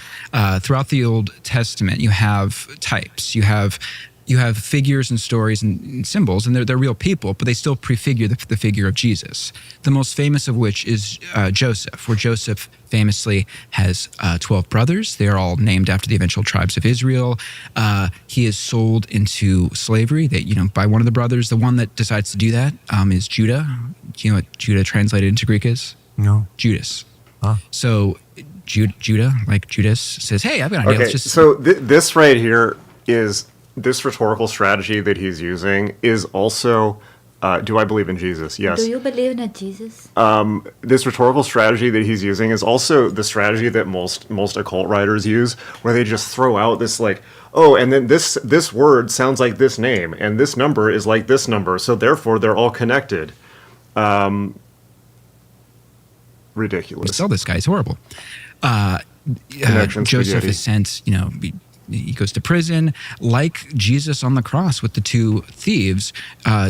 S4: Throughout the Old Testament, you have types. You have figures and stories and symbols, and they're real people, but they still prefigure the figure of Jesus. The most famous of which is Joseph, where Joseph famously has 12 brothers. They are all named after the eventual tribes of Israel. He is sold into slavery by one of the brothers. The one that decides to do that is Judah. Do you know what Judah translated into Greek is?
S3: No.
S4: Judas.
S3: Huh.
S4: So Judah, like Judas, says, hey, I've got an idea.
S1: Okay, so this right here is... This rhetorical strategy that he's using is also, do I believe in Jesus? Yes.
S2: Do you believe in Jesus?
S1: This rhetorical strategy that he's using is also the strategy that most occult writers use, where they just throw out this like, oh, and then this word sounds like this name, and this number is like this number, so therefore they're all connected. Ridiculous.
S4: We sell this guy. It's horrible. Joseph is sent, he goes to prison. Like Jesus on the cross with the two thieves,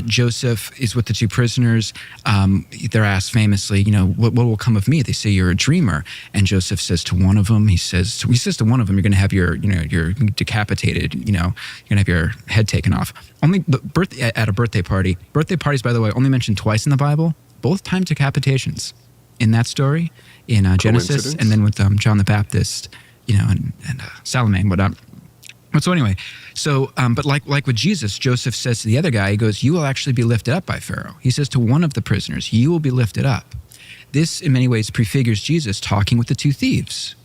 S4: Joseph is with the two prisoners. They're asked famously, what will come of me? They say, you're a dreamer. And Joseph says to one of them, he says to one of them, you're going to have your decapitated, you're going to have your head taken off. Only at a birthday party. Birthday parties, by the way, only mentioned twice in the Bible, both times decapitations. In that story, in Genesis, and then with John the Baptist, and Salome and whatnot. But so anyway, but like with Jesus, Joseph says to the other guy, he goes, you will actually be lifted up by Pharaoh. He says to one of the prisoners, you will be lifted up. This, in many ways, prefigures Jesus talking with the two thieves,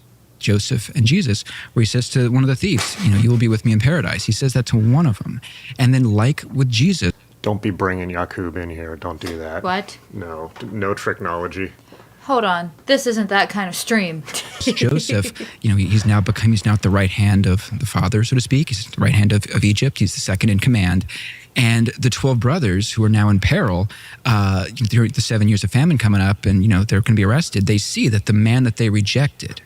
S4: Joseph and Jesus, where he says to one of the thieves, you will be with me in paradise. He says that to one of them. And then like with Jesus.
S1: Don't be bringing Yakub in here. Don't do that.
S2: What?
S1: No technology.
S2: Hold on. This isn't that kind of stream.
S4: Joseph, he's now at the right hand of the father, so to speak. He's at the right hand of Egypt. He's the second in command. And the 12 brothers who are now in peril, the 7 years of famine coming up, and, they're going to be arrested. They see that the man that they rejected,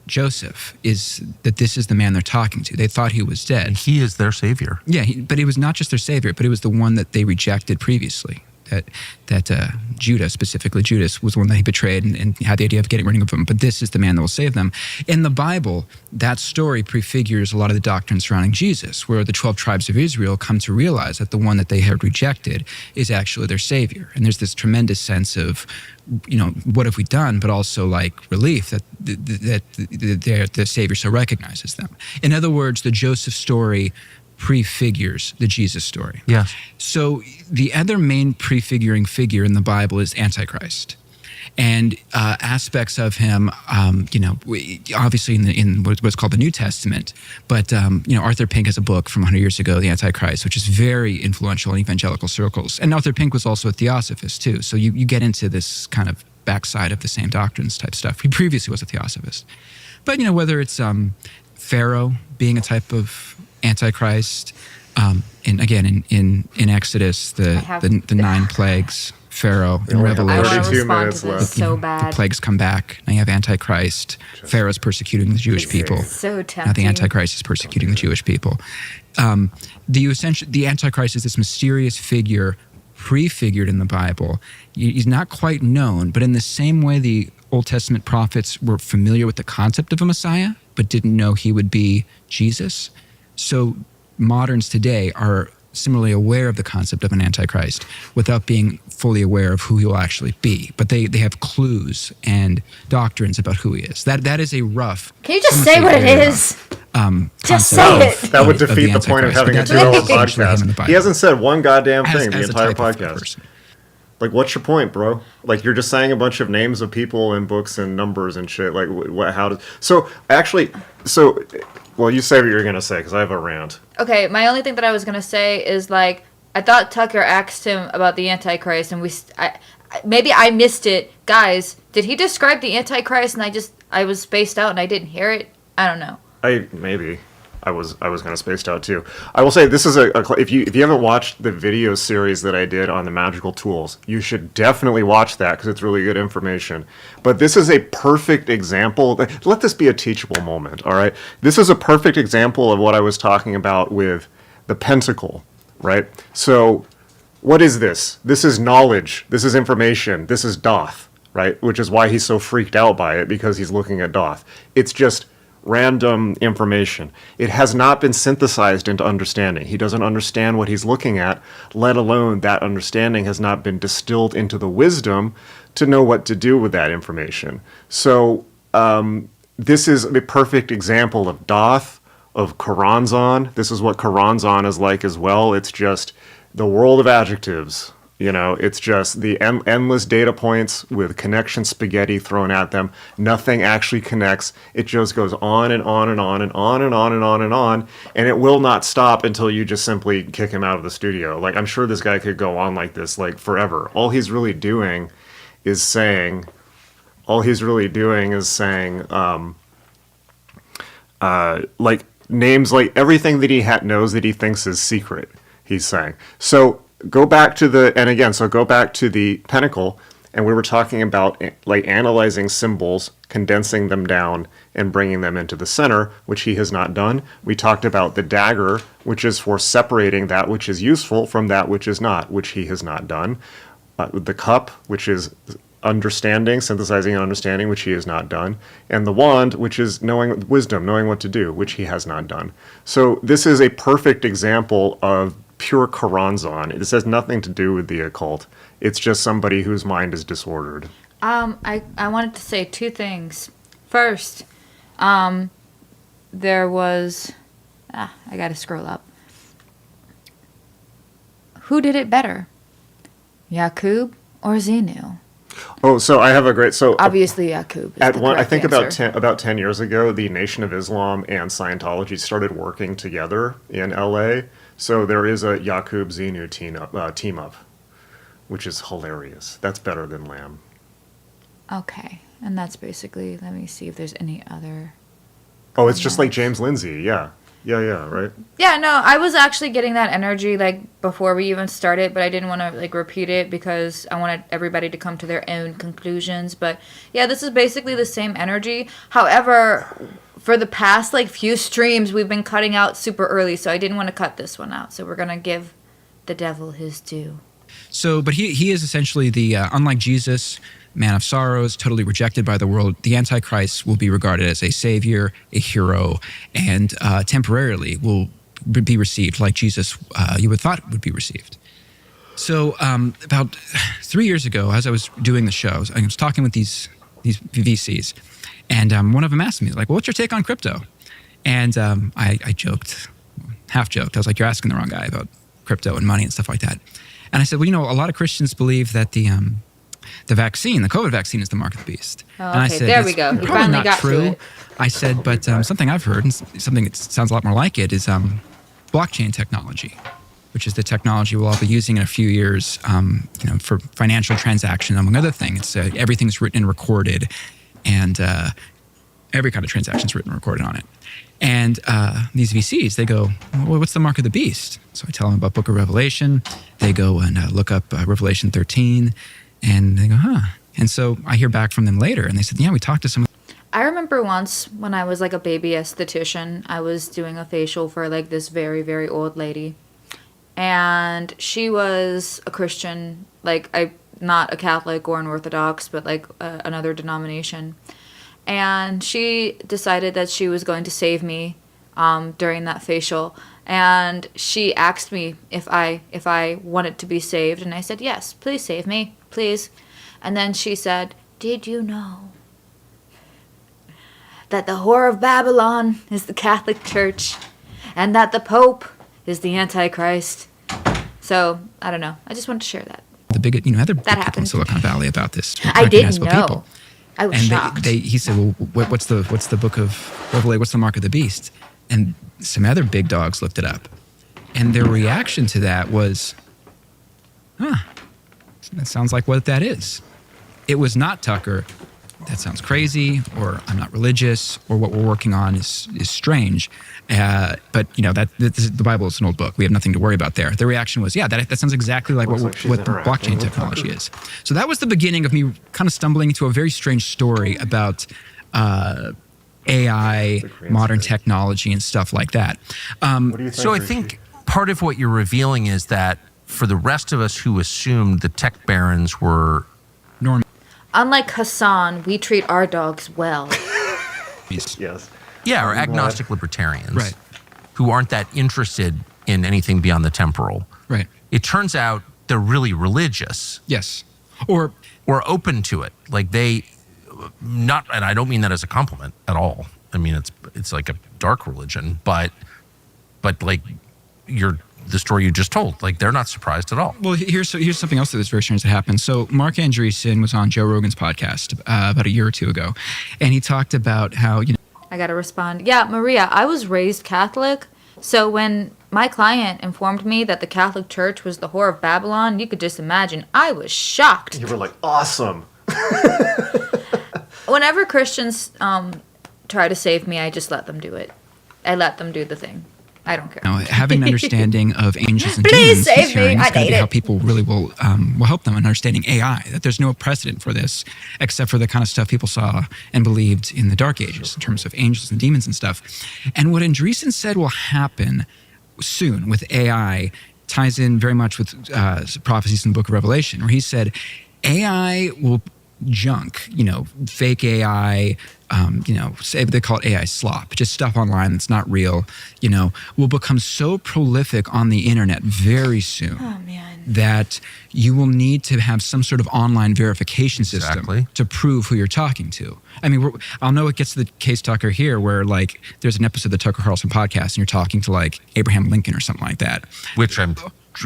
S4: Joseph, this is the man they're talking to. They thought he was dead.
S3: He is their savior.
S4: Yeah, but he was not just their savior, but he was the one that they rejected previously. That Judah, specifically Judas, was the one that he betrayed and had the idea of getting rid of him. But this is the man that will save them. In the Bible, that story prefigures a lot of the doctrine surrounding Jesus, where the 12 tribes of Israel come to realize that the one that they had rejected is actually their savior. And there's this tremendous sense of, what have we done? But also like relief that the savior so recognizes them. In other words, the Joseph story prefigures the Jesus story.
S3: Yes.
S4: So the other main prefiguring figure in the Bible is Antichrist. And aspects of him, obviously in what's called the New Testament, but Arthur Pink has a book from 100 years ago, The Antichrist, which is very influential in evangelical circles. And Arthur Pink was also a theosophist too, so you get into this kind of backside of the same doctrines type stuff. He previously was a theosophist, but whether it's Pharaoh being a type of Antichrist, and again in Exodus the 9 plagues. Pharaoh in Revelation.
S2: I want to
S1: 32
S2: respond
S1: minutes
S2: to this
S1: left.
S2: so
S4: The
S2: bad.
S4: plagues come back. Now you have Antichrist. Pharaoh's persecuting the Jewish people.
S2: So
S4: Now
S2: tempting.
S4: the Antichrist is persecuting the Jewish people. The Antichrist is this mysterious figure prefigured in the Bible. He's not quite known, but in the same way the Old Testament prophets were familiar with the concept of a Messiah, but didn't know he would be Jesus, so moderns today are similarly aware of the concept of an Antichrist without being fully aware of who he will actually be. But they have clues and doctrines about who he is. That is a rough...
S2: Can you just
S4: some
S2: say
S4: would
S2: what it
S4: very
S2: is?
S4: concept
S2: Just say it.
S1: That would
S4: of
S1: defeat the point of
S4: Antichrist.
S1: having a
S4: But that's
S1: 2-hour
S4: essentially him in the
S1: podcast.
S4: Bible.
S1: He hasn't said one goddamn thing the
S4: As a
S1: entire
S4: type of
S1: podcast.
S4: person.
S1: Like, what's your point, bro? Like, you're just saying a bunch of names of people and books and numbers and shit. Like, what? How does? Well, you say what you're gonna say because I have a rant.
S2: Okay, my only thing that I was gonna say is like I thought Tucker asked him about the Antichrist, and maybe I missed it. Guys, did he describe the Antichrist and I was spaced out and I didn't hear it? I don't know.
S1: I was kind of spaced out too. I will say this is if you haven't watched the video series that I did on the magical tools, you should definitely watch that because it's really good information. But this is a perfect example. Let this be a teachable moment, all right? This is a perfect example of what I was talking about with the pentacle, right? So what is this? This is knowledge. This is information. This is Doth, right? Which is why he's so freaked out by it, because he's looking at Doth. It's just random information. It has not been synthesized into understanding. He doesn't understand what he's looking at, let alone that understanding has not been distilled into the wisdom to know what to do with that information. So this is a perfect example of Doth, of Karanzan. This is what Karanzan is like as well. It's just the world of adjectives. It's just the endless data points with connection spaghetti thrown at them. Nothing actually connects. It just goes on and on and on and on and on and on and on. And it will not stop until you just simply kick him out of the studio. Like, I'm sure this guy could go on like this, like, forever. All he's really doing is saying, like, names, like, everything that he knows that he thinks is secret, he's saying. So, go back to the pentacle, and we were talking about like analyzing symbols, condensing them down, and bringing them into the center, which he has not done. We talked about the dagger, which is for separating that which is useful from that which is not, which he has not done. The cup, which is understanding, synthesizing and understanding, which he has not done. And the wand, which is knowing wisdom, knowing what to do, which he has not done. So this is a perfect example of pure Karanzan. This has nothing to do with the occult. It's just somebody whose mind is disordered.
S2: I wanted to say 2 things. First, there was I gotta scroll up. Who did it better? Yakub or Zenu?
S1: Oh, so I have a great
S2: Obviously Yakub is the
S1: I think
S2: correct answer.
S1: about 10 years ago, the Nation of Islam and Scientology started working together in LA. So there is a Yakub Zenu team up, which is hilarious. That's better than Lamb.
S2: Okay, and that's basically, let me see if there's any other.
S1: Oh, it's just like James Lindsay. Yeah, right?
S2: Yeah, no, I was actually getting that energy like before we even started, but I didn't want to like repeat it because I wanted everybody to come to their own conclusions. But yeah, this is basically the same energy. However, for the past like few streams, we've been cutting out super early, so I didn't want to cut this one out. So we're gonna give the devil his due.
S4: So, but he is essentially the, unlike Jesus, man of sorrows, totally rejected by the world, the Antichrist will be regarded as a savior, a hero, and temporarily will be received like Jesus you would thought would be received. So about 3 years ago, as I was doing the shows, I was talking with these VCs, and one of them asked me, like, well, what's your take on crypto? And I joked, half joked. I was like, you're asking the wrong guy about crypto and money and stuff like that. And I said, well, a lot of Christians believe that the vaccine, the COVID vaccine, is the mark of the beast.
S2: Oh,
S4: and I
S2: okay,
S4: said,
S2: there we go. You
S4: probably
S2: finally
S4: not
S2: got to
S4: true.
S2: it.
S4: I said, but something I've heard, and something that sounds a lot more like it, is blockchain technology, which is the technology we'll all be using in a few years, for financial transactions, among other things. Everything's written and recorded, and every kind of transaction is written and recorded on it. And these VCs, they go, well, what's the mark of the beast? So I tell them about Book of Revelation. They go and look up Revelation 13, and they go, huh. And so I hear back from them later, and they said, yeah, we talked to some.
S2: I remember once when I was like a baby esthetician, I was doing a facial for like this very, very old lady. And she was a Christian, not a Catholic or an Orthodox, but like another denomination. And she decided that she was going to save me during that facial. And she asked me if I wanted to be saved. And I said, yes, please save me, please. And then she said, did you know that the whore of Babylon is the Catholic Church and that the Pope is the Antichrist? So, I don't know. I just wanted to share that.
S4: The big, other big people in
S2: happened.
S4: Silicon Valley about this.
S2: I didn't know.
S4: People.
S2: I was
S4: and
S2: shocked.
S4: he said, well, what's the book of Revelation? What's the mark of the beast? And some other big dogs looked it up. And their reaction to that was, that sounds like what that is. It was not, Tucker, that sounds crazy, or I'm not religious, or what we're working on is strange. But the Bible is an old book. We have nothing to worry about there. The reaction was, that sounds exactly like what the blockchain technology is. So that was the beginning of me kind of stumbling into a very strange story about AI, modern technology, and stuff like that.
S1: What do you think,
S3: So I
S1: Richie?
S3: think part of what you're revealing is that for the rest of us who assumed the tech barons were
S4: Norm.
S2: Unlike Hassan, we treat our dogs well.
S1: Yes.
S3: Yeah, or agnostic libertarians,
S4: Right.
S3: who aren't that interested in anything beyond the temporal.
S4: Right.
S3: It turns out they're really religious
S4: Yes. Or
S3: open to it. Like and I don't mean that as a compliment at all. I mean, it's like a dark religion, but like the story you just told, like they're not surprised at all.
S4: well, here's something else that was very strange that happened. So Mark Andreessen was on Joe Rogan's podcast about a year or two ago, and he talked about how
S2: I gotta respond. Yeah, Maria, I was raised Catholic, so when my client informed me that the Catholic Church was the whore of Babylon, you could just imagine, I was shocked.
S1: You were like, awesome.
S2: Whenever Christians try to save me, I just let them do it. I let them do the thing. I don't care.
S4: having an understanding of angels and
S2: Please
S4: demons,
S2: save
S4: he's hearing
S2: me.
S4: is
S2: I
S4: going to
S2: need
S4: be how
S2: it.
S4: people really will help them in understanding AI. That there's no precedent for this except for the kind of stuff people saw and believed in the Dark Ages in terms of angels and demons and stuff. And what Andreessen said will happen soon with AI ties in very much with prophecies in the Book of Revelation, where he said AI will junk, fake AI, say they call it AI slop, just stuff online that's not real, will become so prolific on the internet very soon that you will need to have some sort of online verification system to prove who you're talking to. I mean, I'll know it gets to the case, Tucker, here, where like there's an episode of the Tucker Carlson podcast and you're talking to like Abraham Lincoln or something like that.
S3: Which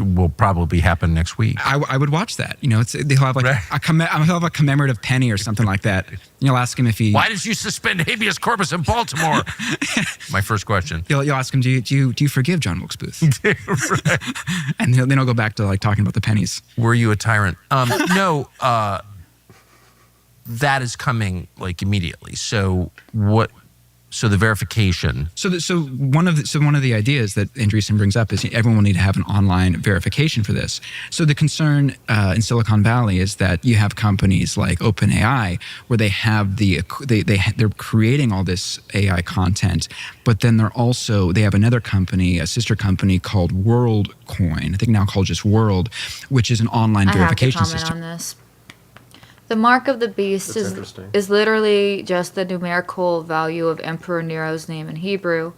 S3: will probably happen next week.
S4: I would watch that. They'll have like he'll have a commemorative penny or something like that. And you'll ask him if he.
S3: Why did you suspend habeas corpus in Baltimore? My first question.
S4: You'll ask him, do you forgive John Wilkes Booth? And then he'll go back to like talking about the pennies.
S3: Were you a tyrant? No. That is coming like immediately. So what? So the verification.
S4: So one of the ideas that Andreessen brings up is everyone will need to have an online verification for this. So the concern in Silicon Valley is that you have companies like OpenAI where they have they're creating all this AI content, but then they have another company, a sister company called WorldCoin, I think now called just World, which is an online verification
S2: I have to comment
S4: system.
S2: on this. The mark of the beast is literally just the numerical value of Emperor Nero's name in Hebrew.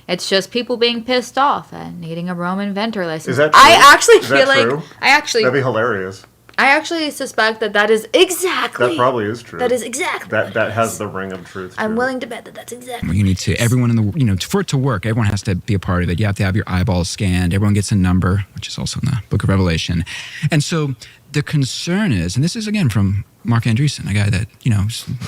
S2: It's just people being pissed off and needing a Roman vendor license.
S1: Is that true?
S2: I actually
S1: Is
S2: feel
S1: that
S2: like
S1: true?
S2: I actually
S1: That'd be hilarious.
S2: I actually suspect that is exactly.
S1: That probably is true.
S2: That is exactly.
S1: That has the ring of truth.
S2: I'm
S1: to it.
S2: willing to bet that's exactly.
S4: You need to, everyone in the, for it to work, everyone has to be a part of it. You have to have your eyeballs scanned. Everyone gets a number, which is also in the Book of Revelation. And so the concern is, and this is again from Mark Andreessen, a guy that,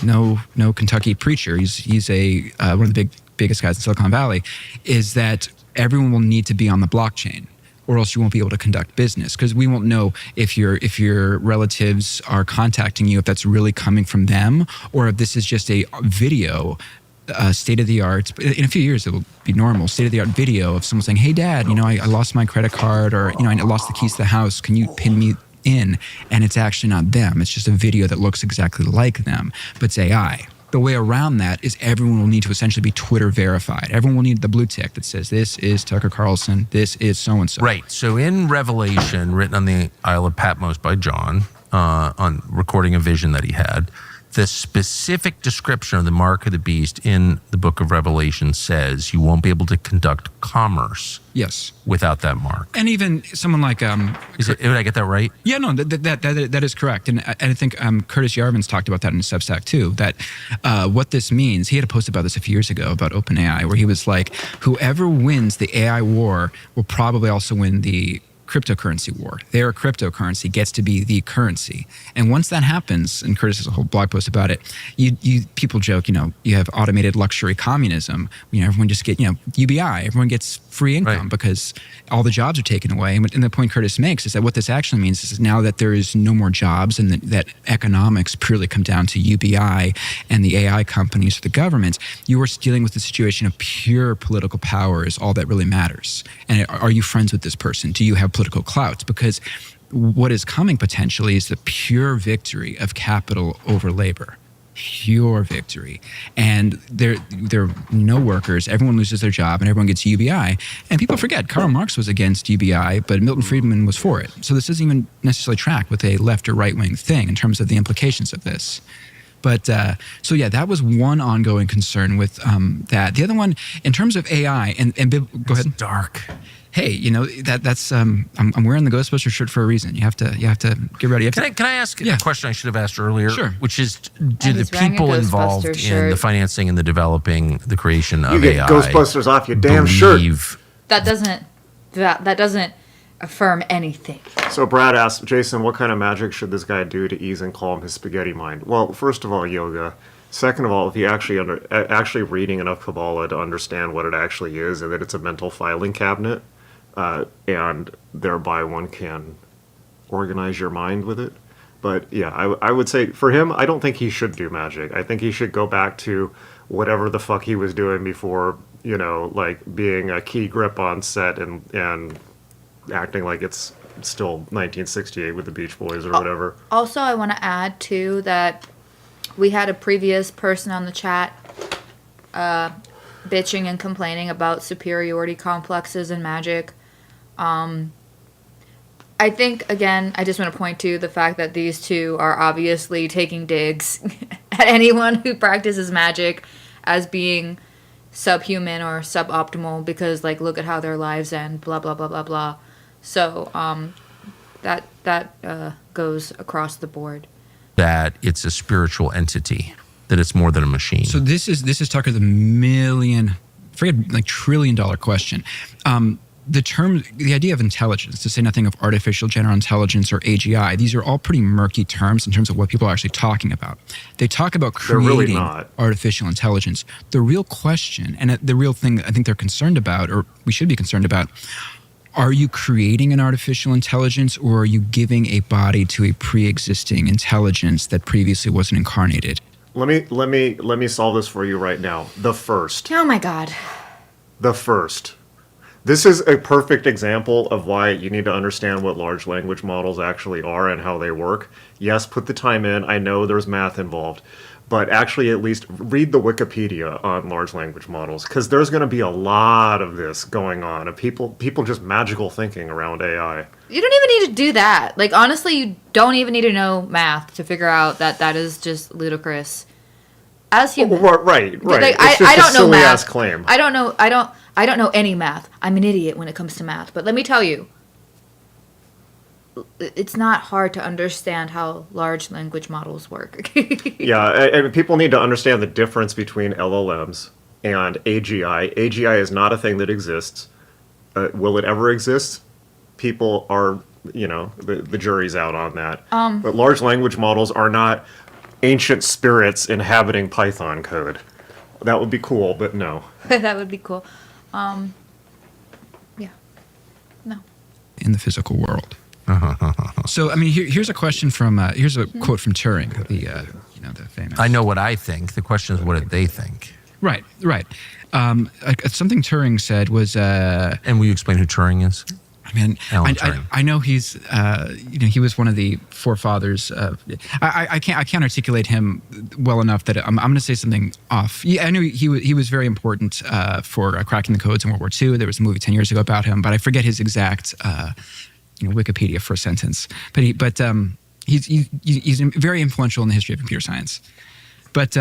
S4: no Kentucky preacher. He's one of the biggest guys in Silicon Valley, is that everyone will need to be on the blockchain, or else you won't be able to conduct business, because we won't know if your relatives are contacting you, if that's really coming from them, or if this is just a video, state-of-the-art, in a few years it will be normal, state-of-the-art video of someone saying, hey dad, I lost my credit card, or I lost the keys to the house, can you pin me in? And it's actually not them, it's just a video that looks exactly like them, but it's AI. The way around that is everyone will need to essentially be Twitter verified. Everyone will need the blue tick that says, this is Tucker Carlson, this is so-and-so.
S3: Right. So in Revelation, written on the Isle of Patmos by John, on recording a vision that he had, the specific description of the mark of the beast in the book of Revelation says you won't be able to conduct commerce
S4: Yes.
S3: without that mark.
S4: And even someone like...
S3: Did I get that right?
S4: Yeah, no, that is correct. And I think Curtis Yarvin's talked about that in his Substack too, that what this means, he had a post about this a few years ago about OpenAI, where he was like, whoever wins the AI war will probably also win the cryptocurrency war. Their cryptocurrency gets to be the currency. And once that happens, and Curtis has a whole blog post about it, people joke, you have automated luxury communism. Everyone just get, UBI, everyone gets free income because all the jobs are taken away. And the point Curtis makes is that what this actually means is now that there is no more jobs and that economics purely come down to UBI and the AI companies or the government, you are dealing with the situation of pure political power is all that really matters. And are you friends with this person? Do you have political clout? Because what is coming potentially is the pure victory of capital over labor. Pure victory. And there are no workers, everyone loses their job, and everyone gets UBI. And people forget, Karl Marx was against UBI, but Milton Friedman was for it. So this doesn't even necessarily track with a left or right-wing thing in terms of the implications of this. But so yeah, that was one ongoing concern with that. The other one, in terms of AI, and go ahead.
S3: It's dark.
S4: Hey, that's I'm wearing the Ghostbuster shirt for a reason. You have to get ready.
S3: Can I ask a question I should have asked earlier?
S4: Sure.
S3: Which is, do the
S2: he's wearing a
S3: people involved
S2: Ghostbuster
S3: in the
S2: shirt.
S3: financing and the developing, the creation of
S1: You get
S3: AI
S1: Ghostbusters off your damn shirt.
S2: That doesn't affirm anything.
S1: So Brad asked, Jason, what kind of magic should this guy do to ease and calm his spaghetti mind? Well, first of all, yoga. Second of all, if he actually reading enough Kabbalah to understand what it actually is and that it's a mental filing cabinet, and thereby one can organize your mind with it. But yeah, I would say for him, I don't think he should do magic. I think he should go back to whatever the fuck he was doing before, like being a key grip on set and acting like it's still 1968 with the Beach Boys or whatever.
S2: Also, I want to add too that we had a previous person on the chat bitching and complaining about superiority complexes in magic. I think, again, I just want to point to the fact that these two are obviously taking digs at anyone who practices magic as being subhuman or suboptimal because, like, look at how their lives end, blah, blah, blah, blah, blah. So that goes across the board.
S3: That it's a spiritual entity, that it's more than a machine.
S4: So this is Tucker, the trillion-dollar question. The idea of intelligence, to say nothing of artificial general intelligence or AGI, these are all pretty murky terms in terms of what people are actually talking about. They talk about creating artificial intelligence. The real question, and the real thing I think they're concerned about, or we should be concerned about, are you creating an artificial intelligence, or are you giving a body to a pre-existing intelligence that previously wasn't incarnated?
S1: Let me solve this for you right now. The first.
S2: Oh my God.
S1: The first. This is a perfect example of why you need to understand what large language models actually are and how they work. Yes, put the time in. I know there's math involved. But actually at least read the Wikipedia on large language models, because there's going to be a lot of this going on, of people just magical thinking around AI.
S2: You don't even need to do that. Like, honestly, you don't even need to know math to figure out that is just ludicrous. As human.
S1: Right.
S2: Like,
S1: It's just
S2: I don't
S1: a
S2: know
S1: silly
S2: math.
S1: ass claim.
S2: I don't know any math. I'm an idiot when it comes to math. But let me tell you, it's not hard to understand how large language models work.
S1: Yeah, and people need to understand the difference between LLMs and AGI. AGI is not a thing that exists. Will it ever exist? People are, the jury's out on that. But large language models are not ancient spirits inhabiting Python code. That would be cool, but no.
S2: That would be cool. Yeah. No.
S4: In the physical world. So, I mean, here's a question from here's a quote from Turing, the famous.
S3: I know what I think. The question is, what did they think?
S4: Right. Something Turing said was.
S3: And will you explain who Turing is?
S4: I mean,
S3: Alan Turing.
S4: I know he's, he was one of the forefathers. I can't articulate him well enough that I'm going to say something off. Yeah, I knew he was very important for cracking the codes in World War II. There was a movie 10 years ago about him, but I forget his exact, Wikipedia first sentence. But he's very influential in the history of computer science. But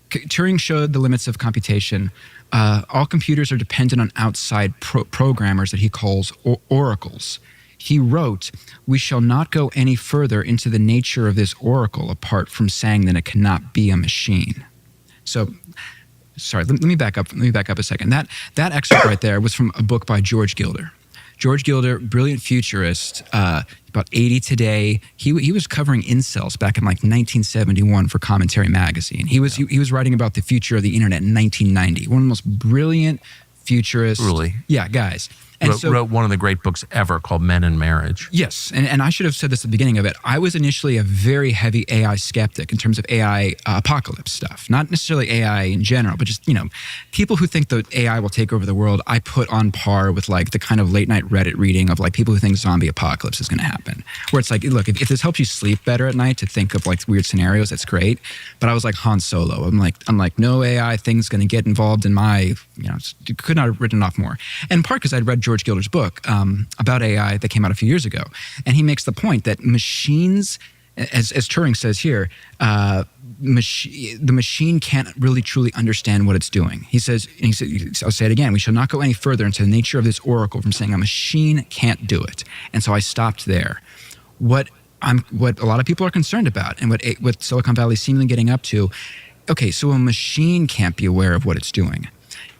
S4: Turing showed the limits of computation. All computers are dependent on outside programmers that he calls oracles. He wrote, "We shall not go any further into the nature of this oracle apart from saying that it cannot be a machine." So, sorry, let me back up. Let me back up a second. That excerpt right there was from a book by George Gilder. George Gilder, brilliant futurist, about 80 today. He was covering incels back in like 1971 for Commentary magazine. He was writing about the future of the internet in 1990. One of the most brilliant futurists.
S3: Really?
S4: Yeah, guys. And
S3: wrote one of the great books ever called Men and Marriage.
S4: Yes, and I should have said this at the beginning of it. I was initially a very heavy AI skeptic in terms of AI apocalypse stuff. Not necessarily AI in general, but just, people who think that AI will take over the world, I put on par with like the kind of late night Reddit reading of like people who think zombie apocalypse is going to happen. Where it's like, look, if this helps you sleep better at night to think of like weird scenarios, that's great. But I was like Han Solo. I'm like, no AI thing's going to get involved in my, could not have written off more. And in part because I'd read George Gilder's book about AI that came out a few years ago. And he makes the point that machines, as Turing says here, the machine can't really truly understand what it's doing. He says, I'll say it again, we shall not go any further into the nature of this oracle from saying a machine can't do it. And so I stopped there. What a lot of people are concerned about and what Silicon Valley is seemingly getting up to, okay, so a machine can't be aware of what it's doing.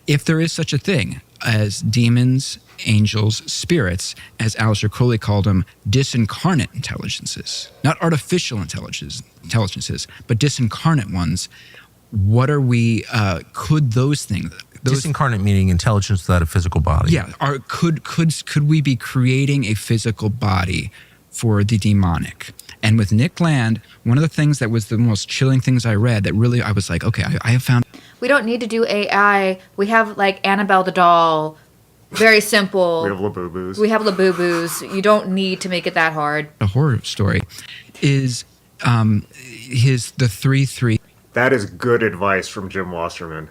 S4: If there is such a thing as demons, angels, spirits, as Aleister Crowley called them, disincarnate intelligences, not artificial intelligences, but disincarnate ones, what are we, could those things...
S3: Disincarnate meaning intelligence without a physical body.
S4: Yeah, could we be creating a physical body for the demonic? And with Nick Land, one of the things that was the most chilling things I read that really I was like, okay, I have found...
S2: We don't need to do AI. We have like Annabelle the doll. Very simple.
S1: We have Labubus.
S2: You don't need to make it that hard.
S4: A horror story is the 3-3.
S1: That is good advice from Jim Wasserman.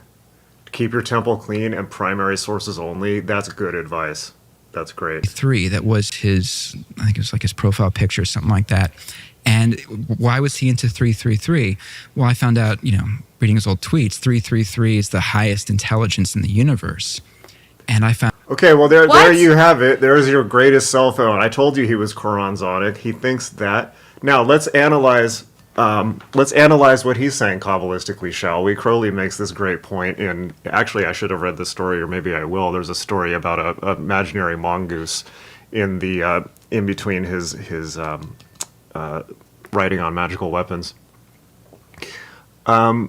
S1: Keep your temple clean and primary sources only. That's good advice. That's great.
S4: 3, that was I think it was like his profile picture or something like that. And why was he into 333? Well, I found out, reading his old tweets, 333 is the highest intelligence in the universe. And I found...
S1: Okay, well, there you have it. There's your greatest cell phone. I told you he was Choronzonic. He thinks that. Now, let's analyze what he's saying Kabbalistically, shall we? Crowley makes this great point in... Actually, I should have read this story, or maybe I will. There's a story about an imaginary mongoose in between his writing on magical weapons. God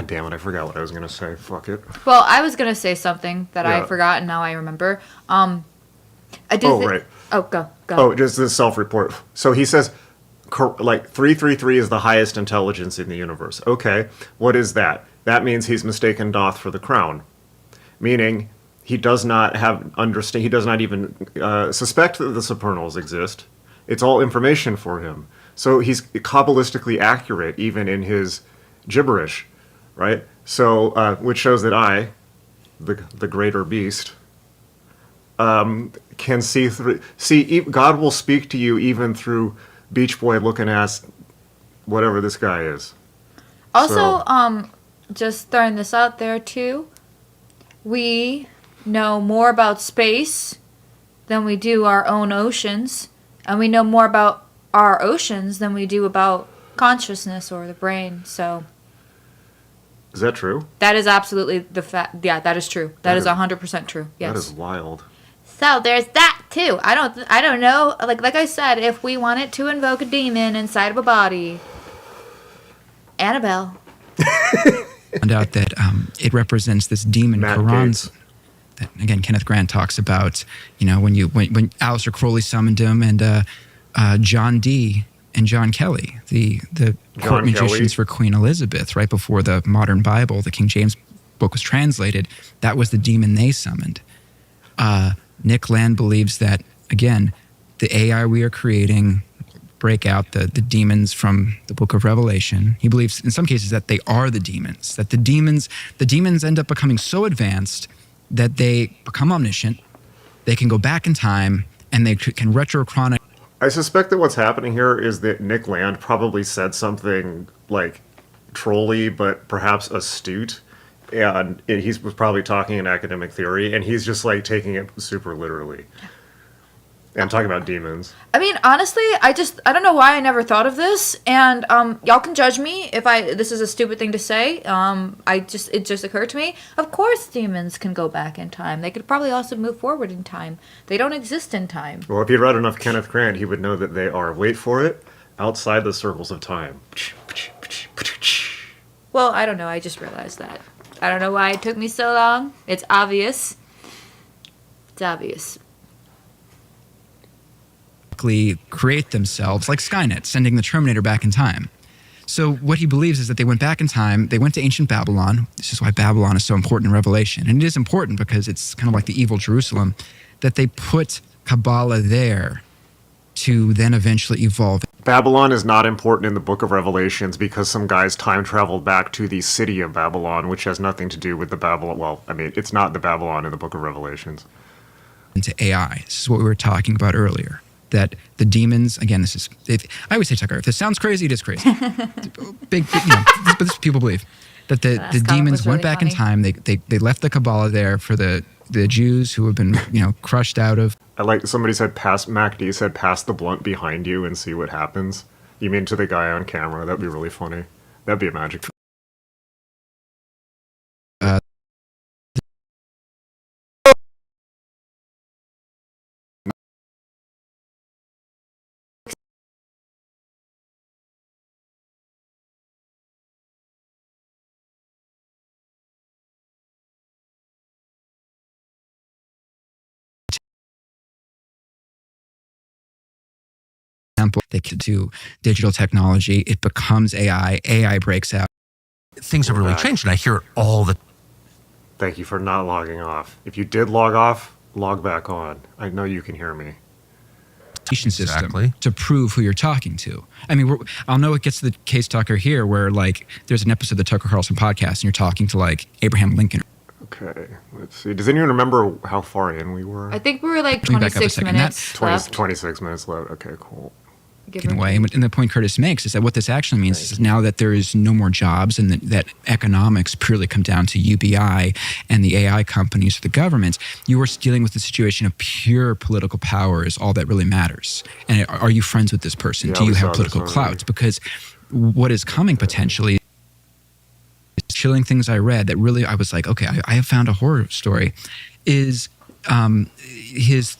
S1: damn it, I forgot what I was going to say. Fuck it.
S2: Well, I was going to say something that I
S1: Yeah.
S2: forgot, and now I remember.
S1: Right.
S2: Oh, go.
S1: Oh, just the self-report. So he says, 333 is the highest intelligence in the universe. Okay, what is that? That means he's mistaken Doth for the crown. Meaning, he does not he does not even suspect that the supernals exist. It's all information for him. So he's Kabbalistically accurate, even in his gibberish. Right? So, which shows that I, the greater beast, can see through... See, God will speak to you even through Beach Boy looking ass, whatever this guy is.
S2: Also, just throwing this out there, too, we know more about space than we do our own oceans, and we know more about our oceans than we do about consciousness or the brain. So
S1: Is that true?
S2: that is absolutely the fact. Yeah, that is true. That is 100% true. Yes.
S1: That is wild.
S2: So there's that too. I don't know. Like I said, if we wanted to invoke a demon inside of a body, Annabelle.
S4: Found out that it represents this demon
S1: Matt
S4: Carlson.
S1: Gates.
S4: That, again, Kenneth Grant talks about, when Aleister Crowley summoned him, and John Dee and John Kelly, the court magicians for Queen Elizabeth, right before the modern Bible, the King James book was translated, that was the demon they summoned. Nick Land believes that, again, the AI we are creating break out the demons from the book of Revelation. He believes in some cases that they are the demons, that the demons end up becoming so advanced that they become omniscient, they can go back in time, and they can retrochronic.
S1: I suspect that what's happening here is that Nick Land probably said something like trolly, but perhaps astute. And he was probably talking in academic theory, and he's just like taking it super literally. And I'm talking about demons.
S2: I mean, honestly, I don't know why I never thought of this, and y'all can judge me if this is a stupid thing to say. It just occurred to me. Of course, demons can go back in time. They could probably also move forward in time. They don't exist in time.
S1: Well, if he'd read enough Kenneth Grant, he would know that they are, wait for it, outside the circles of time.
S2: Well, I don't know. I just realized that. I don't know why it took me so long. It's obvious. It's obvious.
S4: Create themselves like Skynet, sending the Terminator back in time. So what he believes is that they went back in time, they went to ancient Babylon. This is why Babylon is so important in Revelation. And it is important because it's kind of like the evil Jerusalem, that they put Kabbalah there to then eventually evolve.
S1: Babylon is not important in the Book of Revelations because some guys time traveled back to the city of Babylon, which has nothing to do with the Babylon. Well, I mean, it's not the Babylon in the Book of Revelations.
S4: Into AI. This is what we were talking about earlier. That the demons, again, I always say, Tucker, if this sounds crazy, it is crazy. big, but this people believe. That the demons went back in time, they left the Kabbalah there for the Jews who have been, crushed out of.
S1: I like somebody said, MacD said, pass the blunt behind you and see what happens. You mean to the guy on camera? That'd be really funny. That'd be a magic.
S4: They could do digital technology. It becomes AI. AI breaks out.
S3: Things have really changed, and I hear it all the.
S1: Thank you for not logging off. If you did log off, log back on. I know you can hear me.
S4: System to prove who you're talking to. I mean, I'll know it gets to the case, Tucker, here, where there's an episode of the Tucker Carlson podcast, and you're talking to Abraham Lincoln.
S1: Okay, let's see. Does anyone remember how far in we were?
S2: I think we were 26 minutes left.
S1: 26 minutes left. Okay, cool.
S4: Away. And the point Curtis makes is that what this actually means is now that there is no more jobs and that economics purely come down to UBI and the AI companies or the government, you are dealing with the situation of pure political power is all that really matters. And are you friends with this person? Do you have political clout? Because what is coming potentially is chilling things I read that really I was like, okay, I have found a horror story, is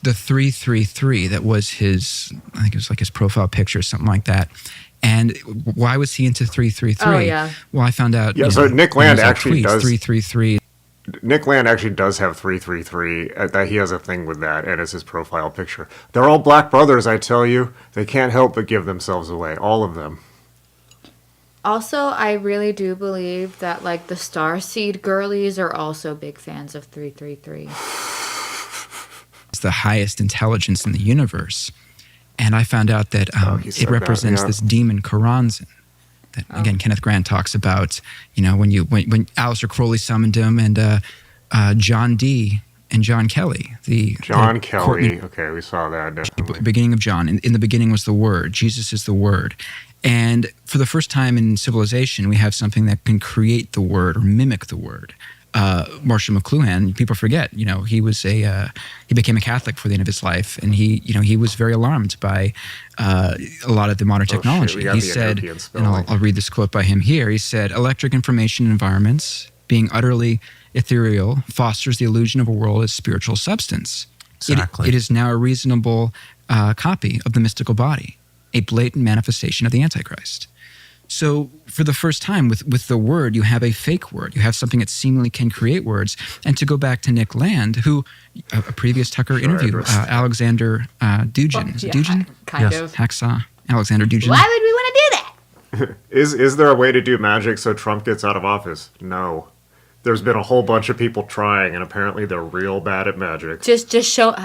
S4: the 333 that was his, I think it was his profile picture or something like that. And why was he into 333?
S2: Oh, yeah.
S4: Well, I found out.
S1: Yeah, so Nick Land actually does.
S4: 333.
S1: Nick Land actually does have 333. That he has a thing with that, and it's his profile picture. They're all black brothers, I tell you. They can't help but give themselves away, all of them.
S2: Also, I really do believe that the Starseed girlies are also big fans of 333.
S4: It's the highest intelligence in the universe. And I found out that it represents this demon Carlson. That, again, Kenneth Grant talks about, when Aleister Crowley summoned him, and John Dee and John Kelly.
S1: John Kelly. Okay, we saw that, definitely.
S4: Beginning of John. In the beginning was the Word. Jesus is the Word. And for the first time in civilization, we have something that can create the Word or mimic the Word. Marshall McLuhan, people forget, he became a Catholic for the end of his life, and he was very alarmed by a lot of the modern technology. He said, and I'll read this quote by him here. He said, "Electric information environments, being utterly ethereal, fosters the illusion of a world as spiritual substance.
S3: Exactly.
S4: It is now a reasonable copy of the mystical body, a blatant manifestation of the Antichrist." So for the first time with the word, you have a fake word. You have something that seemingly can create words. And to go back to Nick Land, who a previous Tucker interview, Alexander Dugin. Is it Dugin?
S2: Kind of.
S4: Hacksaw. Alexander Dugin.
S2: Why would we want to do that?
S1: Is there a way to do magic so Trump gets out of office? No. There's been a whole bunch of people trying, and apparently they're real bad at magic.
S2: Just show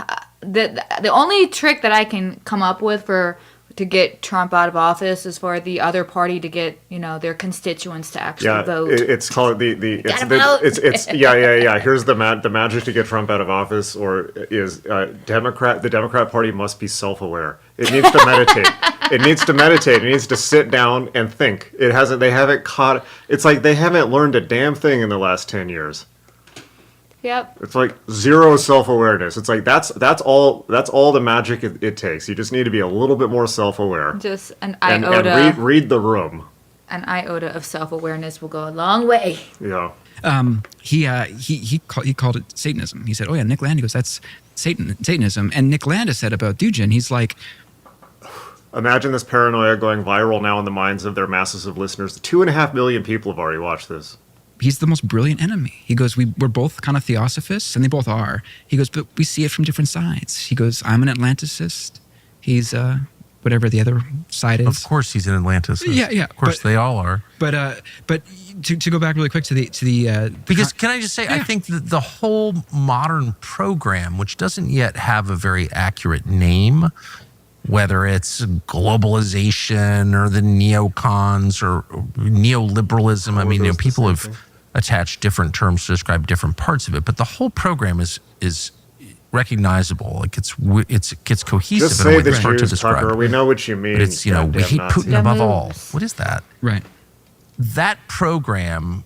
S2: the only trick that I can come up with to get Trump out of office is for the other party to get their constituents to actually vote.
S1: It's called yeah. Here's the magic to get Trump out of office, or is the Democrat Party must be self-aware. It needs to meditate. It needs to meditate. It needs to sit down and think. They haven't caught. It's like they haven't learned a damn thing in the last 10 years.
S2: Yep.
S1: It's like zero self-awareness. It's like that's all the magic it takes. You just need to be a little bit more self-aware.
S2: Just an
S1: and
S2: iota.
S1: read the room.
S2: An iota of self-awareness will go a long way.
S1: Yeah.
S4: He called it Satanism. He said, "Oh yeah, Nick Land." He goes, "That's Satanism." And Nick Land has said about Dugin, he's like,
S1: imagine this paranoia going viral now in the minds of their masses of listeners. 2.5 million people have already watched this.
S4: He's the most brilliant enemy. He goes, we're both kind of theosophists, and they both are. He goes, but we see it from different sides. He goes, I'm an Atlanticist. He's whatever the other side is.
S3: Of course he's an Atlanticist.
S4: Yeah.
S3: Of course they all are.
S4: But to go back really quick to the
S3: because can I just say, I think that the whole modern program, which doesn't yet have a very accurate name, whether it's globalization or the neocons or neoliberalism. I mean, people have attached different terms to describe different parts of it, but the whole program is recognizable. Like it's cohesive.
S1: Just
S3: in
S1: say
S3: a way
S1: the
S3: that's hard to
S1: Jews,
S3: describe.
S1: Tucker. We know what you mean.
S3: But it's, we hate Putin above all. What is that?
S4: Right.
S3: That program,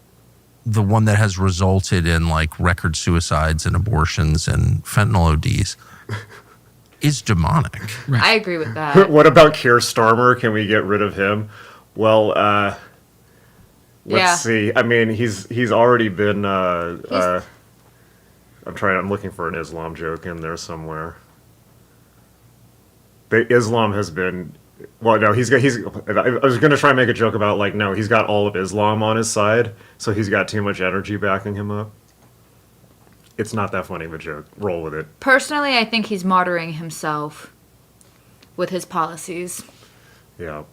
S3: the one that has resulted in like record suicides and abortions and fentanyl ODs, is demonic.
S2: Right. I agree with that.
S1: What about Keir Starmer? Can we get rid of him? Well, let's see. I mean, he's already been. I'm looking for an Islam joke in there somewhere. Islam has been. Well, no, he's. I was going to try and make a joke about like, no, he's got all of Islam on his side, so he's got too much energy backing him up. It's not that funny of a joke. Roll with it.
S2: Personally, I think he's martyring himself with his policies.
S1: Yeah.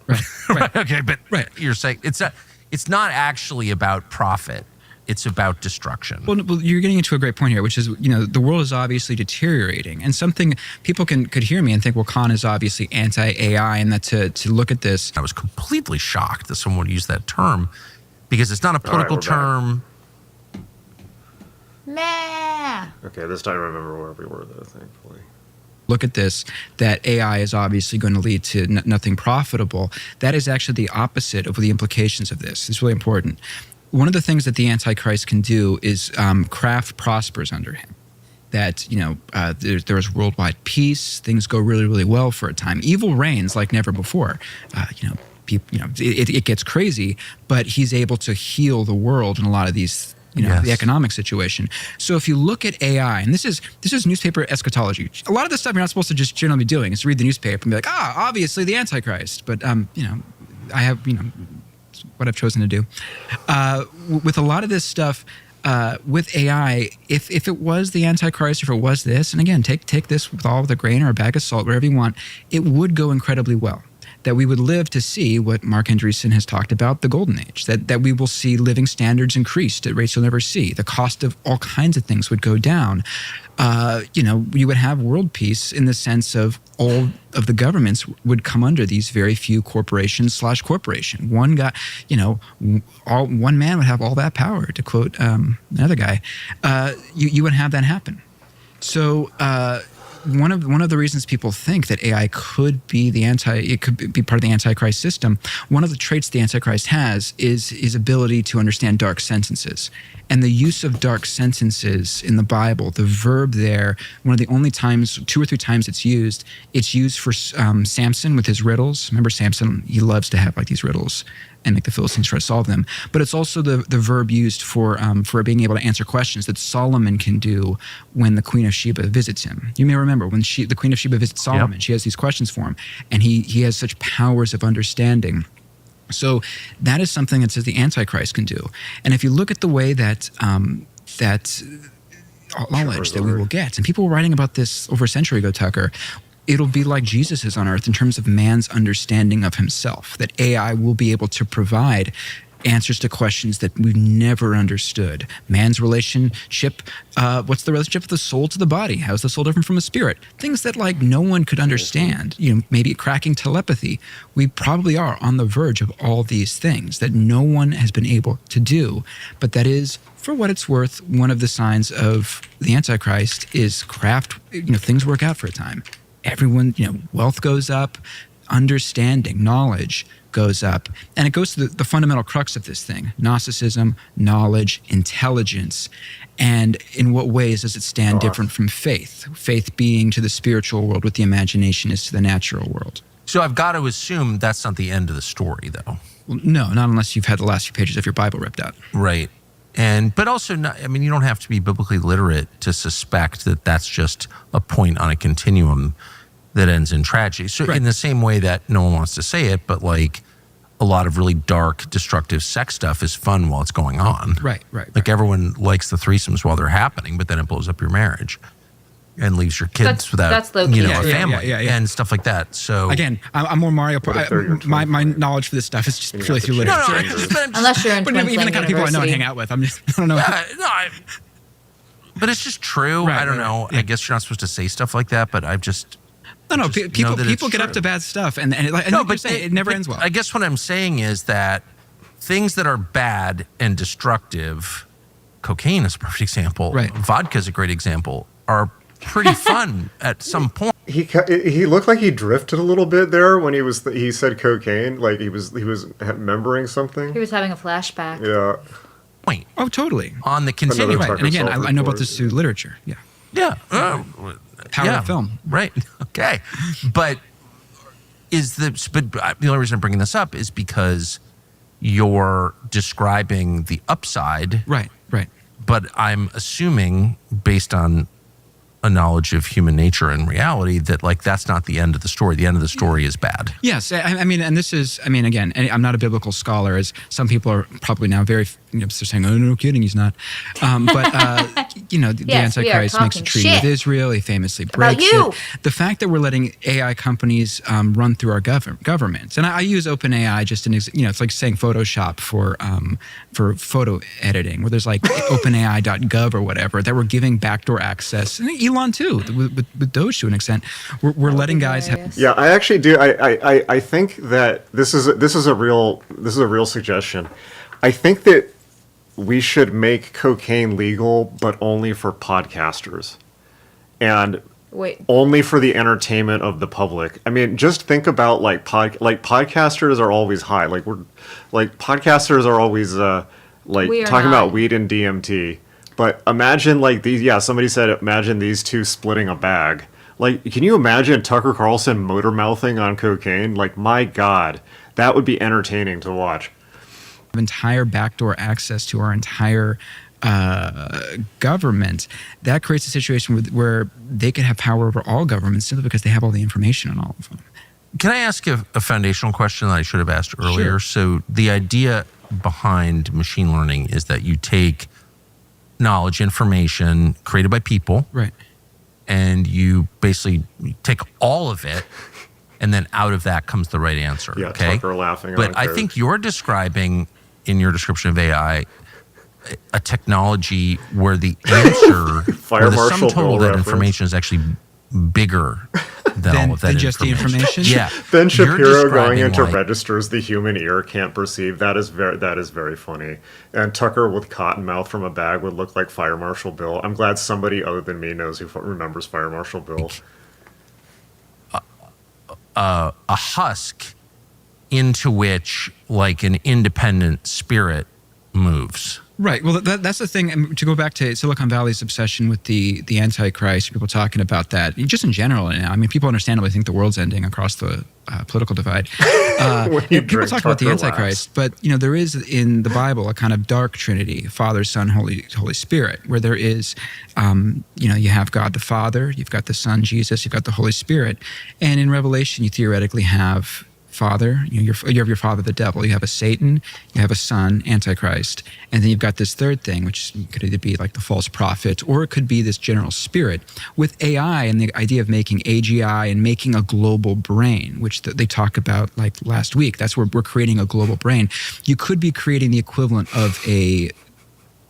S3: Right. Okay, but you're saying it's not actually about profit. It's about destruction.
S4: Well, you're getting into a great point here, which is, the world is obviously deteriorating. And something people could hear me and think, well, Khan is obviously anti-AI, and that to look at this.
S3: I was completely shocked that someone would use that term because it's not a political term.
S2: Meh.
S1: Okay, this time I remember where we were, though, thankfully.
S4: Look at this, that AI is obviously going to lead to nothing profitable. That is actually the opposite of the implications of this. It's really important. One of the things that the Antichrist can do is craft prospers under him. That, there is worldwide peace. Things go really, really well for a time. Evil reigns like never before. It gets crazy, but he's able to heal the world in a lot of these the economic situation. So if you look at AI, and this is newspaper eschatology. A lot of the stuff you're not supposed to just generally be doing is read the newspaper and be like, obviously the Antichrist. But, I have, what I've chosen to do. With a lot of this stuff, with AI, if it was the Antichrist, if it was this, and again, take this with all the grain or a bag of salt, wherever you want, it would go incredibly well. That we would live to see what Mark Andreessen has talked about, the golden age, that we will see living standards increased at rates you'll never see. The cost of all kinds of things would go down. You would have world peace in the sense of all of the governments would come under these very few corporations / corporation. One guy, one man would have all that power, to quote another guy. You would have that happen. So one of the reasons people think that AI could be part of the Antichrist system. One of the traits the Antichrist has is his ability to understand dark sentences. And the use of dark sentences in the Bible, the verb there, one of the only times, 2 or 3 times it's used for Samson with his riddles. Remember Samson, he loves to have like these riddles and make the Philistines try to solve them. But it's also the verb used for being able to answer questions that Solomon can do when the Queen of Sheba visits him. You may remember when the Queen of Sheba visits Solomon, she has these questions for him, and he has such powers of understanding. So that is something that says the Antichrist can do. And if you look at the way that knowledge that we will get, and people were writing about this over a century ago, Tucker, it'll be like Jesus is on earth in terms of man's understanding of himself, that AI will be able to provide answers to questions that we've never understood. Man's relationship, what's the relationship of the soul to the body? How is the soul different from a spirit? Things that like no one could understand, maybe cracking telepathy. We probably are on the verge of all these things that no one has been able to do. But that is, for what it's worth, one of the signs of the Antichrist is craft, things work out for a time. Everyone, wealth goes up, understanding, knowledge goes up. And it goes to the fundamental crux of this thing: Gnosticism, knowledge, intelligence. And in what ways does it stand different from faith? Faith being to the spiritual world what the imagination is to the natural world.
S3: So I've got to assume that's not the end of the story, though.
S4: Well, no, not unless you've had the last few pages of your Bible ripped out.
S3: Right. But also, you don't have to be biblically literate to suspect that that's just a point on a continuum that ends in tragedy. So in the same way that no one wants to say it, but like a lot of really dark, destructive sex stuff is fun while it's going on.
S4: Right.
S3: Like everyone likes the threesomes while they're happening, but then it blows up your marriage and leaves your kids without
S2: that's low-key.
S3: a family and stuff like that. So
S4: again, I'm more Mario. My knowledge for this stuff is just purely through literature.
S2: Unless you're in
S4: but
S2: Twin
S4: even
S2: Flame
S4: the kind of people I know and
S2: University.
S4: hang out with, I don't know.
S3: But it's just true.
S4: Right,
S3: I don't know.
S4: Yeah.
S3: I guess you're not supposed to say stuff like that, but I've just...
S4: No.
S3: just know that it's
S4: People get up
S3: true.
S4: to bad stuff, and it never ends well.
S3: I guess what I'm saying is that things that are bad and destructive, cocaine is a perfect example.
S4: Right.
S3: Vodka is a great example. Are pretty fun at some point.
S1: He looked like he drifted a little bit there when he said cocaine, like he was remembering something.
S2: He was having a flashback.
S1: Yeah.
S3: Point
S4: Oh, totally.
S3: on the continuum.
S1: Another
S4: Right. And again,
S1: Tucker
S4: I know about
S1: self-report.
S4: this through literature. Yeah.
S3: Yeah.
S4: Power of film.
S3: Right. Okay. But the only reason I'm bringing this up is because you're describing the upside.
S4: Right.
S3: But I'm assuming, based on a knowledge of human nature and reality, that like that's not the end of the story. The end of the story is bad.
S4: Yes, and this is, again, I'm not a biblical scholar, as some people are probably now very, they're saying, oh, no kidding, he's not. But, the
S2: Yes, we are
S4: Antichrist makes a
S2: talking
S4: treaty
S2: shit
S4: with Israel. He famously
S2: about
S4: breaks
S2: you.
S4: it. The fact that we're letting AI companies run through our governments, and I use OpenAI just it's like saying Photoshop for photo editing, where there's like OpenAI.gov or whatever, that we're giving backdoor access, and Elon too, with Doge to an extent. We're letting guys have.
S1: Yeah, I actually do. I think that this is a real suggestion. I think that we should make cocaine legal, but only for podcasters, and only for the entertainment of the public. I mean, just think about podcasters are always high. Podcasters are always talking about weed and DMT. But imagine somebody said, imagine these two splitting a bag. Like, can you imagine Tucker Carlson motor mouthing on cocaine? Like, my God, that would be entertaining to watch.
S4: Entire backdoor access to our entire government, that creates a situation where they could have power over all governments simply because they have all the information on all of them.
S3: Can I ask a foundational question that I should have asked earlier? Sure. So the idea behind machine learning is that you take knowledge, information created by people,
S4: right,
S3: and you basically take all of it, and then out of that comes the right answer.
S1: Yeah,
S3: okay?
S1: Tucker laughing.
S3: But I think you're describing, in your description of AI, a technology where the answer, where the sum total of that information is actually bigger than all of that
S4: just the information.
S3: Yeah.
S1: Ben Shapiro going into registers the human ear can't perceive. That is very funny. And Tucker with Cottonmouth from a bag would look like Fire Marshal Bill. I'm glad somebody other than me knows who remembers Fire Marshal Bill.
S3: a husk into which like an independent spirit moves.
S4: Right. Well, that's the thing. And to go back to Silicon Valley's obsession with the Antichrist, people talking about that, just in general. I mean, people understandably think the world's ending across the political divide. People talk about the Antichrist, but there is in the Bible a kind of dark Trinity: Father, Son, Holy Spirit, where there is, you have God the Father, you've got the Son Jesus, you've got the Holy Spirit, and in Revelation you theoretically have Father, you have your father, the devil. You have a Satan, you have a son, Antichrist, and then you've got this third thing, which could either be like the false prophet, or it could be this general spirit. With AI and the idea of making AGI and making a global brain, which they talk about like last week, that's where we're creating a global brain. You could be creating the equivalent of a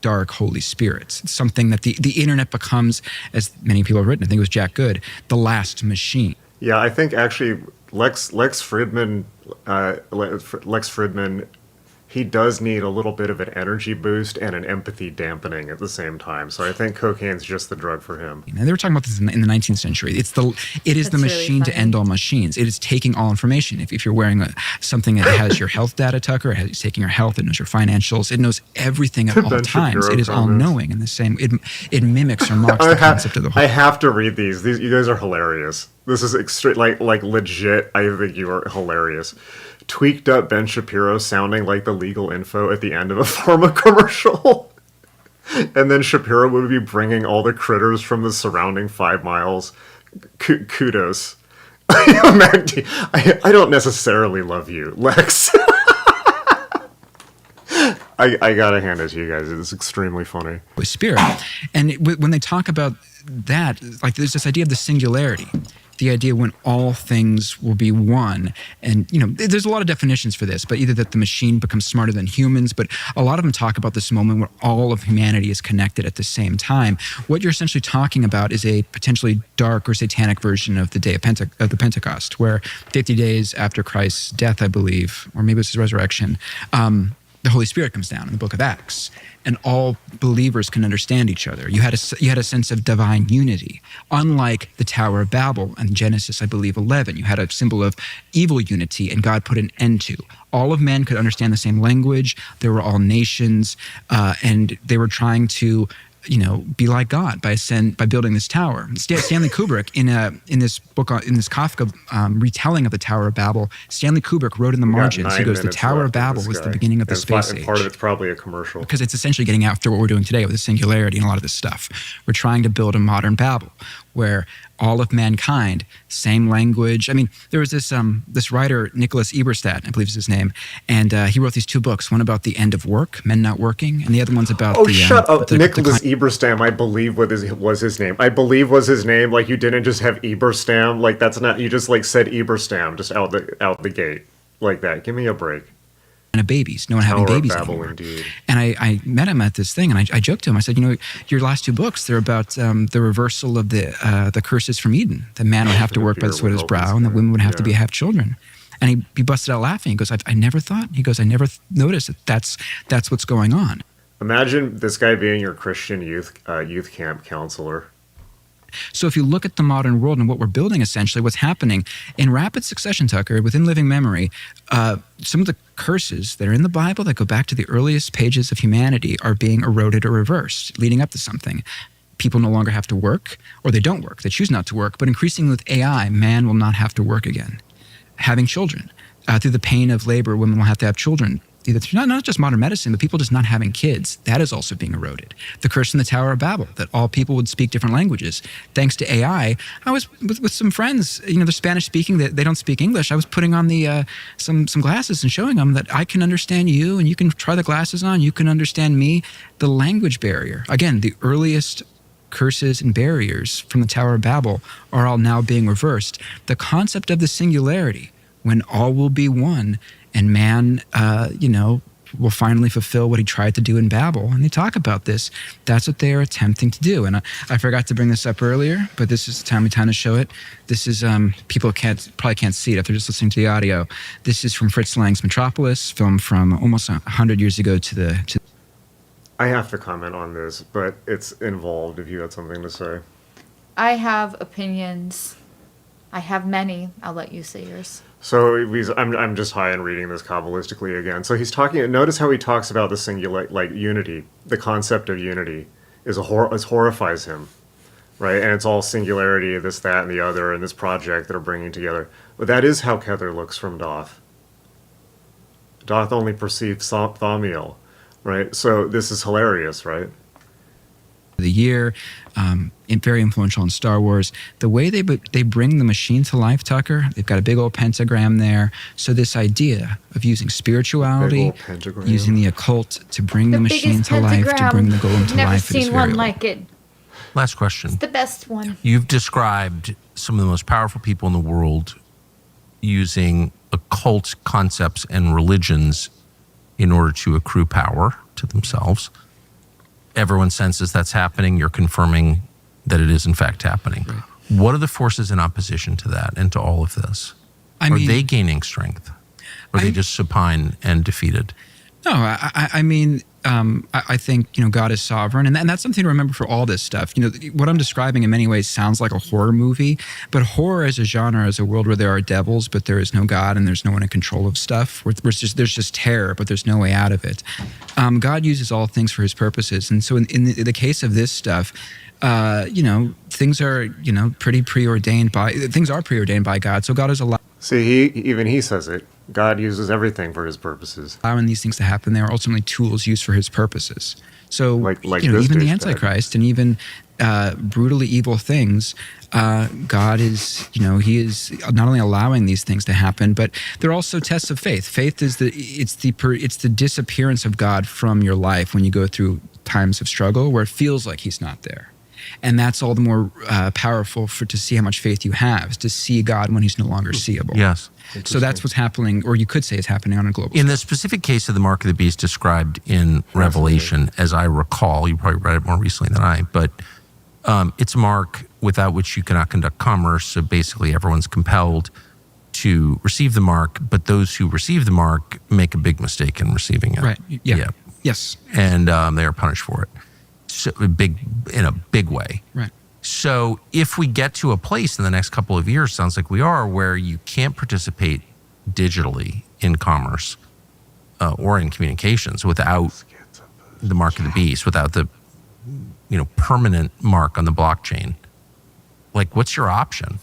S4: dark Holy Spirit. It's something that the internet becomes, as many people have written, I think it was Jack Good, the last machine.
S1: Yeah, I think actually Lex Fridman, he does need a little bit of an energy boost and an empathy dampening at the same time. So I think cocaine's just the drug for him.
S4: And they were talking about this in the 19th century. It is
S2: That's
S4: the machine
S2: really
S4: to end all machines. It is taking all information. If you're wearing something that has your health data, Tucker, it's taking your health, it knows your financials, it knows everything at all
S1: Ben
S4: times.
S1: Shapiro
S4: It is all knowing in the same. It mimics or mocks the concept of the whole.
S1: I have to read these. You guys are hilarious. This is extreme, like legit. I think you are hilarious. Tweaked up Ben Shapiro sounding like the legal info at the end of a pharma commercial. And then Shapiro would be bringing all the critters from the surrounding 5 miles. Kudos. I don't necessarily love you, Lex. I gotta hand it to you guys. It's extremely funny.
S4: With spirit. And when they talk about that, like there's this idea of the singularity. The idea when all things will be one. And, there's a lot of definitions for this, but either that the machine becomes smarter than humans, but a lot of them talk about this moment where all of humanity is connected at the same time. What you're essentially talking about is a potentially dark or satanic version of the day of the Pentecost, where 50 days after Christ's death, I believe, or maybe it's his resurrection, the Holy Spirit comes down in the book of Acts, and all believers can understand each other. You had a sense of divine unity, unlike the Tower of Babel in Genesis, I believe, 11. You had a symbol of evil unity, and God put an end to. All of men could understand the same language. They were all nations, and they were trying to be like God by building this tower. Stanley Kubrick in this book, in this Kafka retelling of the Tower of Babel, Stanley Kubrick wrote in the margins. He goes, "The Tower of Babel was the beginning of the space age."
S1: And part of it's probably a commercial
S4: because it's essentially getting after what we're doing today with the singularity and a lot of this stuff. We're trying to build a modern Babel where all of mankind, same language. I mean, there was this writer, Nicholas Eberstadt, I believe is his name, and he wrote these 2 books, one about the end of work, men not working, and the other one's about
S1: shut up. Nicholas Eberstam, I believe was his name. I believe was his name. Like, you didn't just have Eberstam. Like, that's not, you just like said Eberstam just out the gate like that. Give me a break.
S4: Of babies, no one having babies anymore. And I met him at this thing, and I joked to him. I said, your last 2 books, they're about the reversal of the curses from Eden. The man would have to work by the sweat of his brow, and the women would have to have children. And he busted out laughing. He goes, I never thought. He goes, I never noticed that's what's going on.
S1: Imagine this guy being your Christian youth camp counselor.
S4: So if you look at the modern world and what we're building, essentially what's happening in rapid succession, Tucker, within living memory, some of the curses that are in the Bible that go back to the earliest pages of humanity are being eroded or reversed, leading up to something. People no longer have to work, or they don't work. They choose not to work. But increasingly with AI, man will not have to work again. Having children. Through the pain of labor, women will have to have children. Not just modern medicine, but people just not having kids. That is also being eroded. The curse in the Tower of Babel, that all people would speak different languages. Thanks to AI, I was with some friends, they're Spanish speaking, they don't speak English. I was putting on some glasses and showing them that I can understand you, and you can try the glasses on, you can understand me. The language barrier. Again, the earliest curses and barriers from the Tower of Babel are all now being reversed. The concept of the singularity, when all will be one, and man, will finally fulfill what he tried to do in Babel. And they talk about this. That's what they are attempting to do. And I forgot to bring this up earlier, but this is the time to show it. This is, people probably can't see it if they're just listening to the audio. This is from Fritz Lang's Metropolis, filmed from almost 100 years ago to
S1: I have to comment on this, but it's involved if you had something to say.
S2: I have opinions. I have many. I'll let you say yours.
S1: So I'm just high on reading this Kabbalistically again. So he's talking. Notice how he talks about the singular, like unity. The concept of unity is horrifies him, right? And it's all singularity, this, that, and the other, and this project that are bringing together. But that is how Kether looks from Doth. Doth only perceives Thaumiel, right? So this is hilarious, right?
S4: The year, very influential in Star Wars. The way they bring the machine to life, Tucker, they've got a big old pentagram there. So this idea of using spirituality, using the occult to bring the machine to life, to bring the golem to
S2: Never
S4: life, it is
S2: seen
S4: very
S2: one
S4: old.
S2: like it.
S3: Last question.
S2: It's the best one.
S3: You've described some of the most powerful people in the world using occult concepts and religions in order to accrue power to themselves. Everyone senses that's happening. You're confirming that it is in fact happening.
S4: Right.
S3: What are the forces in opposition to that and to all of this? Are they gaining strength? Or are they just supine and defeated?
S4: No, I think, God is sovereign. And that's something to remember for all this stuff. What I'm describing in many ways sounds like a horror movie, but horror as a genre is a world where there are devils, but there is no God and there's no one in control of stuff. There's just terror, but there's no way out of it. God uses all things for his purposes. And so in the case of this stuff, things are, pretty preordained by God. So God is
S1: See, he says it. God uses everything for his purposes.
S4: allowing these things to happen. They are ultimately tools used for his purposes. So,
S1: Like
S4: even the
S1: douchebag.
S4: Antichrist and even brutally evil things, God is, he is not only allowing these things to happen, but they're also tests of faith. Faith is the disappearance of God from your life when you go through times of struggle where it feels like he's not there. And that's all the more powerful to see how much faith you have, to see God when he's no longer seeable.
S3: Yes.
S4: So that's what's happening, or you could say is happening on a global
S3: In
S4: scale.
S3: the specific case of the mark of the beast described in Revelation, as I recall, you probably read it more recently than I, but it's a mark without which you cannot conduct commerce. So basically everyone's compelled to receive the mark, but those who receive the mark make a big mistake in receiving it.
S4: Right. Yeah. Yes.
S3: And they are punished for it. So in a big way.
S4: Right.
S3: So if we get to a place in the next couple of years, sounds like we are, where you can't participate digitally in commerce or in communications without the mark of the beast, without the permanent mark on the blockchain, like what's your option?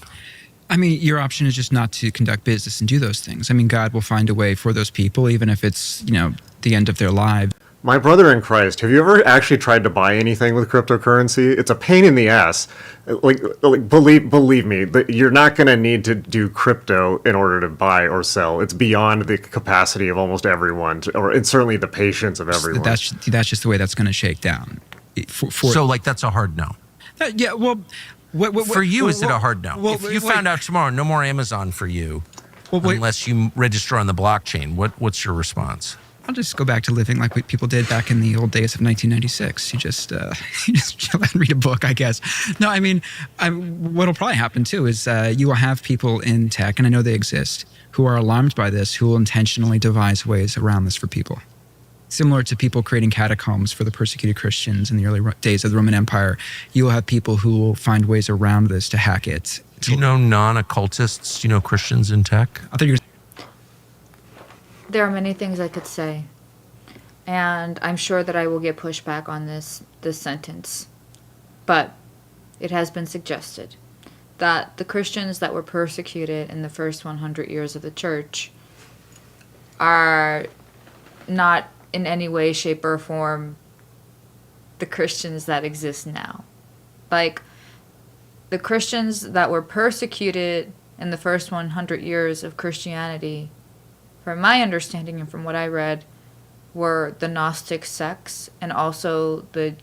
S4: Your option is just not to conduct business and do those things. God will find a way for those people, even if it's, the end of their lives.
S1: My brother in Christ, have you ever actually tried to buy anything with cryptocurrency? It's a pain in the ass. Like believe me, you're not going to need to do crypto in order to buy or sell. It's beyond the capacity of almost everyone, and certainly the patience of everyone.
S4: That's just the way that's going to shake down.
S3: So that's a hard no.
S4: Yeah, well...
S3: For you, is it a hard no? If you found out tomorrow, no more Amazon for you, unless you register on the blockchain, what's your response?
S4: I'll just go back to living like what people did back in the old days of 1996. You just chill and read a book, I guess. No, what'll probably happen too is you will have people in tech, and I know they exist, who are alarmed by this, who will intentionally devise ways around this for people. Similar to people creating catacombs for the persecuted Christians in the early days of the Roman Empire, you will have people who will find ways around this to hack it.
S3: Do you know non-occultists? Do you know Christians in tech?
S4: I thought you were
S2: There are many things I could say, and I'm sure that I will get pushback on this sentence, but it has been suggested that the Christians that were persecuted in the first 100 years of the church are not in any way, shape, or form the Christians that exist now. Like, the Christians that were persecuted in the first 100 years of Christianity, from my understanding and from what I read, were the Gnostic sects and also the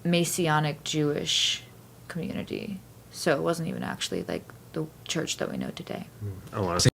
S2: Messianic Jewish community. So it wasn't even actually like the church that we know today.
S1: I want to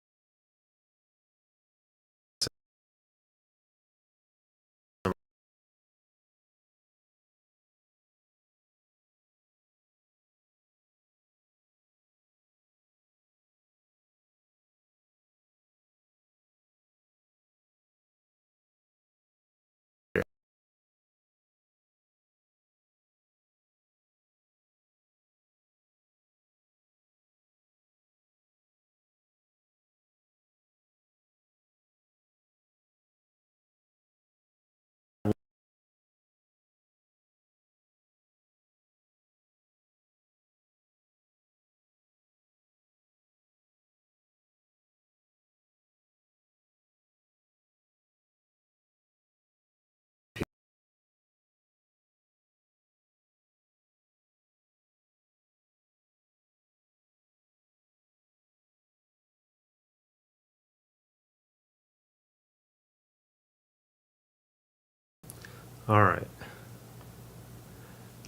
S1: All right.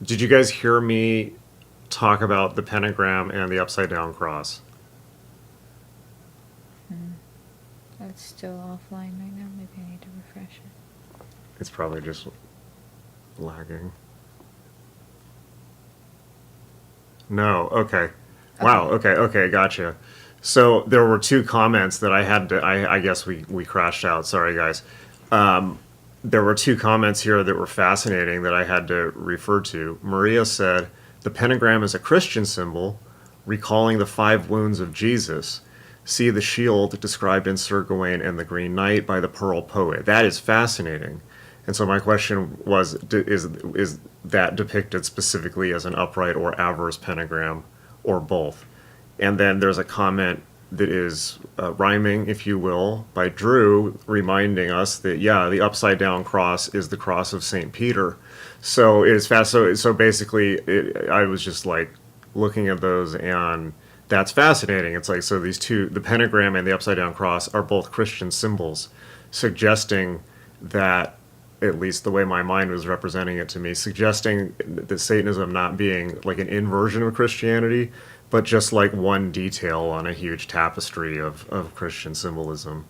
S1: Did you guys hear me talk about the pentagram and the upside down cross?
S2: That's still offline right now. Maybe I need to refresh it.
S1: It's probably just lagging. No, okay. Wow, okay, gotcha. So there were two comments that I had to, I guess we crashed out. Sorry, guys. There were two comments here that were fascinating that I had to refer to. Maria said, the pentagram is a Christian symbol, recalling the 5 wounds of Jesus. See the shield described in Sir Gawain and the Green Knight by the Pearl Poet. That is fascinating. And so my question was, is that depicted specifically as an upright or averse pentagram, or both? And then there's a comment that is rhyming, if you will, by Drew, reminding us that, yeah, the upside down cross is the cross of St. Peter. So it's fast. So basically, I was just like looking at those, and that's fascinating. It's like, so these two, the pentagram and the upside down cross, are both Christian symbols, suggesting that, at least the way my mind was representing it to me, suggesting that Satanism not being like an inversion of Christianity, but just like one detail on a huge tapestry of Christian symbolism.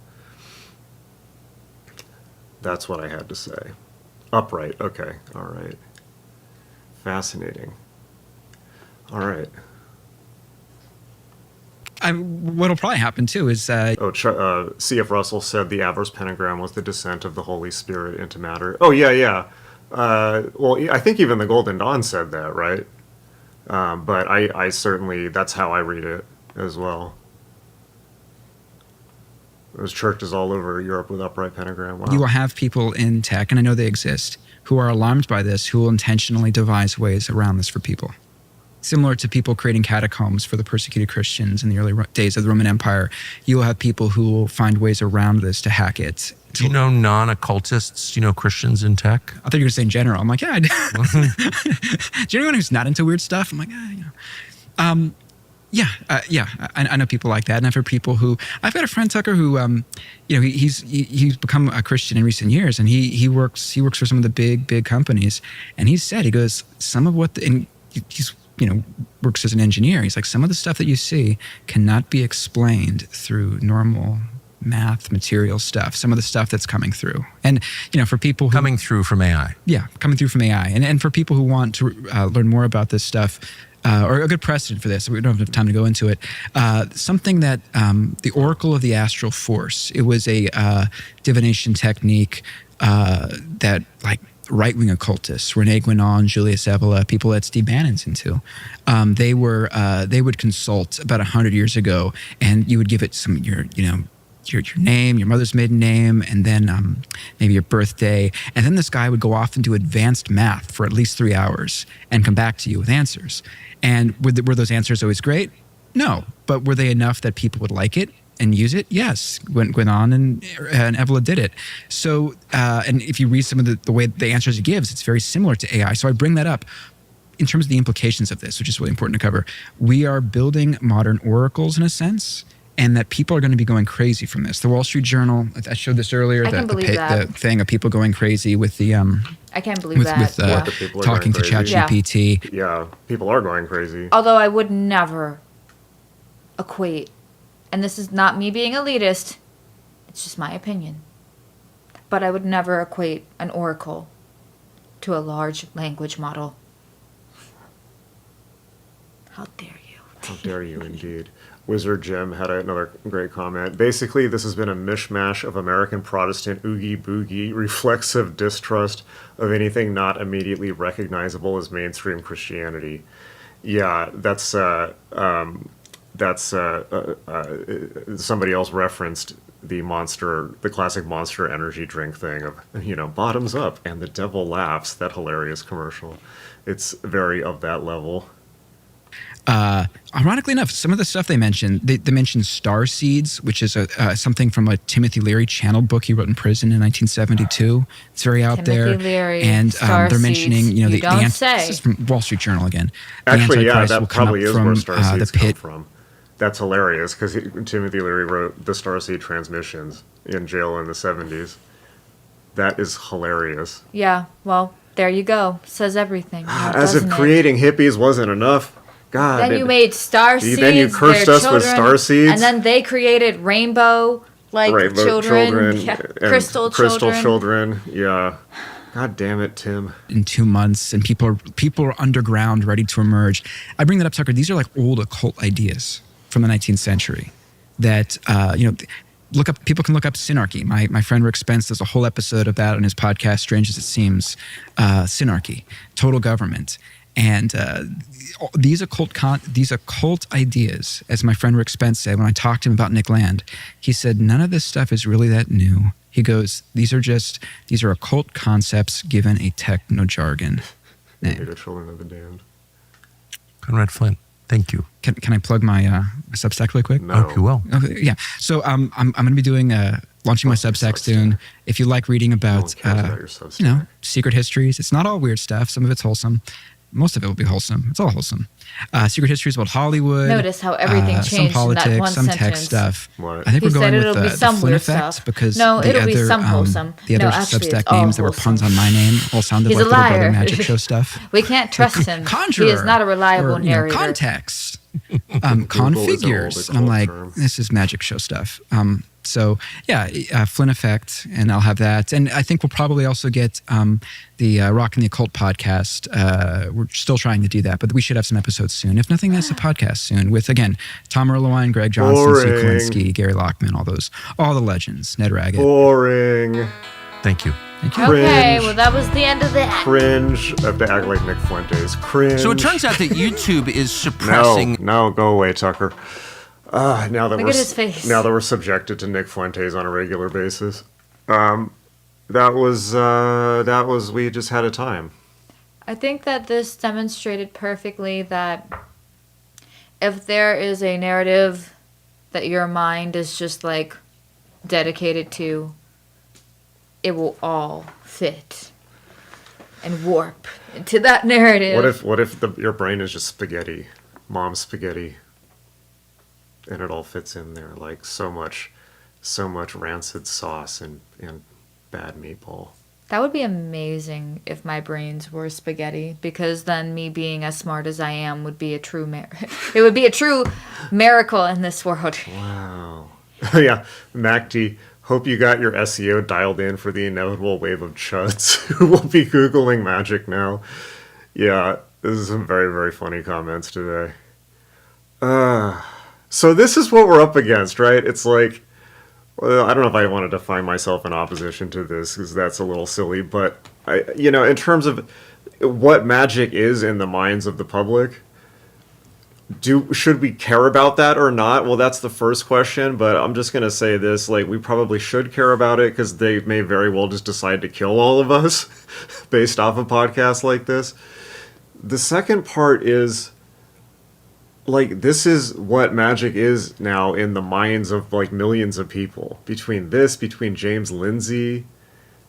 S1: That's what I had to say. Upright, okay, all right. Fascinating. All right.
S4: What'll probably happen too is
S1: C.F. Russell said the averse pentagram was the descent of the Holy Spirit into matter. Oh, yeah. Well, I think even the Golden Dawn said that, right? But I certainly, that's how I read it as well. There's churches all over Europe with upright pentagram. Wow.
S4: you will have people in tech, and I know they exist, who are alarmed by this, who will intentionally devise ways around this for people. Similar to people creating catacombs for the persecuted Christians in the early days of the Roman Empire, you will have people who will find ways around this to hack it.
S3: Do you know non-occultists? Do you know Christians in tech?
S4: I thought you were going to say in general. I'm like, yeah. Do you know anyone who's not into weird stuff? I'm like, I know people like that, and I've heard people who. I've got a friend Tucker who, he's become a Christian in recent years, and he works for some of the big companies, and he goes, some of what he's works as an engineer. He's like, some of the stuff that you see cannot be explained through normal math material stuff. Some of the stuff that's coming through, and for people who
S3: Coming through from AI.
S4: Yeah, coming through from AI. And for people who want to learn more about this stuff, or a good precedent for this, we don't have time to go into it, something that the Oracle of the Astral Force, it was a divination technique that right-wing occultists, Rene Guénon, Julius Evola, people that Steve Bannon's into, they would consult about 100 years ago, and you would give it some your name, your mother's maiden name, and then maybe your birthday. And then this guy would go off and do advanced math for at least 3 hours and come back to you with answers. And were those answers always great? No. But were they enough that people would like it and use it? Yes. Guénon and Evola did it. So, and if you read some of the way the answers he gives, it's very similar to AI. So I bring that up in terms of the implications of this, which is really important to cover. We are building modern oracles in a sense, and that people are going to be going crazy from this. The Wall Street Journal, I showed this earlier, the thing of people going crazy with the
S2: I can't believe that.
S1: People are
S4: talking to
S1: going crazy.
S4: ChatGPT.
S1: Yeah, people are going crazy.
S2: Although I would never equate, and this is not me being elitist, it's just my opinion, but I would never equate an oracle to a large language model. How dare you?
S1: How dare you, indeed. Wizard Jim had another great comment. Basically, this has been a mishmash of American Protestant oogie-boogie, reflexive distrust of anything not immediately recognizable as mainstream Christianity. Yeah, that's somebody else referenced the classic Monster energy drink thing of, bottoms up and the devil laughs, that hilarious commercial. It's very of that level.
S4: Ironically enough, some of the stuff they mentioned, they mentioned star seeds, which is something from a Timothy Leary channeled book he wrote in prison in 1972. It's very out there.
S2: Leary,
S4: and they're mentioning,
S2: seeds.
S4: the answer. This is from Wall Street Journal again.
S1: Actually, yeah, that
S4: will come
S1: probably
S4: up
S1: is
S4: from,
S1: where star seeds
S4: the
S1: come
S4: pit.
S1: from. That's hilarious because Timothy Leary wrote the Starseed Transmissions in jail in the 70s. That is hilarious.
S2: Yeah, well, there you go. Says everything. now,
S1: As if
S2: doesn't it?
S1: creating hippies wasn't enough. God.
S2: Then you made star seeds.
S1: Then you cursed
S2: their
S1: us with
S2: children,
S1: star seeds.
S2: And then they created rainbow
S1: Rainbow
S2: children. Yeah,
S1: and
S2: crystal
S1: children. Yeah. God damn it, Tim.
S4: In 2 months, and people are underground, ready to emerge. I bring that up, Tucker. These are like old occult ideas from the 19th century. That look up. People can look up synarchy. My friend Rick Spence does a whole episode of that on his podcast, Strange as It Seems. Synarchy, total government, and these occult ideas, as my friend Rick Spence said when I talked to him about Nick Land, he said none of this stuff is really that new. He goes, these are occult concepts given a techno jargon name.
S1: The children of the damned.
S3: Conrad Flynn, thank you.
S4: Can I plug my Substack really quick?
S1: No.
S3: I hope you will.
S4: Okay, yeah. So I'm going to be doing launching my Substack soon. If you like reading about
S1: No one cares about your Substack.
S4: secret histories, it's not all weird stuff. Some of it's wholesome. Most of it will be wholesome. It's all wholesome. Secret histories about Hollywood.
S2: Notice how everything
S4: some
S2: changed
S4: politics,
S2: in that one
S4: some
S2: sentence.
S4: tech stuff.
S1: What?
S4: I think
S2: He
S4: we're
S2: said
S4: going
S2: it'll
S4: with
S2: be
S4: the
S2: some
S4: Flynn
S2: weird
S4: effect
S2: stuff.
S4: because
S2: No,
S4: the
S2: it'll be
S4: other,
S2: some wholesome.
S4: the other
S2: No, actually, it's
S4: Substack
S2: all
S4: names that were puns
S2: wholesome.
S4: on my name all sounded
S2: He's
S4: like
S2: a
S4: the Little Brother
S2: liar.
S4: Magic Show stuff.
S2: We can't trust him.
S4: Conjurer.
S2: He is not a reliable
S4: or,
S2: narrator.
S4: Context.
S1: Google is an
S4: Configures.
S1: old
S4: And I'm like,
S1: occult term.
S4: this is Magic Show stuff. So yeah, Flynn Effect, and I'll have that. And I think we'll probably also get the Rock and the Occult podcast. We're still trying to do that, but we should have some episodes soon. If nothing else, a podcast soon with, again, Tom Erlewine, Greg Johnson, Sue
S1: Boring.
S4: Kalinsky, Gary Lockman, all the legends, Ned Raggett.
S1: Boring.
S3: Thank you.
S4: Thank you.
S2: Okay,
S1: Cringe.
S2: well, that was the end of that.
S1: Cringe. I have to act like Nick Fuentes. Cringe.
S3: So it turns out that YouTube is suppressing.
S1: No, go away, Tucker. Now that
S2: Look
S1: we're
S2: at his face.
S1: now that we're subjected to Nick Fuentes on a regular basis, that was we just had a time.
S2: I think that this demonstrated perfectly that if there is a narrative that your mind is just like dedicated to, it will all fit and warp into that narrative.
S1: What if your brain is just spaghetti, mom's spaghetti, and it all fits in there like so much rancid sauce and bad meatball.
S2: That would be amazing if my brains were spaghetti, because then me being as smart as I am would be a true it would be a true miracle in this world.
S1: Wow. Yeah, MacD. Hope you got your SEO dialed in for the inevitable wave of chuds who will be Googling Magick now. Yeah, this is some very, very funny comments today. So this is what we're up against, right? It's like, well, I don't know if I want to define myself in opposition to this because that's a little silly, but in terms of what magic is in the minds of the public, should we care about that or not? Well, that's the first question, but I'm just going to say this, like, we probably should care about it because they may very well just decide to kill all of us based off a podcast like this. The second part is, like, this is what magic is now in the minds of, like, millions of people. Between James Lindsay,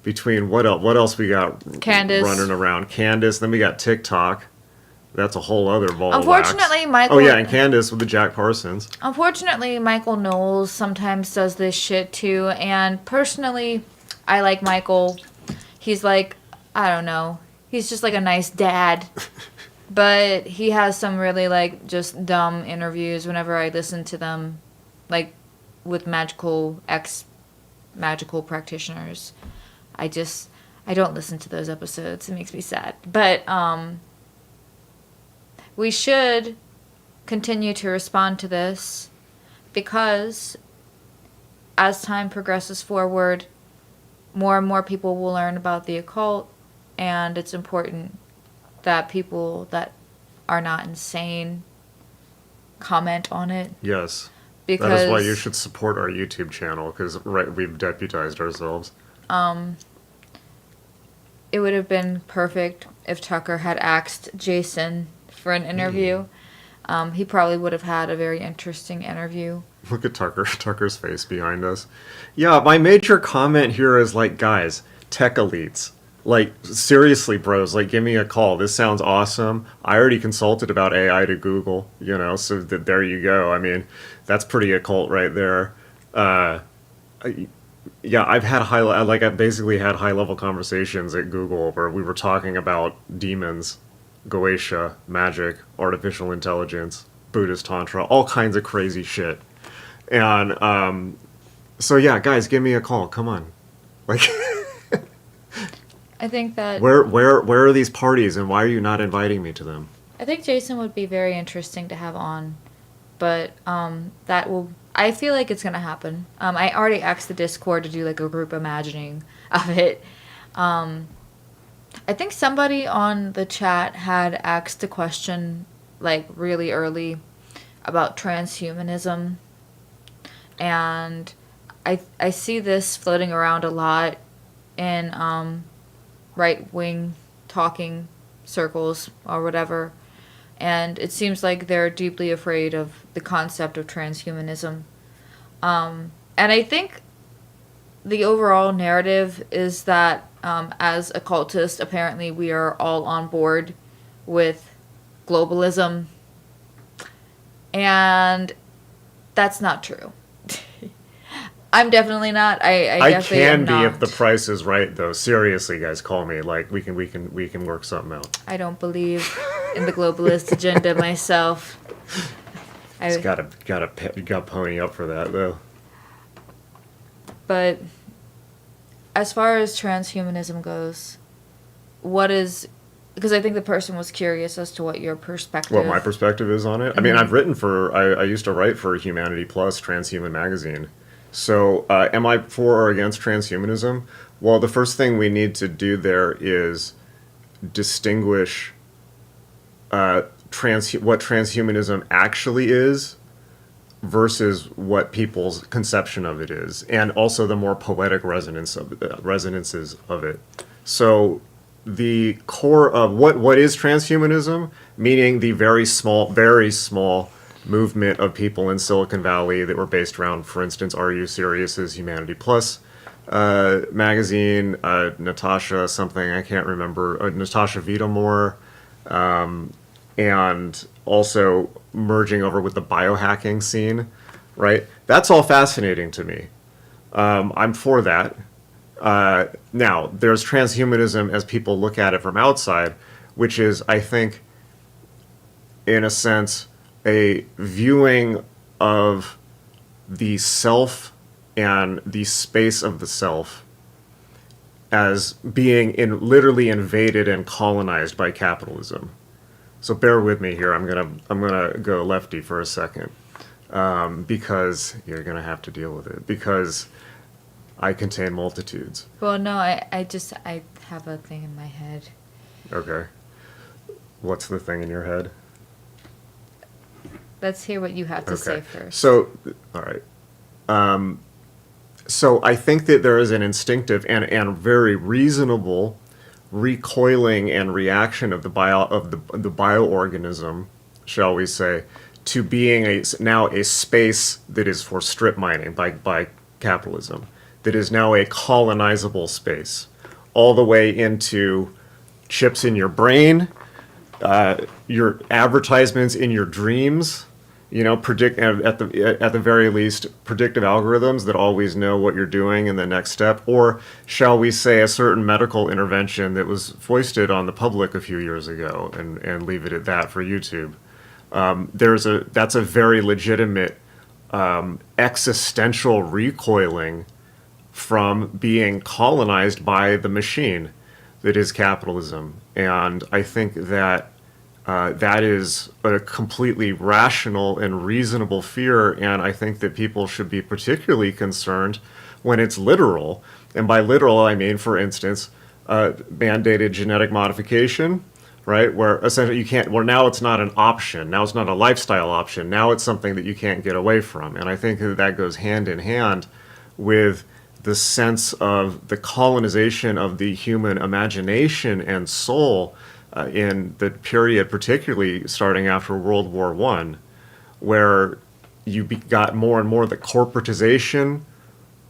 S1: between what else we got
S2: Candace.
S1: running around? Candace, then we got TikTok. That's a whole other ball
S2: Unfortunately,
S1: of wax.
S2: Michael.
S1: Oh yeah, and Candace with the Jack Parsons.
S2: Unfortunately, Michael Knowles sometimes does this shit too, and personally, I like Michael. He's like, I don't know, he's just like a nice dad. But he has some really like just dumb interviews whenever I listen to them, like with magical practitioners. I don't listen to those episodes. It makes me sad. But we should continue to respond to this because as time progresses forward, more and more people will learn about the occult, and it's important that people that are not insane comment on it.
S1: Yes.
S2: Because
S1: That is why you should support our YouTube channel, because we've deputized ourselves.
S2: it would have been perfect if Tucker had asked Jason for an interview. He probably would have had a very interesting interview.
S1: Look at Tucker's face behind us. Yeah, my major comment here is like, guys, tech elites. Like, seriously, bros, like, give me a call. This sounds awesome. I already consulted about AI to Google, so there you go. I mean, that's pretty occult right there. Yeah, I've basically had high level conversations at Google where we were talking about demons, Goetia, magic, artificial intelligence, Buddhist tantra, all kinds of crazy shit. And so yeah, guys, give me a call. Come on, like,
S2: I think that
S1: where are these parties, and why are you not inviting me to them?
S2: I think Jason would be very interesting to have on, but that will. I feel like it's gonna happen. I already asked the Discord to do like a group imagining of it. I think somebody on the chat had asked a question like really early about transhumanism, and I see this floating around a lot in right wing talking circles or whatever. And it seems like they're deeply afraid of the concept of transhumanism. And I think the overall narrative is that as occultists, apparently we are all on board with globalism. And that's not true. I'm definitely not. I definitely
S1: can
S2: am
S1: be
S2: not.
S1: if the price is right, though. Seriously, guys, call me. Like we can work something out.
S2: I don't believe in the globalist agenda myself.
S1: It's gotta pony up for that though.
S2: But as far as transhumanism goes, what is, because I think the person was curious as to what your perspective.
S1: What my perspective is on it. I mean, I've written for. I used to write for Humanity Plus, Transhuman magazine. So, am I for or against transhumanism? Well, the first thing we need to do there is distinguish what transhumanism actually is versus what people's conception of it is, and also the more poetic resonances of it. So, the core of what is transhumanism, meaning the very small movement of people in Silicon Valley that were based around, for instance, Are You Serious's Humanity Plus magazine, Natasha something, I can't remember, Natasha Vidomore, and also merging over with the biohacking scene, right? That's all fascinating to me. I'm for that. Now, there's transhumanism as people look at it from outside, which is, I think, in a sense, a viewing of the self and the space of the self as being literally invaded and colonized by capitalism. So bear with me here. I'm gonna go lefty for a second, because you're gonna have to deal with it, because I contain multitudes.
S2: Well, no, I have a thing in my head.
S1: Okay. What's the thing in your head?
S2: Let's hear what you have to say first.
S1: So, all right. So I think that there is an instinctive and very reasonable recoiling and reaction of the bioorganism, shall we say, to being now a space that is for strip mining by capitalism, that is now a colonizable space, all the way into chips in your brain, your advertisements in your dreams. Predict at the very least predictive algorithms that always know what you're doing in the next step, or shall we say a certain medical intervention that was foisted on the public a few years ago, and leave it at that for YouTube. That's a very legitimate existential recoiling from being colonized by the machine that is capitalism, and I think that. That is a completely rational and reasonable fear, and I think that people should be particularly concerned when it's literal. And by literal, I mean, for instance, mandated genetic modification, right? Where essentially you can't, well, now it's not an option. Now it's not a lifestyle option. Now it's something that you can't get away from. And I think that goes hand in hand with the sense of the colonization of the human imagination and soul in the period, particularly starting after World War I, where you got more and more the corporatization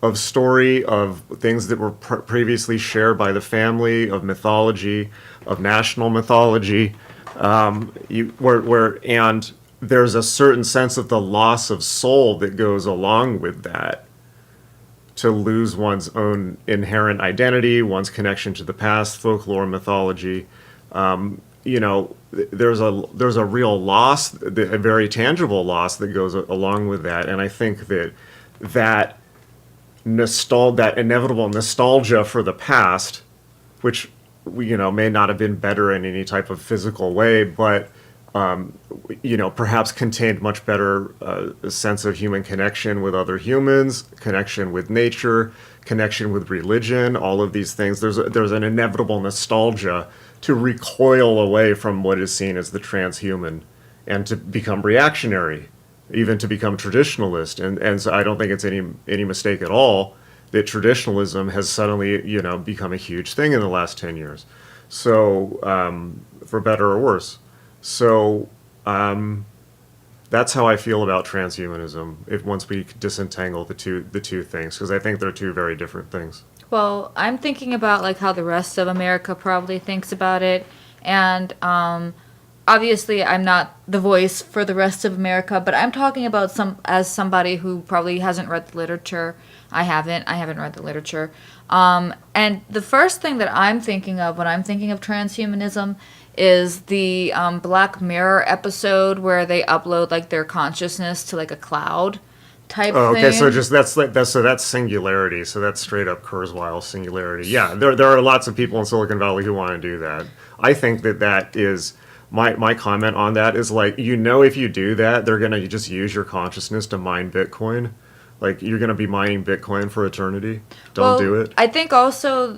S1: of story, of things that were previously shared by the family, of mythology, of national mythology, and there's a certain sense of the loss of soul that goes along with that. to lose one's own inherent identity, one's connection to the past, folklore, mythology. There's a real loss, a very tangible loss that goes along with that, and I think that that inevitable nostalgia for the past, which may not have been better in any type of physical way, but perhaps contained much better sense of human connection with other humans, connection with nature, connection with religion, all of these things. There's an inevitable nostalgia to recoil away from what is seen as the transhuman and to become reactionary, even to become traditionalist. And so I don't think it's any mistake at all that traditionalism has suddenly, become a huge thing in the last 10 years. So, for better or worse. So, that's how I feel about transhumanism. Once we disentangle the two things, because I think they're two very different things.
S2: Well, I'm thinking about like how the rest of America probably thinks about it, and obviously I'm not the voice for the rest of America, but I'm talking about somebody who probably hasn't read the literature. I haven't read the literature. And the first thing that I'm thinking of when I'm thinking of transhumanism is the Black Mirror episode where they upload like their consciousness to like a cloud type thing.
S1: Okay, so that's singularity. So that's straight up Kurzweil singularity. Yeah, there are lots of people in Silicon Valley who want to do that. I think that is my comment on that is like, if you do that, they're gonna just use your consciousness to mine Bitcoin. Like, you're gonna be mining Bitcoin for eternity. Don't do it.
S2: I think also,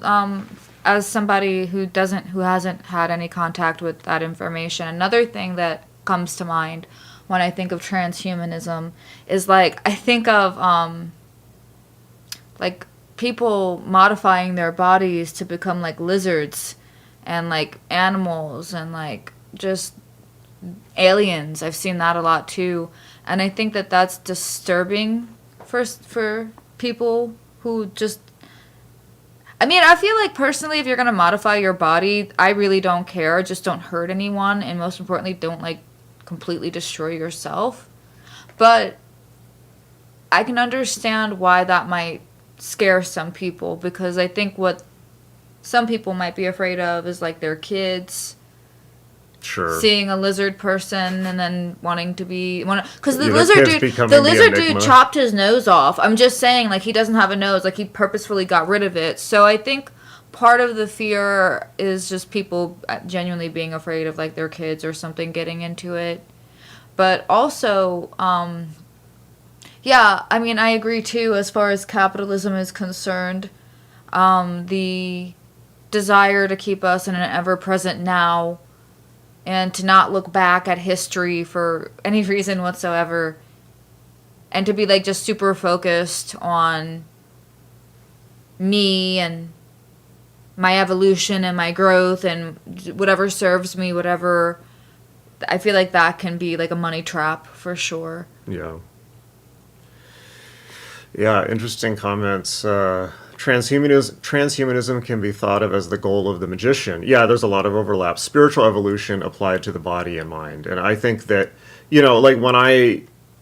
S2: as somebody who hasn't had any contact with that information, another thing that comes to mind when I think of transhumanism is like, I think of like people modifying their bodies to become like lizards and like animals and like just aliens. I've seen that a lot too, and I think that that's disturbing for people who just, I mean, I feel like personally, if you're going to modify your body, I really don't care. Just don't hurt anyone. And most importantly, don't like completely destroy yourself. But I can understand why that might scare some people, because I think what some people might be afraid of is like their kids.
S1: Sure.
S2: Seeing a lizard person and then wanting to be, because the
S1: kids
S2: lizard dude chopped his nose off. I'm just saying, like, he doesn't have a nose, like he purposefully got rid of it. So I think part of the fear is just people genuinely being afraid of like their kids or something getting into it. But also, yeah, I mean, I agree too as far as capitalism is concerned. The desire to keep us in an ever-present now and to not look back at history for any reason whatsoever, and to be like just super focused on me and my evolution and my growth and whatever serves me, whatever. I feel like that can be like a money trap for sure.
S1: Yeah. Yeah, interesting comments. Transhumanism can be thought of as the goal of the magician. Yeah, there's a lot of overlap. Spiritual evolution applied to the body and mind. And I think that, like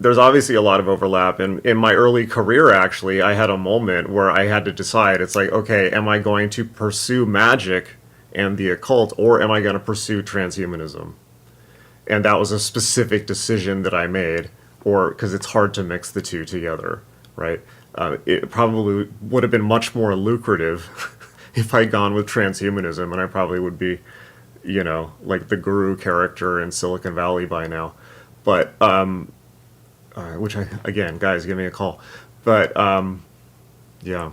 S1: there's obviously a lot of overlap. And in my early career, actually, I had a moment where I had to decide. It's like, okay, am I going to pursue magic and the occult, or am I going to pursue transhumanism? And that was a specific decision that I made, because it's hard to mix the two together, right? It probably would have been much more lucrative if I'd gone with transhumanism, and I probably would be, like the guru character in Silicon Valley by now. But, which again, guys, give me a call. But, yeah.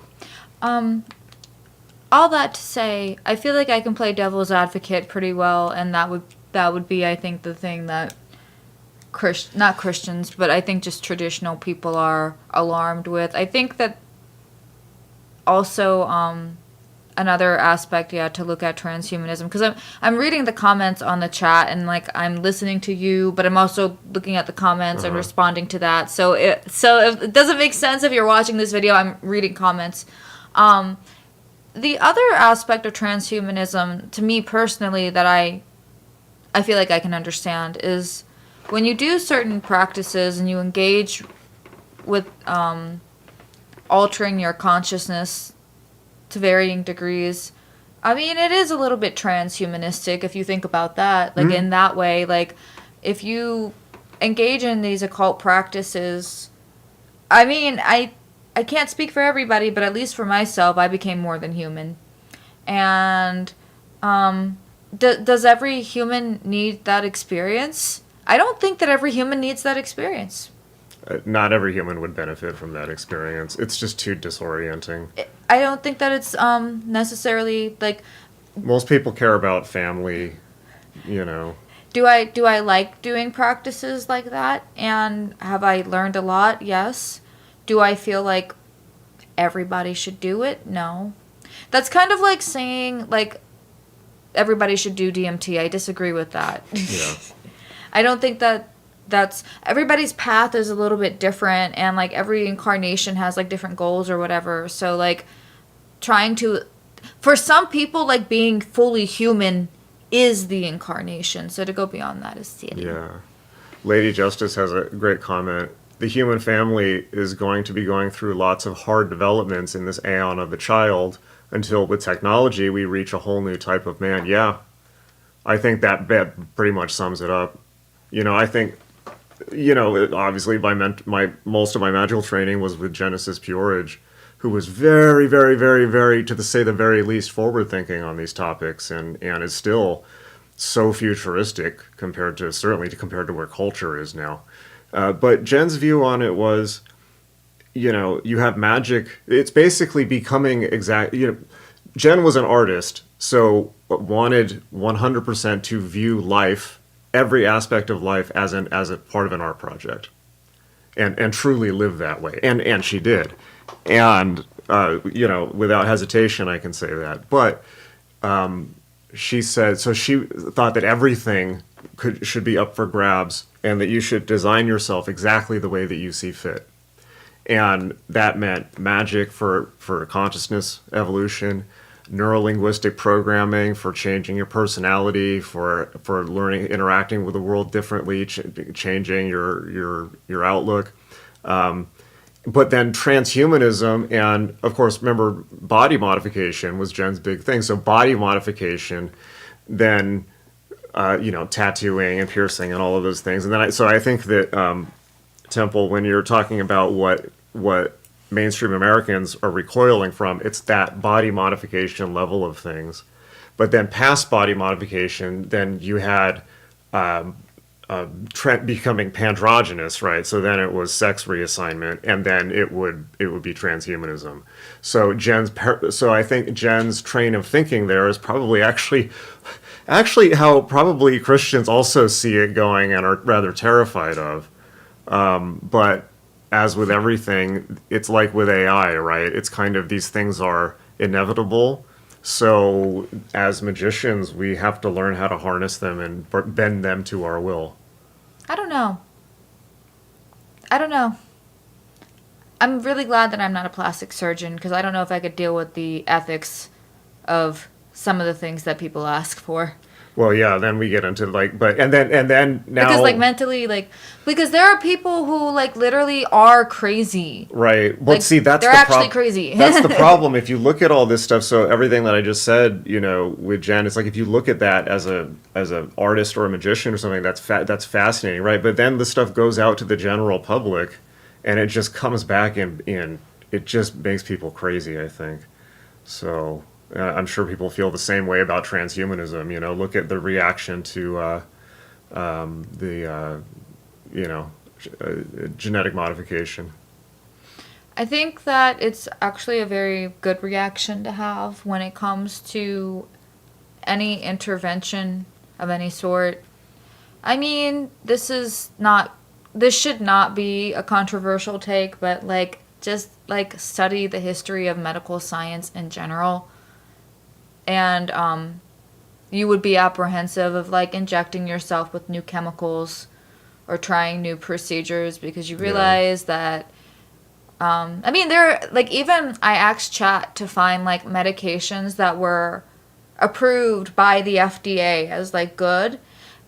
S2: All that to say, I feel like I can play devil's advocate pretty well, and that would be, I think, the thing that not Christians, but I think just traditional people are alarmed with. I think that also another aspect, to look at transhumanism, because I'm reading the comments on the chat and like I'm listening to you, but I'm also looking at the comments and responding to that. So if it doesn't make sense if you're watching this video, I'm reading comments. The other aspect of transhumanism, to me personally, that I feel like I can understand is when you do certain practices and you engage with altering your consciousness to varying degrees. I mean, it is a little bit transhumanistic if you think about that. Like, in that way, like, if you engage in these occult practices, I mean, I can't speak for everybody, but at least for myself, I became more than human. And does every human need that experience? I don't think that every human needs that experience.
S1: Not every human would benefit from that experience. It's just too disorienting.
S2: I don't think that it's necessarily like.
S1: Most people care about family, you know.
S2: Do I like doing practices like that? And have I learned a lot? Yes. Do I feel like everybody should do it? No. That's kind of like saying like everybody should do DMT. I disagree with that.
S1: Yeah.
S2: I don't think that that's everybody's path is a little bit different, and like every incarnation has like different goals or whatever. So like trying to, for some people, like being fully human is the incarnation. So to go beyond that is silly.
S1: Yeah. Lady Justice has a great comment. The human family is going to be going through lots of hard developments in this aeon of the child until with technology we reach a whole new type of man. Yeah. I think that pretty much sums it up. You know, I think, you know, obviously most of my magical training was with Genesis Peerage, who was very, very, very, very, to say the very least, forward-thinking on these topics, and is still so futuristic compared to where culture is now. But Jen's view on it was, you know, you have Magick. It's basically becoming exact. You know, Jen was an artist, so wanted 100% to view life, every aspect of life, as a part of an art project, and truly live that way. And she did. And, you know, without hesitation, I can say that. But she said, so she thought that everything should be up for grabs and that you should design yourself exactly the way that you see fit. And that meant magic for consciousness evolution, neurolinguistic programming for changing your personality, for learning, interacting with the world differently, changing your outlook. But then transhumanism, and of course, remember, body modification was Jen's big thing. So body modification, then, you know, tattooing and piercing and all of those things. And then I think that, Temple, when you're talking about what mainstream Americans are recoiling from, it's that body modification level of things. But then past body modification, then you had becoming pandrogynous, right? So then it was sex reassignment, and then it would be transhumanism. So I think Jen's train of thinking there is probably actually how probably Christians also see it going and are rather terrified of. But as with everything, it's like with AI, right? It's kind of, these things are inevitable. So as magicians, we have to learn how to harness them and bend them to our will.
S2: I don't know. I'm really glad that I'm not a plastic surgeon, because I don't know if I could deal with the ethics of some of the things that people ask for.
S1: Well, yeah, then we get into and then now,
S2: because like mentally, like, because there are people who like literally are crazy.
S1: Right. Well,
S2: like,
S1: see, that's
S2: they're actually crazy.
S1: That's the problem. If you look at all this stuff, so everything that I just said, you know, with Jen, it's like if you look at that as a artist or a magician or something, that's fascinating, right? But then the stuff goes out to the general public, and it just comes back in it just makes people crazy, I think. So. I'm sure people feel the same way about transhumanism. You know, look at the reaction to genetic modification.
S2: I think that it's actually a very good reaction to have when it comes to any intervention of any sort. I mean, this should not be a controversial take, but like, just like study the history of medical science in general. And you would be apprehensive of like injecting yourself with new chemicals or trying new procedures, because you realize that I mean, even I asked chat to find like medications that were approved by the FDA as like good,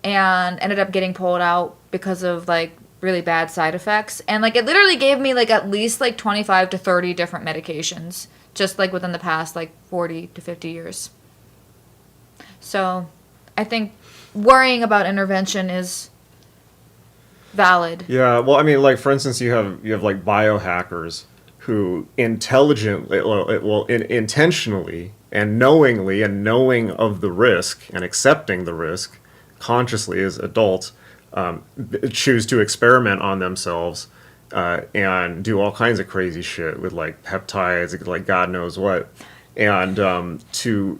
S2: and ended up getting pulled out because of like really bad side effects. And like it literally gave me like at least like 25 to 30 different medications just like within the past like 40 to 50 years. So I think worrying about intervention is valid.
S1: Yeah, well, I mean, like for instance, you have like biohackers who intentionally and knowingly and knowing of the risk and accepting the risk consciously as adults choose to experiment on themselves and do all kinds of crazy shit with like peptides, like God knows what, and to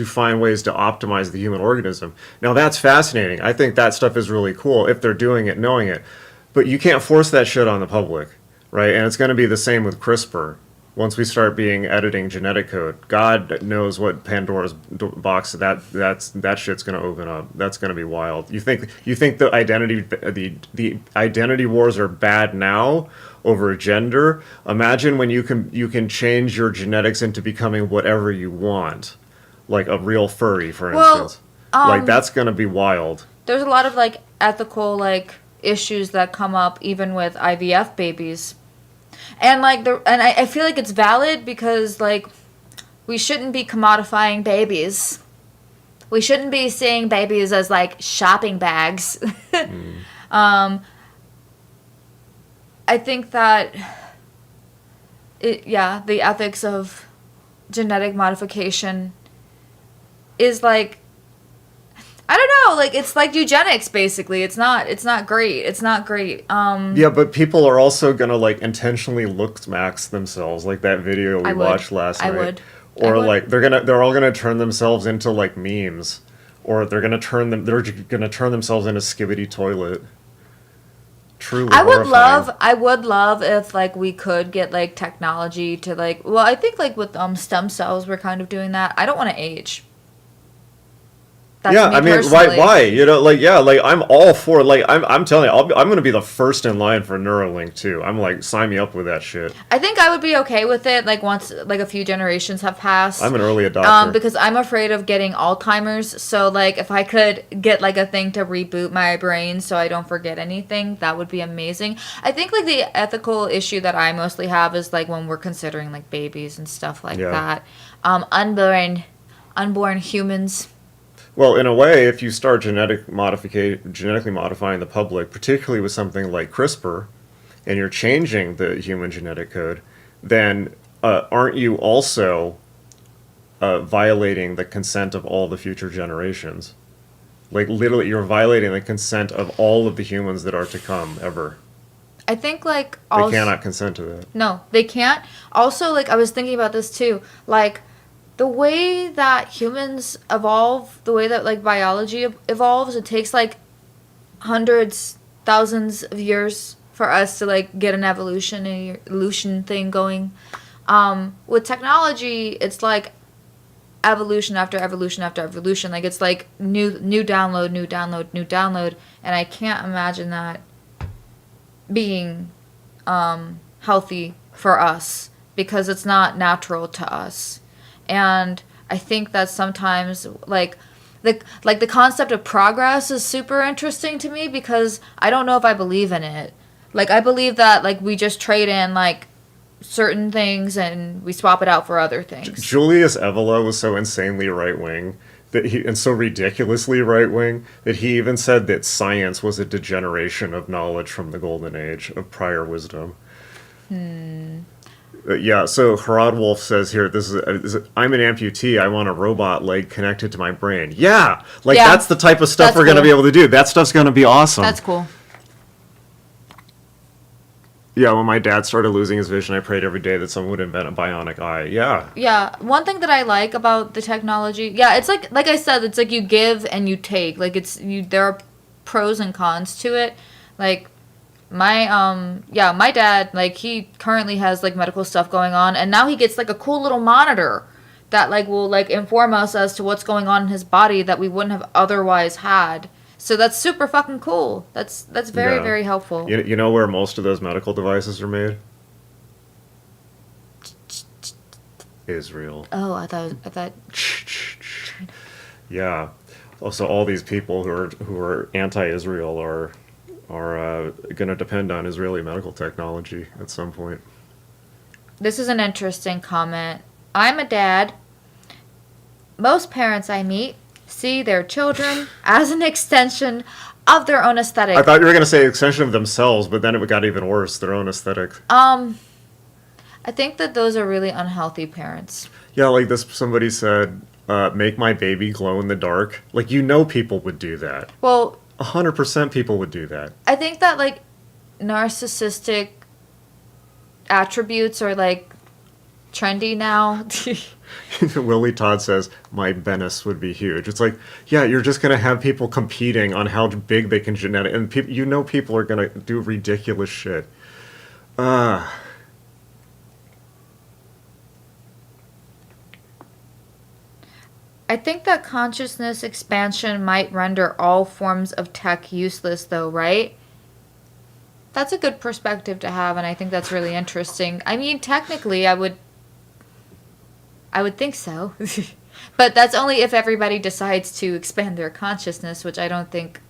S1: find ways to optimize the human organism. Now that's fascinating. I think that stuff is really cool if they're doing it, knowing it, but you can't force that shit on the public, right? And it's going to be the same with CRISPR. Once we start editing genetic code, God knows what Pandora's box that shit's going to open up. That's going to be wild. You think the identity wars are bad now over gender? Imagine when you can change your genetics into becoming whatever you want, like a real furry, for instance. Like that's going to be wild.
S2: There's a lot of like ethical like issues that come up even with IVF babies. And like I feel like it's valid because like we shouldn't be commodifying babies. We shouldn't be seeing babies as like shopping bags. I think that the ethics of genetic modification is like, I don't know, like it's like eugenics basically. It's not great. It's not great.
S1: Yeah, but people are also gonna like intentionally look max themselves, like that video we watched last night.
S2: I would.
S1: Like they're all gonna turn themselves into like memes, or they're gonna turn themselves into Skibbity Toilet. Truly horrifying.
S2: I would love if like we could get like technology to like, well, I think like with stem cells we're kind of doing that. I don't want to age. That's
S1: yeah, I mean,
S2: personally.
S1: why? You know, like, yeah, like, I'm all for, like, I'm telling you, I'm going to be the first in line for Neuralink, too. I'm like, sign me up with that shit.
S2: I think I would be okay with it, like, once, like, a few generations have passed.
S1: I'm an early adopter.
S2: Because I'm afraid of getting Alzheimer's, so, like, if I could get, like, a thing to reboot my brain so I don't forget anything, that would be amazing. I think, like, the ethical issue that I mostly have is, like, when we're considering, like, babies and stuff like that. Unborn humans.
S1: Well, in a way, if you start genetically modifying the public, particularly with something like CRISPR, and you're changing the human genetic code, then aren't you also violating the consent of all the future generations? Like, literally, you're violating the consent of all of the humans that are to come, ever.
S2: I think, like...
S1: They cannot consent to that.
S2: No, they can't. Also, like, I was thinking about this, too. Like... The way that humans evolve, the way that, like, biology evolves, it takes, like, hundreds, thousands of years for us to, like, get an evolution thing going. With technology, it's, like, evolution after evolution after evolution. Like, it's, like, new download. And I can't imagine that being healthy for us because it's not natural to us. And I think that sometimes, like the concept of progress is super interesting to me because I don't know if I believe in it. Like, I believe that, like, we just trade in, like, certain things and we swap it out for other things.
S1: Julius Evola was so insanely right-wing and so ridiculously right-wing that he even said that science was a degeneration of knowledge from the golden age of prior wisdom. Yeah, so Harad Wolf says here, I'm an amputee, I want a robot leg connected to my brain. Yeah! Like, that's the type of stuff we're going to be able to do. That stuff's going to be awesome.
S2: That's cool.
S1: Yeah, when my dad started losing his vision, I prayed every day that someone would invent a bionic eye. Yeah.
S2: Yeah, one thing that I like about the technology, it's like I said, it's like you give and you take. Like, there are pros and cons to it. Like, my dad, like, he currently has, like, medical stuff going on, and now he gets, like, a cool little monitor that, like, will, like, inform us as to what's going on in his body that we wouldn't have otherwise had. So that's super fucking cool. That's very, very helpful.
S1: You know where most of those medical devices are made? Israel.
S2: Oh, I thought.
S1: Yeah. Also, all these people who are anti-Israel are are going to depend on Israeli medical technology at some point.
S2: This is an interesting comment. I'm a dad. Most parents I meet see their children as an extension of their own aesthetic.
S1: I thought you were going to say extension of themselves, but then it got even worse, their own aesthetic.
S2: I think that those are really unhealthy parents.
S1: Yeah, like this, somebody said, make my baby glow in the dark. Like, people would do that.
S2: Well,
S1: 100% people would do that.
S2: I think that, like, narcissistic attributes are, like, trendy now.
S1: Willie Todd says, my Venice would be huge. It's like, yeah, you're just going to have people competing on how big they can genetic, and people are going to do ridiculous shit.
S2: I think that consciousness expansion might render all forms of tech useless, though, right? That's a good perspective to have, and I think that's really interesting. I mean, technically, I would think so. But that's only if everybody decides to expand their consciousness, which I don't think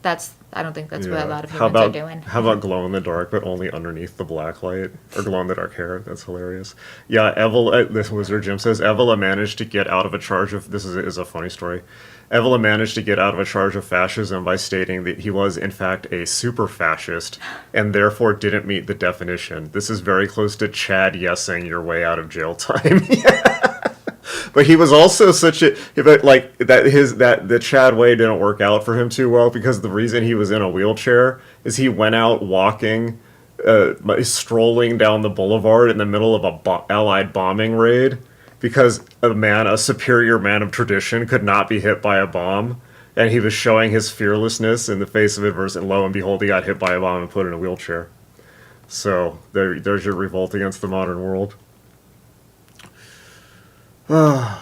S2: that's what a lot of humans are doing.
S1: How about glow in the dark, but only underneath the black light? Or glow in the dark hair? That's hilarious. Yeah, this Wizard Jim says, Evola managed to get out of a charge of, this is a funny story. Evola managed to get out of a charge of fascism by stating that he was, in fact, a super fascist, and therefore didn't meet the definition. This is very close to Chad yesing your way out of jail time. But he was also the Chad way didn't work out for him too well, because the reason he was in a wheelchair is he went out walking, strolling down the boulevard in the middle of a Allied bombing raid, because a superior man of tradition could not be hit by a bomb, and he was showing his fearlessness in the face of adversity, and lo and behold, he got hit by a bomb and put in a wheelchair. So there's your revolt against the modern world. Well,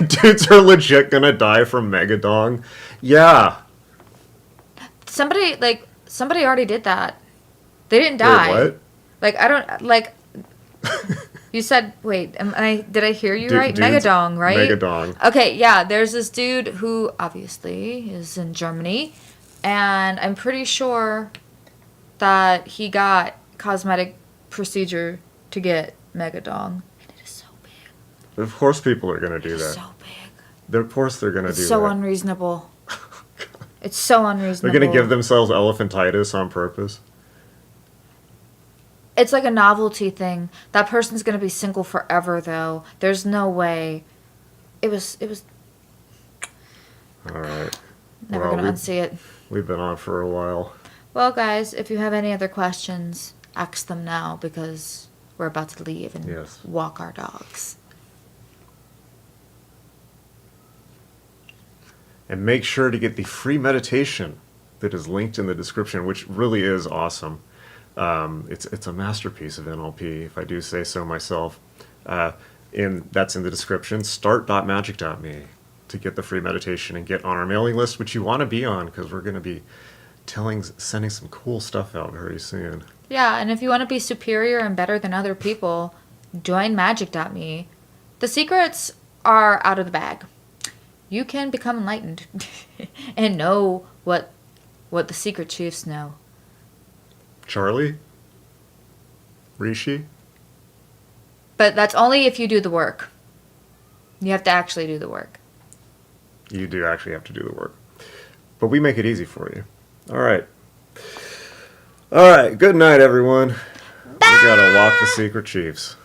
S1: dudes are legit gonna die from Megadong. Yeah.
S2: Somebody already did that. They didn't die.
S1: Wait, what?
S2: Like, I don't, like, you said, wait, did I hear you right?
S1: Dudes,
S2: Megadong, right?
S1: Megadong.
S2: Okay, yeah, there's this dude who obviously is in Germany, and I'm pretty sure that he got cosmetic procedure to get Megadong. And it is so big.
S1: Of course people are going to do that.
S2: So big.
S1: Of course they're going to do that.
S2: It's so unreasonable. It's so unreasonable.
S1: They're going to give themselves elephantitis on purpose.
S2: It's like a novelty thing. That person's going to be single forever, though. There's no way. It was.
S1: All right.
S2: Never going to unsee it.
S1: We've been on for a while.
S2: Well, guys, if you have any other questions, ask them now, because we're about to leave and walk our dogs.
S1: And make sure to get the free meditation that is linked in the description, which really is awesome. It's a masterpiece of NLP, if I do say so myself. That's in the description. Start.magic.me to get the free meditation and get on our mailing list, which you want to be on, because we're going to be sending some cool stuff out very soon.
S2: Yeah, and if you want to be superior and better than other people, join Magick.me. The secrets are out of the bag. You can become enlightened and know what the secret chiefs know.
S1: Charlie? Rishi?
S2: But that's only if you do the work. You have to actually do the work.
S1: You do actually have to do the work. But we make it easy for you. All right. Good night, everyone. Bye. We gotta walk the secret chiefs.